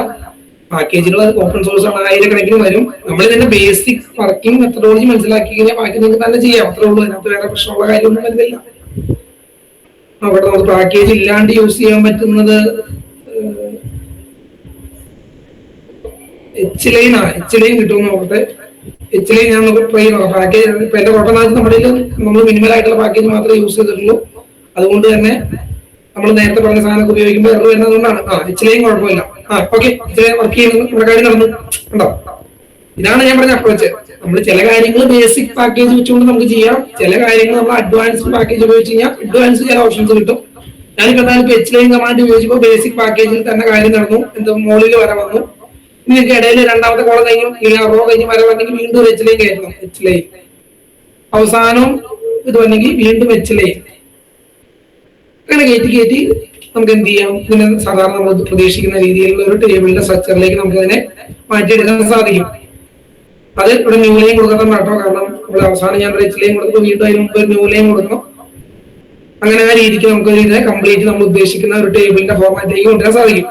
പാക്കേജുകൾ ഓപ്പൺ സോഴ്സ് ആണ്, 1000 വരും. നമ്മൾ ഇതിന്റെ ബേസിക് വർക്കിംഗ് മെത്തഡോളജി മനസ്സിലാക്കി കഴിഞ്ഞാൽ ബാക്കി നിങ്ങൾക്ക് തന്നെ ചെയ്യാം. അത്രേ ഉള്ളൂ. അതിനകത്ത് വേറെ പ്രശ്നമുള്ള കാര്യമൊന്നും വരുന്നില്ല. അവിടെ നമുക്ക് പാക്കേജ് ഇല്ലാണ്ട് യൂസ് ചെയ്യാൻ പറ്റുന്നത് എച്ച് ലൈൻ കിട്ടുമെന്ന് നോക്കട്ടെ. എച്ച് ലൈൻ ഞാൻ നമുക്ക് ട്രൈ നോക്കാം. പാക്കേജ് ഇപ്പൊ എന്റെ കുഴപ്പം നമ്മുടെ നമ്മൾ മിനിമൽ ആയിട്ടുള്ള പാക്കേജ് മാത്രമേ യൂസ് ചെയ്തിട്ടുള്ളൂ. അതുകൊണ്ട് തന്നെ നമ്മൾ നേരത്തെ പറഞ്ഞ സാധനമൊക്കെ ഉപയോഗിക്കുമ്പോൾ എറർ വരുന്നതുകൊണ്ടാണ്. എച്ച് ലൈൻ കുഴപ്പമില്ല. ഓക്കെ, എച്ച് ലൈൻ വർക്ക് ചെയ്യുന്ന നമ്മുടെ കാര്യം നടന്നു. ഉണ്ടോ? ഇതാണ് ഞാൻ പറഞ്ഞ അപ്രോച്ച്. നമ്മൾ ചില കാര്യങ്ങൾ ബേസിക് പാക്കേജ് വെച്ചുകൊണ്ട് നമുക്ക് ചെയ്യാം. ചില കാര്യങ്ങൾ നമ്മൾ അഡ്വാൻസ്ഡ് പാക്കേജ് ഉപയോഗിച്ച് കഴിഞ്ഞാൽ അഡ്വാൻസ് ചില ഓപ്ഷൻസ് കിട്ടും. ഞാനിപ്പോ എന്തായാലും എച്ച് ലൈൻ കമാൻഡ് ഉപയോഗിച്ചപ്പോൾ ബേസിക് പാക്കേജിൽ തന്നെ കാര്യം നടന്നു. എന്താ മുകളിൽ വര വന്നു. നിങ്ങൾക്ക് ഇടയിൽ രണ്ടാമത്തെ കോളം കഴിഞ്ഞു, റോ കഴിഞ്ഞ് വര വന്നെങ്കിൽ വീണ്ടും എച്ച് ലൈൻ കയറ്റണം. എച്ച് ലൈൻ അവസാനവും ഇത് വന്നെങ്കിൽ വീണ്ടും എച്ച് ലൈൻ. അങ്ങനെ കയറ്റി നമുക്ക് എന്ത് ചെയ്യാം? ഇതിനെ സാധാരണ നമ്മൾ പ്രതീക്ഷിക്കുന്ന രീതിയിലുള്ള ഒരു ടേബിളിന്റെ സ്ട്രക്ചറിലേക്ക് നമുക്ക് അതിനെ മാറ്റിയെടുക്കാൻ സാധിക്കും. അത് ഇവിടെ ന്യൂ ലൈൻ കൊടുക്കണം കേട്ടോ. കാരണം ഇവിടെ അവസാനം ഞാൻ എച്ച് ലൈൻ കൊടുക്കുമ്പോൾ വീണ്ടും അതിന് മുമ്പ് ന്യൂ ലൈൻ കൊടുക്കണം. അങ്ങനെ ആ രീതിക്ക് നമുക്ക് ഇതിനെ കംപ്ലീറ്റ് നമ്മൾ ഉദ്ദേശിക്കുന്ന ഒരു ടേബിളിന്റെ ഫോർമാറ്റിലേക്ക് കൊണ്ടുവരാൻ സാധിക്കും.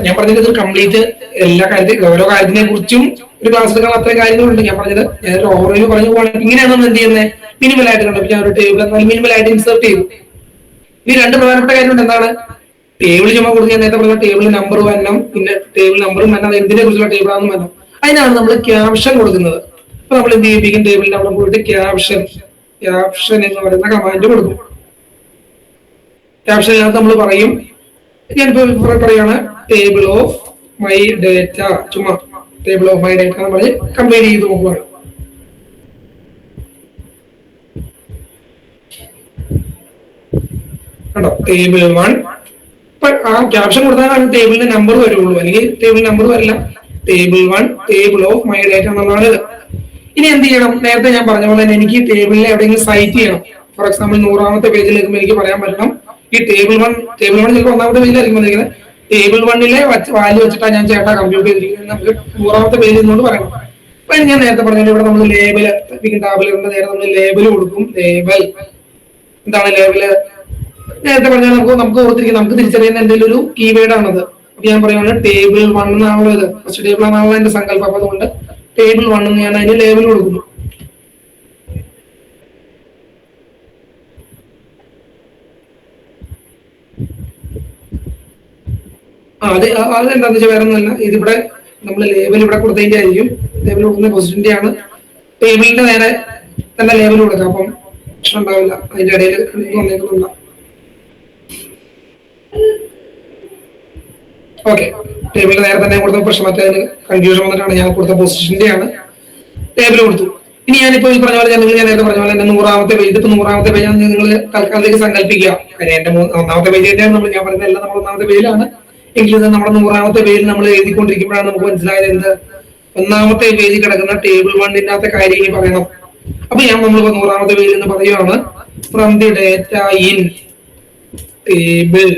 ഞാൻ പറഞ്ഞത് ഇത് കംപ്ലീറ്റ് എല്ലാ കാര്യത്തിലും ഓരോ കാര്യത്തിനെ കുറിച്ചും ഒരു ക്ലാസ് എടുക്കാൻ അത്രയും കാര്യങ്ങളുണ്ട്. ഞാൻ പറഞ്ഞത് ഞാൻ ഒരു ഓവറോയിൽ പറഞ്ഞു പോകണം. ഇങ്ങനെയാണ് നമ്മൾ എന്ത് ചെയ്യുന്നത്? മിനിമൽ ആയിട്ട് കണ്ടു ഞാൻ ഒരു ടേബിൾ എന്നാലും മിനിമൽ ആയിട്ട് ഇൻസേർട്ട് ചെയ്തു. ഇനി 2 പ്രധാനപ്പെട്ട കാര്യമുണ്ട്. എന്താണ്? ടേബിൾ ചുമ കൊടുത്ത് ഞാൻ നേരത്തെ പറഞ്ഞ ടേബിൾ നമ്പർ വരണം, പിന്നെ ടേബിൾ നമ്പറും വരണം, അത് എന്തിനെ കുറിച്ചുള്ള ടേബിൾ ആണെന്ന് വരണം. അതിനാണ് നമ്മൾ ക്യാപ്ഷൻ കൊടുക്കുന്നത്. അപ്പൊ നമ്മൾ എന്ത് ചെയ്യിപ്പിക്കും? ടേബിളിന്റെ അവിടെ പോയിട്ട് ക്യാപ്ഷൻ എന്ന് പറയുന്ന കമാൻഡ് കൊടുക്കും. ക്യാപ്ഷനകത്ത് നമ്മൾ പറയും, ഞാനിപ്പോ പറയാണ് ടേബിൾ ഓഫ് മൈ ഡേറ്റ, ചുമ്മാ ടേബിൾ ഓഫ് മൈ ഡേറ്റ എന്ന് പറഞ്ഞ് കമ്പയർ ചെയ്ത് നോക്കുകയാണ്. കണ്ടോ, ടേബിൾ 1. ആ ക്യാപ്ഷൻ കൊടുത്താൽ ടേബിളിന്റെ നമ്പർ വരുള്ളൂ, അല്ലെങ്കിൽ ടേബിൾ നമ്പർ വരില്ല. Table 1 table of my data എന്നുള്ളതാണ് ഇത്. ഇനി എന്ത് ചെയ്യണം, നേരത്തെ ഞാൻ പറഞ്ഞ പോലെ തന്നെ എനിക്ക് ടേബിളിനെ എവിടെയെങ്കിലും സൈറ്റ് ചെയ്യണം. ഫോർ എക്സാമ്പിൾ 100ാമത്തെ പേജിലേക്ക് എനിക്ക് പറയാൻ പറ്റണം ഈ ടേബിൾ 1 ചിലപ്പോൾ 1ാമത്തെ പേജിലായിരിക്കും വന്നിരിക്കുന്നത്. ടേബിൾ 1ലെ വാല്യൂ വെച്ചിട്ടാണ് ഞാൻ ചേട്ടാ കമ്പ്യൂട്ട് ചെയ്തിരിക്കുന്നത്, നമുക്ക് 100ാമത്തെ പേജിൽ നിന്നുകൊണ്ട് പറയണം. അപ്പൊ ഞാൻ നേരത്തെ പറഞ്ഞാൽ ഇവിടെ നമ്മൾ ലേബൽ ടാബിലുണ്ട്, നേരെ നമ്മൾ ലേബൽ കൊടുക്കും. ലേബൽ എന്താണ് ലേബല്? നേരത്തെ പറഞ്ഞാൽ നമുക്ക് ഓർത്തിരിക്കും, നമുക്ക് തിരിച്ചറിയുന്ന എന്തെങ്കിലും ഒരു കീവേഡ് ആണത്. അപ്പൊ ഞാൻ പറയുകയാണ് ടേബിൾ 1 എന്നാണല്ലോ ഇത്, ഫസ്റ്റ് ടേബിൾ ആണല്ലോ എന്റെ സങ്കല്പം. അപ്പൊ അതുകൊണ്ട് ടേബിൾ 1 എന്ന് ഞാൻ അതിന് ലേബൽ കൊടുക്കുന്നു. അതെന്താന്ന് വെച്ചാൽ വേറെ ഒന്നുമല്ല, ഇതിവിടെ നമ്മൾ ലേബൽ ഇവിടെ കൊടുത്തതിന്റെ ആയിരിക്കും. ലേബൽ കൊടുക്കുന്ന പൊസിഷന്റെ ആണ്. ടേബിളിന്റെ നേരെ തന്നെ ലേബൽ കൊടുക്കാം, അപ്പം പ്രശ്നം ഉണ്ടാവില്ല. അതിന്റെ ഇടയിൽ വന്നേക്കുന്നില്ല. ഓക്കെ, ടേബിളിന്റെ നേരെ തന്നെ കൊടുത്ത പ്രശ്നം, മറ്റേ കൺഫ്യൂഷൻ വന്നിട്ടാണ്. ഞാൻ കൊടുത്ത പൊസിഷന്റെ ആണ്, ടേബിൾ കൊടുത്തു. ഇനി ഞാനിപ്പോ ഈ പറഞ്ഞ പോലെ ഞാൻ നേരത്തെ പറഞ്ഞ പോലെ എന്റെ 100ാമത്തെ പേജ്, ഇതിപ്പോ 100ാമത്തെ പേജ് നിങ്ങൾ തൽക്കാലത്തേക്ക് സങ്കല്പിക്കുക. കാര്യം എന്റെ 1ാമത്തെ പേജ് തന്നെയാണ് നമ്മൾ, ഞാൻ പറയുന്നത് എല്ലാം നമ്മൾ 1ാമത്തെ പേജിലാണ്. എങ്കിലും നമ്മുടെ 100ാമത്തെ പേജിൽ നമ്മൾ എഴുതിക്കൊണ്ടിരിക്കുമ്പോഴാണ് നമുക്ക് മനസ്സിലായത് എന്ത്, 1ാമത്തെ പേജിൽ കിടക്കുന്ന ടേബിൾ 1ന്റെ കാര്യം ഇനി പറയണം. അപ്പൊ നമ്മൾ 100ാമത്തെ പേജിൽ നിന്ന് പറയുകയാണ് from the data in table.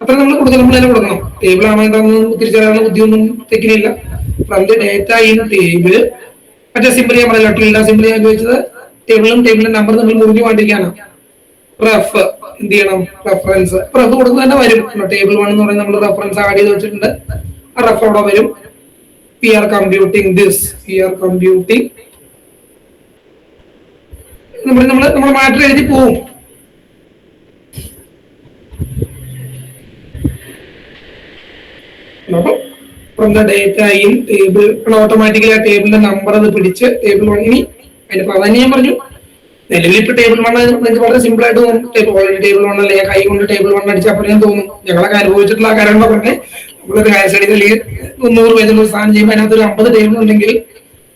അത്ര നമ്മൾ കൊടുക്കണം, നമ്മൾ തന്നെ കൊടുക്കണം. ടേബിൾ ആണോ എന്താണെന്ന് തിരിച്ചറിയാനുള്ള ബുദ്ധിയൊന്നും തെക്കിനില്ല. From the data in table. മറ്റേ സിമ്പിൾ ഞാൻ പറയല്ലോ, ടിൽഡ സിമ്പിൾ ഞാൻ ഉപയോഗിച്ചത് ടേബിളും ടേബിളിന്റെ നമ്പർ തമ്മിൽ മുറിഞ്ഞു വേണ്ടിയിരിക്കാണ്. റഫ് എന്ത് ചെയ്യണം, റെഫറൻസ്. റഫ് കൊടുക്കുന്നത് തന്നെ വരും. ടേബിൾ 1 എന്ന് പറയുന്നത് നമ്മൾ റെഫറൻസ് ആഡ് ചെയ്ത് വെച്ചിട്ടുണ്ട്, ആ റഫ് അവിടെ വരും. We are computing this, we are computing, നമ്മൾ മാറ്റർ എഴുതി പോവും. അപ്പൊ from the data in table automatically ആ ടേബിളിന്റെ നമ്പർ അത് പിടിച്ച് ടേബിൾ 1. ഇനി അതിന്റെ പ്രാധാന്യം ഞാൻ പറഞ്ഞു. നിലവിൽ ഇപ്പൊ ടേബിൾ 1 നിങ്ങൾക്ക് വളരെ സിമ്പിൾ ആയിട്ട് തോന്നും. ഓൾറെഡി ടേബിൾ 1 അല്ലെ, കൈ കൊണ്ട് ടേബിൾ 1 അടിച്ചാൽ പറയാൻ തോന്നും. ഞങ്ങളൊക്കെ അനുഭവിച്ചിട്ടുള്ള ആ കാര്യം പറഞ്ഞേ, നമ്മളൊരു ഹയർ സ്റ്റഡീസ് അല്ലെങ്കിൽ 100 പേജുള്ള സാധനം ചെയ്യുമ്പോൾ അതിനകത്ത് ഒരു 50 ടേബിൾ ഉണ്ടെങ്കിൽ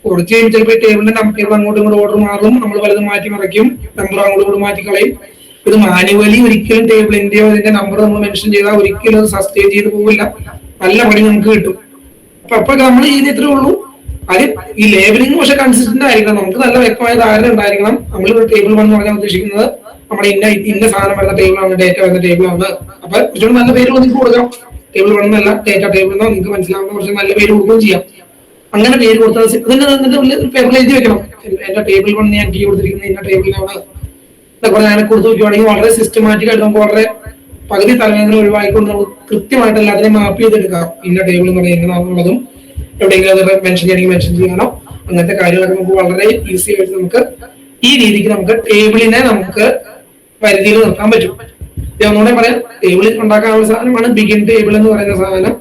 കുറച്ച് കഴിയുമ്പോൾ ചിലപ്പോൾ ടേബിളിന്റെ ടേബിൾ അങ്ങോട്ടും ഇങ്ങോട്ടും ഓർഡർ മാറും, നമ്മൾ പലതും മാറ്റി മറയ്ക്കും, നമ്പർ അങ്ങോട്ടും ഇങ്ങോട്ട് മാറ്റിക്കളയും. ഇത് മാനുവലി ഒരിക്കലും ടേബിളിന്റെയോ ഇതിന്റെ നമ്പർ നമ്മൾ മെൻഷൻ ചെയ്താൽ ഒരിക്കലും അത് സസ്റ്റെയിൻ ചെയ്ത് പോകില്ല, നല്ല പണി നമുക്ക് കിട്ടും. അപ്പൊ നമ്മൾ ചെയ്യുന്ന ഇത്രേ ഉള്ളൂ. അത് ഈ ലേബലിംഗ് പക്ഷെ കൺസിസ്റ്റന്റ് ആയിരിക്കണം, നമുക്ക് നല്ല വ്യക്തമായ ധാരണ ഉണ്ടായിരിക്കണം. നമ്മൾ ടേബിൾ 1 എന്ന് പറഞ്ഞാൽ ഉദ്ദേശിക്കുന്നത് നമ്മുടെ ഇന്ന സാധനം വരുന്ന ടേബിളാണ്, ഡേറ്റ വരുന്ന ടേബിളാണ്. അപ്പൊ കുറച്ചുകൂടി നല്ല പേരുകൾ നിങ്ങൾക്ക് കൊടുക്കാം. ടേബിൾ 1 എന്നല്ല, ഡേറ്റ ടേബിൾ എന്നോ നിങ്ങൾക്ക് മനസ്സിലാവുന്ന കുറച്ച് നല്ല പേര് കൊടുക്കുകയും ചെയ്യാം. അങ്ങനെ പേര് കൊടുത്താൽ പേപ്പറിൽ എഴുതി വെക്കണം, എന്റെ ടേബിൾ 1 ഞാൻ കീ കൊടുത്തിരിക്കുന്നത് ഇന്ന ടേബിളിലാണ്. ഇതൊക്കെ ഞാൻ കൊടുത്തു നോക്കുകയാണെങ്കിൽ വളരെ സിസ്റ്റമാറ്റിക് ആയിട്ട് നമുക്ക് വളരെ പകുതി തലവേദന ഒഴിവാക്കിക്കൊണ്ട് നമുക്ക് കൃത്യമായിട്ട് എല്ലാത്തിനെയും മാപ്പ് ചെയ്തെടുക്കാം. ഇന്ന ടേബിൾ എന്ന് പറയുന്നത് എങ്ങനെയാണെന്നുള്ളതും എവിടെയെങ്കിലും അത് മെൻഷൻ ചെയ്യണമെങ്കിൽ മെൻഷൻ ചെയ്യണം. അങ്ങനത്തെ കാര്യങ്ങളൊക്കെ നമുക്ക് വളരെ ഈസി ആയിട്ട് നമുക്ക് ഈ രീതിക്ക് നമുക്ക് ടേബിളിനെ നമുക്ക് പരിധിയിൽ നിർത്താൻ പറ്റും. ഒന്നുകൂടെ പറയാം, ടേബിൾ ഉണ്ടാക്കാനുള്ള സാധനമാണ് ബിഗിൻ ടേബിൾ എന്ന് പറയുന്ന സാധനം.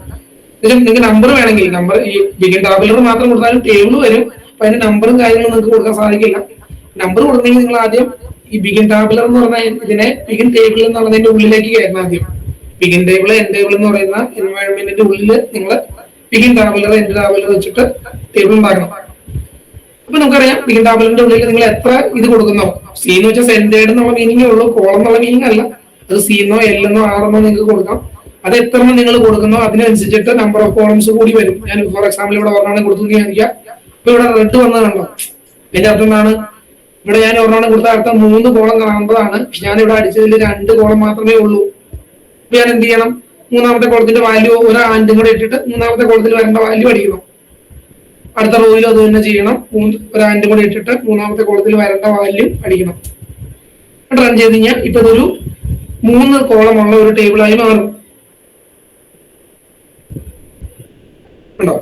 നിങ്ങൾക്ക് നമ്പർ വേണമെങ്കിൽ നമ്പർ ഈ ബിഗിൻ ടാബുലർ മാത്രം കൊടുത്താലും ടേബിൾ വരും. അപ്പൊ അതിന്റെ നമ്പറും കാര്യങ്ങളും നിങ്ങൾക്ക് കൊടുക്കാൻ സാധിക്കില്ല. നമ്പർ കൊടുക്കണമെങ്കിൽ നിങ്ങൾ ആദ്യം ഈ ബിഗിൻ ടാബുലർ എന്ന് പറഞ്ഞ ഇതിനെ ബിഗിൻ ടേബിൾ എന്ന് പറയുന്നതിന്റെ ഉള്ളിലേക്ക് കയറണം. ആദ്യം ബിഗിൻ ടേബിൾ എൻ ടേബിൾ എന്ന് പറയുന്ന എൻവയോൺമെന്റിന്റെ ഉള്ളിൽ നിങ്ങൾ ബിഗിൻ ടാബുലർ എൻ ടാബുലർ വെച്ചിട്ട് ടേബിൾ ഉണ്ടാക്കണം. അപ്പൊ നമുക്കറിയാം ബിഗിൻ ടാബുലറിന്റെ ഉള്ളിൽ നിങ്ങൾ എത്ര ഇത് കൊടുക്കുന്നോ, സി എന്ന് വെച്ചാൽ സെന്റേഡ് എന്നുള്ള മീനിങ്ങേ ഉള്ളൂ, കോളം എന്നുള്ള മീനിങ് അല്ല. അത് സി എന്നോ എൽ എന്നോ ആർ എന്നോ നിങ്ങൾക്ക് കൊടുക്കാം. അത് എത്ര നിങ്ങൾ കൊടുക്കുന്നോ അതിനനുസരിച്ചിട്ട് നമ്പർ ഓഫ് കോളംസ് കൂടി വരും. ഞാൻ ഫോർ എക്സാമ്പിൾ ഇവിടെ ഒരെണ്ണം കൊടുത്തു വിചാരിക്കാം. ഇപ്പൊ ഇവിടെ റെഡ് വന്നത് കണ്ടോ, അതിന്റെ അർത്ഥം എന്താണ്? ഇവിടെ ഞാൻ ഒരെണ്ണം കൊടുത്ത അർത്ഥം 3 കോളം കാണേണ്ടതാണ്. പക്ഷെ ഞാൻ ഇവിടെ അടിച്ചതിൽ 2 കോളം മാത്രമേ ഉള്ളൂ. അപ്പൊ ഞാൻ എന്ത് ചെയ്യണം? 3ാമത്തെ കോളത്തിന്റെ വാല്യൂ ഒരു ആൻഡും കൂടെ ഇട്ടിട്ട് 3ാമത്തെ കോളത്തിൽ വരേണ്ട വാല്യൂ അടിക്കണം. അടുത്ത റോയിലും അത് തന്നെ ചെയ്യണം. ഒരു ആൻഡും കൂടെ ഇട്ടിട്ട് 3ാമത്തെ കോളത്തിൽ വരേണ്ട വാല്യൂ അടിക്കണം. റൺ ചെയ്ത് കഴിഞ്ഞാൽ ഇപ്പൊ ഇതൊരു 3 കോളമുള്ള ഒരു ടേബിളായി മാറും. ഉണ്ടോ?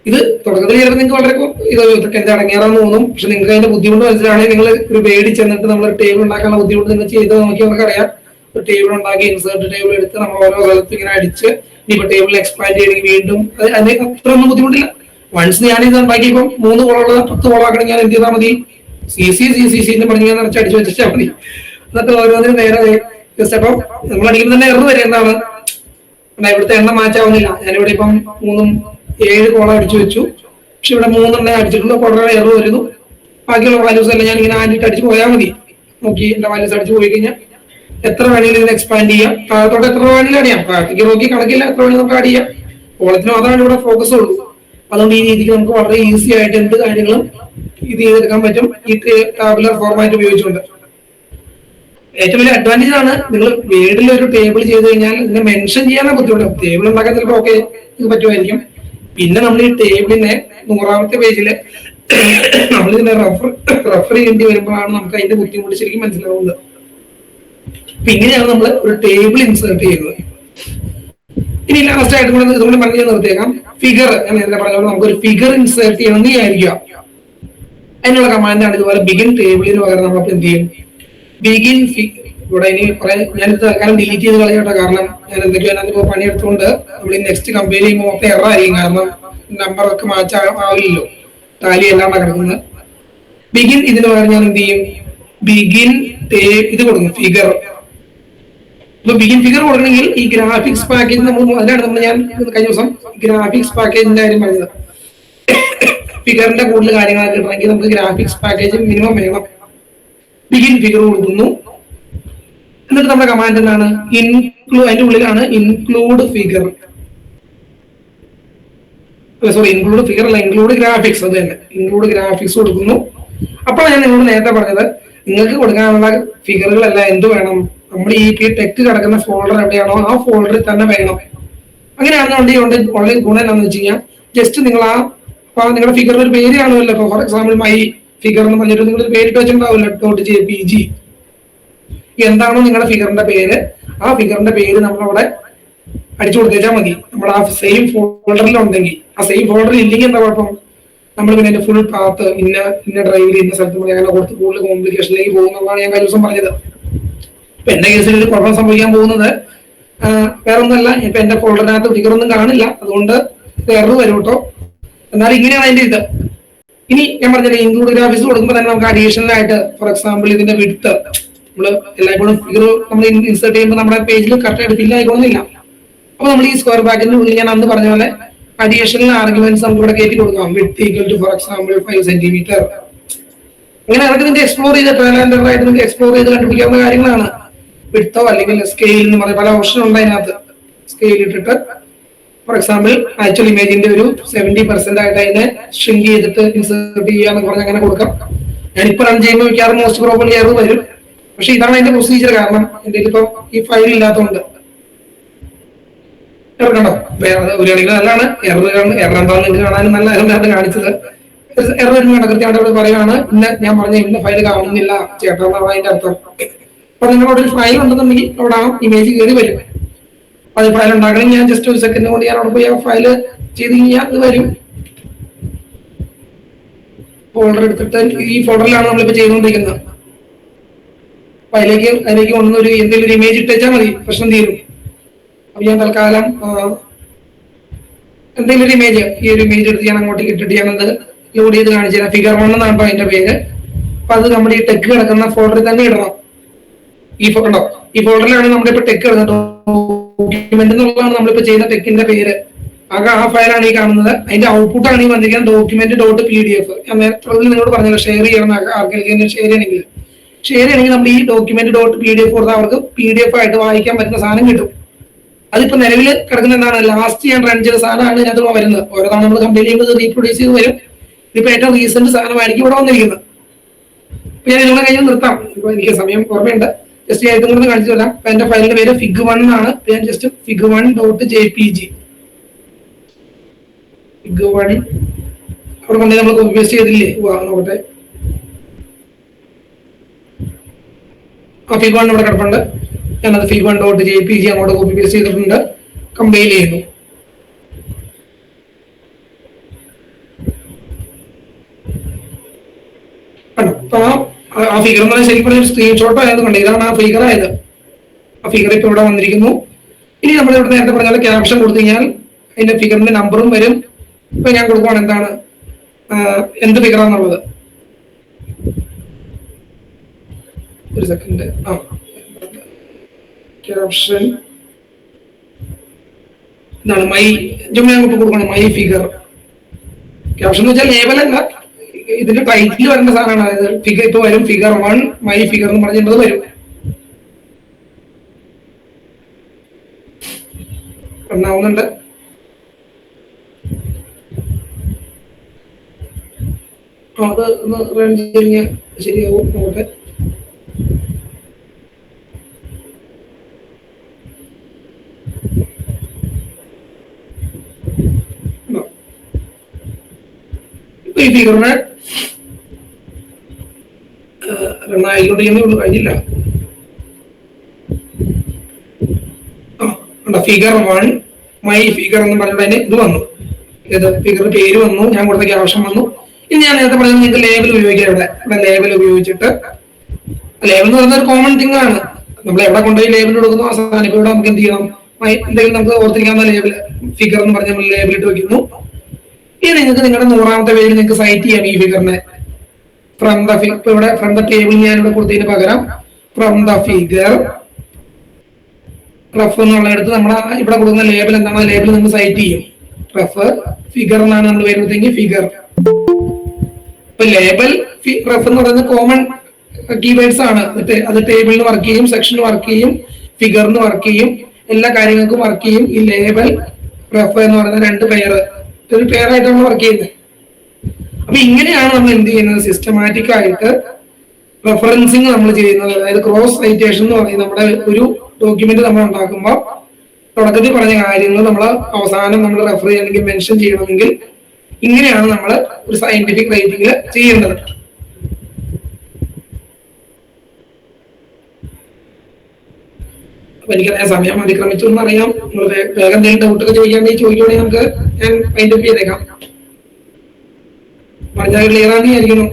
ഇത് തുടക്കത്തിൽ ചിലപ്പോൾ നിങ്ങൾക്ക് വളരെ ഇതൊക്കെ എന്താ അടങ്ങിയാറാന്ന് തോന്നും. പക്ഷെ നിങ്ങൾക്ക് അതിന്റെ ബുദ്ധിമുട്ട് മനസ്സിലാണെങ്കിൽ നിങ്ങൾ ഒരു പേടി ചെന്നിട്ട് നമ്മൾ ടേബിൾ ഉണ്ടാക്കാനുള്ള ബുദ്ധിമുട്ട് നിങ്ങൾ ചെയ്ത് നോക്കിയാൽ നമുക്ക് അറിയാം. ഒരു ടേബിൾ ഉണ്ടാക്കി ഇൻസേർട്ട് ടേബിൾ എടുത്ത് നമ്മൾ ഓരോ സ്ഥലത്ത് ഇങ്ങനെ അടിച്ച് ഇനിയിപ്പോ ടേബിൾ എക്സ്പാൻഡ് ചെയ്യണമെങ്കിൽ വീണ്ടും അതിന് അത്ര ഒന്നും ബുദ്ധിമുട്ടില്ല. വൺസ് ഞാൻ ഇത് ഉണ്ടാക്കിയപ്പോൾ 3 കോളമുള്ളത് 10 കോളാക്കണം. ഞാൻ എന്ത് ചെയ്താൽ മതി? സി സി സി സി സിന്ന് പറഞ്ഞ് ഞാൻ നിറച്ച് അടിച്ചു വെച്ചാൽ മതി. എന്നിട്ട് ഓരോന്നിനും നേരെ ജസ്റ്റ് അപ്പം നമ്മൾ അടിക്കുമ്പോൾ തന്നെ എറർ വരും. എന്താണ് ഇവിടുത്തെ എണ്ണം മാറ്റാവുന്നില്ല. ഞാനിവിടെ ഇപ്പം 3 7 കോളം അടിച്ചു വെച്ചു. പക്ഷെ ഇവിടെ 3 അടിച്ചിട്ടുള്ള കുറേ എറർ വരുന്നു. ബാക്കിയുള്ള വാല്യൂസ് എല്ലാം ഞാൻ ഇങ്ങനെ ആൻഡിട്ട് അടിച്ച് പോയാൽ മതി. നോക്കി എന്റെ വാല്യൂസ് അടിച്ചു പോയി കഴിഞ്ഞാൽ എത്ര വേണമെങ്കിലും ഇതിന് എക്സ്പാൻഡ് ചെയ്യാം. താഴത്തോട്ട് എത്ര വേണമെങ്കിലും അടിയാം. പ്രാക്ടിക്കൽ നോക്കി കണക്കില്ല, എത്ര വേണമെങ്കിലും നമുക്ക് ആഡ് ചെയ്യാം. കോളത്തിന് മാത്രമാണ് ഇവിടെ ഫോക്കസ് ഉള്ളൂ. അതുകൊണ്ട് ഈ രീതിക്ക് നമുക്ക് വളരെ ഈസി ആയിട്ട് എന്ത് കാര്യങ്ങളും ഇത് ചെയ്തെടുക്കാൻ പറ്റും ഈ ടാബുലർ ഫോർമാറ്റ് ഉപയോഗിച്ചുകൊണ്ട്. ഏറ്റവും വലിയ അഡ്വാൻറ്റേജ് ആണ് നിങ്ങൾ വേർഡിൽ ഒരു ടേബിൾ ചെയ്ത് കഴിഞ്ഞാൽ ഇതിനെ മെൻഷൻ ചെയ്യാനേ ബുദ്ധിമുട്ട്. ടേബിൾ ഉണ്ടാക്കാൻ ചിലപ്പോൾ ഓക്കെ ഇത് പറ്റുമായിരിക്കും. പിന്നെ നമ്മൾ ഈ ടേബിളിനെ 100ാമത്തെ പേജിൽ നമ്മൾ ഇതിനെ റെഫർ ചെയ്യേണ്ടി വരുമ്പോഴാണ് നമുക്ക് അതിന്റെ ബുദ്ധിമുട്ട് ശരിക്കും മനസ്സിലാവുന്നത്. ഇങ്ങനെയാണ് നമ്മൾ ഒരു ടേബിൾ ഇൻസേർട്ട് ചെയ്യുന്നത്. ഇനി ലാസ്റ്റ് ആയിട്ട് കൂടെ ഇതുകൊണ്ട് പറഞ്ഞു നിർത്തിയേക്കാം. ഫിഗർ ഞാൻ നേരത്തെ പറഞ്ഞത് നമുക്കൊരു ഫിഗർ ഇൻസേർട്ട് ചെയ്യണമെന്ന് വിചാരിക്കുക. അതിനുള്ള കമാൻഡാണ് ഇതുപോലെ ബിഗിൻ ടേബിളിന് പകരം നമ്മൾ എന്ത് ചെയ്യും, ബിഗിൻ ഇവിടെ ഇനി കുറെ ഞാൻ തൽക്കാലം ഡിലീറ്റ് ചെയ്ത് കളയട്ടെ. കാരണം ഞാൻ എന്തൊക്കെയോ അതിനകത്ത് പണിയെടുത്തുകൊണ്ട് നമ്മൾ നനെക്സ്റ്റ് കമ്പയർ ചെയ്യുമ്പോൾ മൊത്തം എറർ ആയിരിക്കും. കാരണം നമ്പറൊക്കെ മാച്ച് ആവില്ലല്ലോ, ടാലി എല്ലാം കിടക്കുന്നത്. ബിഗിൻ ഇതിന് പകരം ഞാൻ എന്ത് ചെയ്യും, ബിഗിൻ ഇത് കൊടുക്കും ഫിഗർ. അപ്പൊ ബിഗിൻ ഫിഗർ കൊടുക്കണമെങ്കിൽ ഈ ഗ്രാഫിക്സ് പാക്കേജ് അതിനാണ് ഞാൻ കഴിഞ്ഞ ദിവസം ഗ്രാഫിക്സ് പാക്കേജിന്റെ കാര്യം പറഞ്ഞത്. ഫിഗറിന്റെ കൂടുതൽ കാര്യങ്ങളൊക്കെ കിട്ടണമെങ്കിൽ നമുക്ക് ഗ്രാഫിക്സ് പാക്കേജ് മിനിമം വേണം. ബിഗിൻ ഫിഗർ കൊടുക്കുന്നു. എന്നിട്ട് നമ്മുടെ കമാൻഡ് എന്താണ്, അതിന്റെ ഉള്ളിലാണ് include figure, sorry include figure അല്ല, ഇൻക്ലൂഡ് ഗ്രാഫിക്സ്. അത് തന്നെ, ഇൻക്ലൂഡ് ഗ്രാഫിക്സ് കൊടുക്കുന്നു. അപ്പോൾ ഞാൻ നിങ്ങളോട് നേരത്തെ പറഞ്ഞത് നിങ്ങൾക്ക് കൊടുക്കാനുള്ള ഫിഗറുകളെല്ലാം എന്ത് വേണം, നമ്മൾ ഈ ടെക്സ്റ്റ് കിടക്കുന്ന ഫോൾഡർ എവിടെയാണോ ആ ഫോൾഡറിൽ തന്നെ വേണം. അങ്ങനെയാണെന്നുണ്ടെങ്കിൽ വളരെ ഗുണം എന്താണെന്ന് വെച്ച് കഴിഞ്ഞാൽ ജസ്റ്റ് നിങ്ങൾ നിങ്ങളുടെ ഫിഗറിന് ഒരു പേര് കാണുമല്ലോ. ഇപ്പൊ ഫോർ എക്സാമ്പിൾ മൈ ഫിഗർ എന്ന് പറഞ്ഞിട്ട് നിങ്ങൾ പേരിട്ട് വെച്ചിട്ടുണ്ടാവില്ല, .jpg. എന്താണോ നിങ്ങളുടെ ഫിഗറിന്റെ പേര്, ആ ഫിഗറിന്റെ പേര് നമ്മളവിടെ അടിച്ചു കൊടുത്തേച്ചാൽ മതി. നമ്മൾ ആ സെയിം ഫോൾഡറിൽ ഉണ്ടെങ്കിൽ. ആ സെയിം ഫോൾഡറിൽ ഇല്ലെങ്കിൽ എന്താ കുഴപ്പം, നമ്മൾ പിന്നെ അതിന്റെ ഫുൾ പാത്ത് ഇന്ന ഡ്രൈവിൽ ഇന്ന സ്ഥലത്ത് കൂടി അങ്ങനെ കൊടുത്ത് കൂടുതൽ കോംപ്ലിക്കേഷനിലേക്ക് പോകുന്നതാണ് ഞാൻ കഴിഞ്ഞ ദിവസം പറഞ്ഞത്. ഇപ്പൊ എന്റെ കേസിൽ ഒരു കുഴപ്പം സംഭവിക്കാൻ പോകുന്നത് വേറെ ഒന്നല്ല, ഇപ്പൊ എന്റെ ഫോൾഡറിനകത്ത് ഫിഗർ ഒന്നും കാണില്ല, അതുകൊണ്ട് എറർ വരും കേട്ടോ. എന്നാലും ഇങ്ങനെയാണ് അതിന്റെ ഇത്. ഇനി ഞാൻ പറഞ്ഞില്ല, ഇൻക്ലൂഡ് ഗ്രാഫിക്സ് കൊടുക്കുമ്പോൾ തന്നെ നമുക്ക് അഡീഷണൽ ആയിട്ട് ഫോർ എക്സാമ്പിൾ ഇതിന്റെ വിഡ്ത്ത് നമ്മൾ എല്ലായ്പ്പോഴും ഫിഗർ നമ്മൾ ഇൻസേർട്ട് ചെയ്യുമ്പോൾ നമ്മുടെ പേജിൽ കറക്റ്റ് ആയിട്ട് ഫില്ല് ആയിക്കൊള്ളുന്നില്ല. അപ്പൊ നമ്മൾ ഈ സ്ക്വയർ ബ്രാക്കറ്റിന്റെ ഉള്ളിൽ ഞാൻ അന്ന് പറഞ്ഞ പോലെ അഡീഷണൽ ആർഗ്യുമെന്റ്സ് നമുക്ക് ഇവിടെ കയറ്റി കൊടുക്കാം. Width equal to for example 5 centimetre. അങ്ങനെ അതൊക്കെ നിങ്ങൾക്ക് എക്സ്പ്ലോർ ചെയ്ത് ട്രയലാൻഡറായിട്ട് നിങ്ങൾക്ക് എക്സ്പ്ലോർ ചെയ്ത് കണ്ടുപിടിക്കാവുന്ന കാര്യങ്ങളാണ്. വിഡ്ത്തോ അല്ലെങ്കിൽ സ്കെയിൽ എന്ന് പറയുന്ന പല ഓപ്ഷൻ ഉണ്ട് അതിനകത്ത്. സ്കെയിൽ ഇട്ടിട്ട് ഫോർ എക്സാമ്പിൾ ആക്ച്വൽ ഇമേജിന്റെ ഒരു 70% ആയിട്ട് അതിനെ ഷ്രിങ്ക് ചെയ്തിട്ട് ഇൻസേർട്ട് ചെയ്യാന്ന് പറഞ്ഞ് അങ്ങനെ കൊടുക്കാം. ഞാനിപ്പോ റൺ ചെയ്യുമ്പോൾ മിക്കവാറും മോസ്റ്റ് പ്രോബബ്ലി എറർ വരും. പക്ഷെ ഇതാണ് അതിന്റെ പ്രൊസീജിയർ. കാരണം എന്റെ ഇപ്പൊ ഈ ഫയൽ ഇല്ലാത്തതുകൊണ്ട് എറർ കണ്ടോ, വേറെ ഒരു കണക്കിന് നല്ലതാണ്. എറർ എന്താണെന്ന് നിങ്ങൾക്ക് കാണാനും നല്ല അതിനകത്ത് കാണിച്ചത്. എറർ വരുമ്പോൾ കൃത്യമായിട്ട് അവിടെ പറയുകയാണ്, ഇന്ന ഞാൻ പറഞ്ഞ ഇന്ന ഫയൽ കാണുന്നില്ല ചേട്ടാ എന്നാണ് അതിന്റെ അർത്ഥം. അപ്പൊ നിങ്ങളോട് ഒരു ഫയൽ ഉണ്ടെന്നുണ്ടെങ്കിൽ അവിടെ ആ ഇമേജ് കയറി വരും. അത് ഫയൽ ഉണ്ടാക്കണമെങ്കിൽ ഞാൻ ജസ്റ്റ് ഒരു സെക്കൻഡ് കൊണ്ട് ഞാൻ അവിടെ പോയി ആ ഫയൽ ചെയ്ത് കഴിഞ്ഞാൽ അത് വരും. ഫോൾഡർ എടുത്തിട്ട് ഈ ഫോൾഡറിലാണ് നമ്മളിപ്പോ ചെയ്തുകൊണ്ടിരിക്കുന്നത്. അപ്പൊ അതിലേക്ക് ഒന്നൊരു എന്തെങ്കിലും ഒരു ഇമേജ് ഇട്ടാൽ മതി, പ്രശ്നം തീരും. അപ്പൊ ഞാൻ തൽക്കാലം എന്തെങ്കിലും ഒരു ഇമേജ്, ഈ ഒരു ഇമേജ് എടുത്ത് ഞാൻ അങ്ങോട്ടേക്ക് ഇട്ടിട്ട് ഞാനത് ലോഡ് ചെയ്ത് കാണിച്ചു തരാം. ഫിഗർ 1 എന്നാണ് അതിന്റെ പേര്. അപ്പൊ അത് നമ്മുടെ ഈ ടെക്ക് കിടക്കുന്ന ഫോൾഡറിൽ തന്നെ ഇടണം. ഈ ഫോൾഡറിലാണ് നമ്മുടെ ഇപ്പൊ ടെക്ക് കിടക്കുന്നത്. ഡോക്യുമെന്റ് എന്നുള്ളതാണ് നമ്മളിപ്പോ ചെയ്യുന്ന ടെക്കിന്റെ പേര്. ആകെ ആ ഫയലാണ് ഈ കാണുന്നത്. അതിന്റെ ഔട്ട്പുട്ടാണ് ഈ വന്നിരിക്കുന്നത് document.pdf. ഞാൻ നേരത്തെ നിങ്ങളോട് പറഞ്ഞല്ലോ ഷെയർ ചെയ്യണം, ആർക്കെങ്കിലും ഷെയർ ചെയ്യണമെങ്കിൽ നമ്മൾ ഈ document.pdf കൊടുത്താൽ അവർക്ക് PDF ആയിട്ട് വായിക്കാൻ പറ്റുന്ന സാധനം കിട്ടും. അതിപ്പോ നിലവിൽ കിടക്കുന്ന എന്താണ്, ലാസ്റ്റ് ഞാൻ റൺ ചെയ്ത സാധനമാണ് ഇതിനകത്ത് വരുന്നത്. ഓരോ തവണ നമ്മൾ കമ്പനി ചെയ്യുമ്പോൾ റീപ്രൊഡ്യൂസ് ചെയ്ത് വരും. ഇതിപ്പോ ഏറ്റവും റീസെന്റ് സാധനമായിരിക്കും ഇവിടെ വന്നിരിക്കുന്നത്. ഞാൻ നിങ്ങളെ കഴിഞ്ഞ് നിർത്താം, ഇപ്പൊ എനിക്ക് സമയം ഓർമ്മയുണ്ട്. ജസ്റ്റ് ഞാൻ ഇതും കൂടെ കാണിച്ചു തരാം. അപ്പൊ എന്റെ ഫയലിന്റെ പേര് fig1 എന്നാണ്. ഞാൻ ജസ്റ്റ് fig1.jpg fig1 അവിടെ കൊണ്ടേ നമ്മൾ കോപ്പി പേസ്റ്റ് ചെയ്തില്ലേ, നോക്കട്ടെ. ആ fig1 ഇവിടെ കിടപ്പുണ്ട്. ഞാനത് fig1.jpg അങ്ങോട്ട് കോപ്പി പേസ്റ്റ് ചെയ്തിട്ടുണ്ട്. കമ്പൈൽ ചെയ്യുന്നു. അപ്പൊ ആ ഫിഗർ എന്ന് പറഞ്ഞാൽ ശരിക്കും പറഞ്ഞ സ്ക്രീൻഷോട്ട് ആയതുകൊണ്ട് ഇതാണ് ആ ഫിഗർ ആയത്. ആ ഫിഗർ ഇപ്പൊ ഇവിടെ വന്നിരിക്കുന്നു. ഇനി നമ്മൾ ഇവിടെ നേരത്തെ പറഞ്ഞാൽ ക്യാപ്ഷൻ കൊടുത്തു കഴിഞ്ഞാൽ അതിന്റെ ഫിഗറിന്റെ നമ്പറും വരും. ഇപ്പൊ ഞാൻ കൊടുക്കുവാണ് എന്താണ് എന്ത് ഫിഗറാന്നുള്ളത്. ഒരു സെക്കൻഡ്. ക്യാപ്ഷൻ എന്താണ് മൈ ജുമ കൊടുക്കണം മൈ ഫിഗർ. ക്യാപ്ഷൻ എന്ന് വെച്ചാൽ ലേബൽ അല്ല, ഇതിന്റെ ടൈറ്റിൽ വരേണ്ട സാധനമാണ്. അതായത് ഫിഗർ ഇപ്പൊ വരും ഫിഗർ 1 മൈ ഫിഗർ എന്ന് പറഞ്ഞിട്ട് വരും. റണ്ണാവുന്നുണ്ട്. അത് ഒന്ന് റൺ കഴിഞ്ഞാൽ ശരിയാവും. നോക്കട്ടെ. ഈ ഫിഗറിനെ റണ്ണായിക്കൊണ്ടിരിക്കുന്നേ കഴിഞ്ഞില്ല. ഫിഗർ 1 മൈ ഫിഗർ എന്ന് പറഞ്ഞതിന് ഇത് വന്നു. ഏത് ഫിഗർ പേര് വന്നു, ഞാൻ കൊടുത്ത ക്യാപ്ഷൻ വന്നു. ഇനി ഞാൻ നേരത്തെ പറഞ്ഞത് നിങ്ങൾക്ക് ലേബൽ ഉപയോഗിക്കാം. ഇവിടെ ലേബൽ ഉപയോഗിച്ചിട്ട്, ലേബൽ എന്ന് പറയുന്ന ഒരു കോമൺ തിങ് ആണ്. നമ്മൾ എവിടെ കൊണ്ടുപോയി ലേബൽ കൊടുക്കുന്നു അവസാനം ഇവിടെ നമുക്ക് എന്ത് ചെയ്യണം, എന്തെങ്കിലും നമുക്ക് ഓർത്തിരിക്കാവുന്ന ലേബൽ ഫിഗർ എന്ന് പറഞ്ഞ് നമ്മൾ ലേബൽ ഇട്ട് വെക്കുന്നു. ഇനി നിങ്ങൾക്ക് നിങ്ങളുടെ 100ാമത്തെ പേജിൽ നിങ്ങൾക്ക് സൈറ്റ് ചെയ്യാം ഈ ഫിഗറിനെ. ഫ്രം ദ ഇപ്പൊ ഇവിടെ ഫ്രം ദ ടേബിൾ ഞാൻ ഇവിടെ കൊടുത്തതിന് പകരം ഫ്രം ദ ഫിഗർ റഫ് എന്നുള്ളടത്ത് നമ്മൾ ഇവിടെ കൊടുക്കുന്ന ലേബൽ എന്താണ്, ലേബൽ നമ്മൾ സൈറ്റ് ചെയ്യും. റഫ് ഫിഗർ എന്നാണ് നമ്മൾ വരുന്നതെങ്കിൽ ഫിഗർ. ഇപ്പൊ ലേബൽ റഫ് എന്ന് പറയുന്നത് കോമൺ കീവേഡ്സ് ആണ്. അത് ടേബിളിന് വർക്ക് ചെയ്യും, സെക്ഷന് വർക്ക് ചെയ്യും, ഫിഗറിന് വർക്ക് ചെയ്യും, എല്ലാ കാര്യങ്ങൾക്കും വർക്ക് ചെയ്യും. ഈ ലേബൽ റഫ് എന്ന് പറയുന്ന രണ്ട് ഒരു പെയറായിട്ടാണ് വർക്ക് ചെയ്യുന്നത്. അപ്പൊ ഇങ്ങനെയാണ് നമ്മൾ എന്ത് ചെയ്യുന്നത്, സിസ്റ്റമാറ്റിക് ആയിട്ട് റെഫറൻസിങ് നമ്മൾ ചെയ്യുന്നത്. അതായത് ക്രോസ് സൈറ്റേഷൻ എന്ന് പറയുന്നത് നമ്മുടെ ഒരു ഡോക്യുമെന്റ് നമ്മൾ ഉണ്ടാക്കുമ്പോൾ തുടക്കത്തിൽ പറഞ്ഞ കാര്യങ്ങൾ നമ്മൾ അവസാനം നമ്മൾ റെഫർ ചെയ്യണമെങ്കിൽ മെൻഷൻ ചെയ്യണമെങ്കിൽ ഇങ്ങനെയാണ് നമ്മൾ ഒരു സയന്റിഫിക് റൈറ്റിംഗിൽ ചെയ്യേണ്ടത്. അപ്പൊ എനിക്കറിയാം സമയം അതിക്രമിച്ചു എന്നറിയാം. നിങ്ങൾ വേഗം എന്തെങ്കിലും ഡൗട്ടൊക്കെ ചോദിക്കുകയാണെങ്കിൽ ചോദിക്കുകയാണെങ്കിൽ നമുക്ക് ഞാൻ വൈൻഡ് അപ്പ് ചെയ്തേക്കാം. പറഞ്ഞാൽ ക്ലിയർ ആണെന്ന് വിചാരിക്കുന്നു.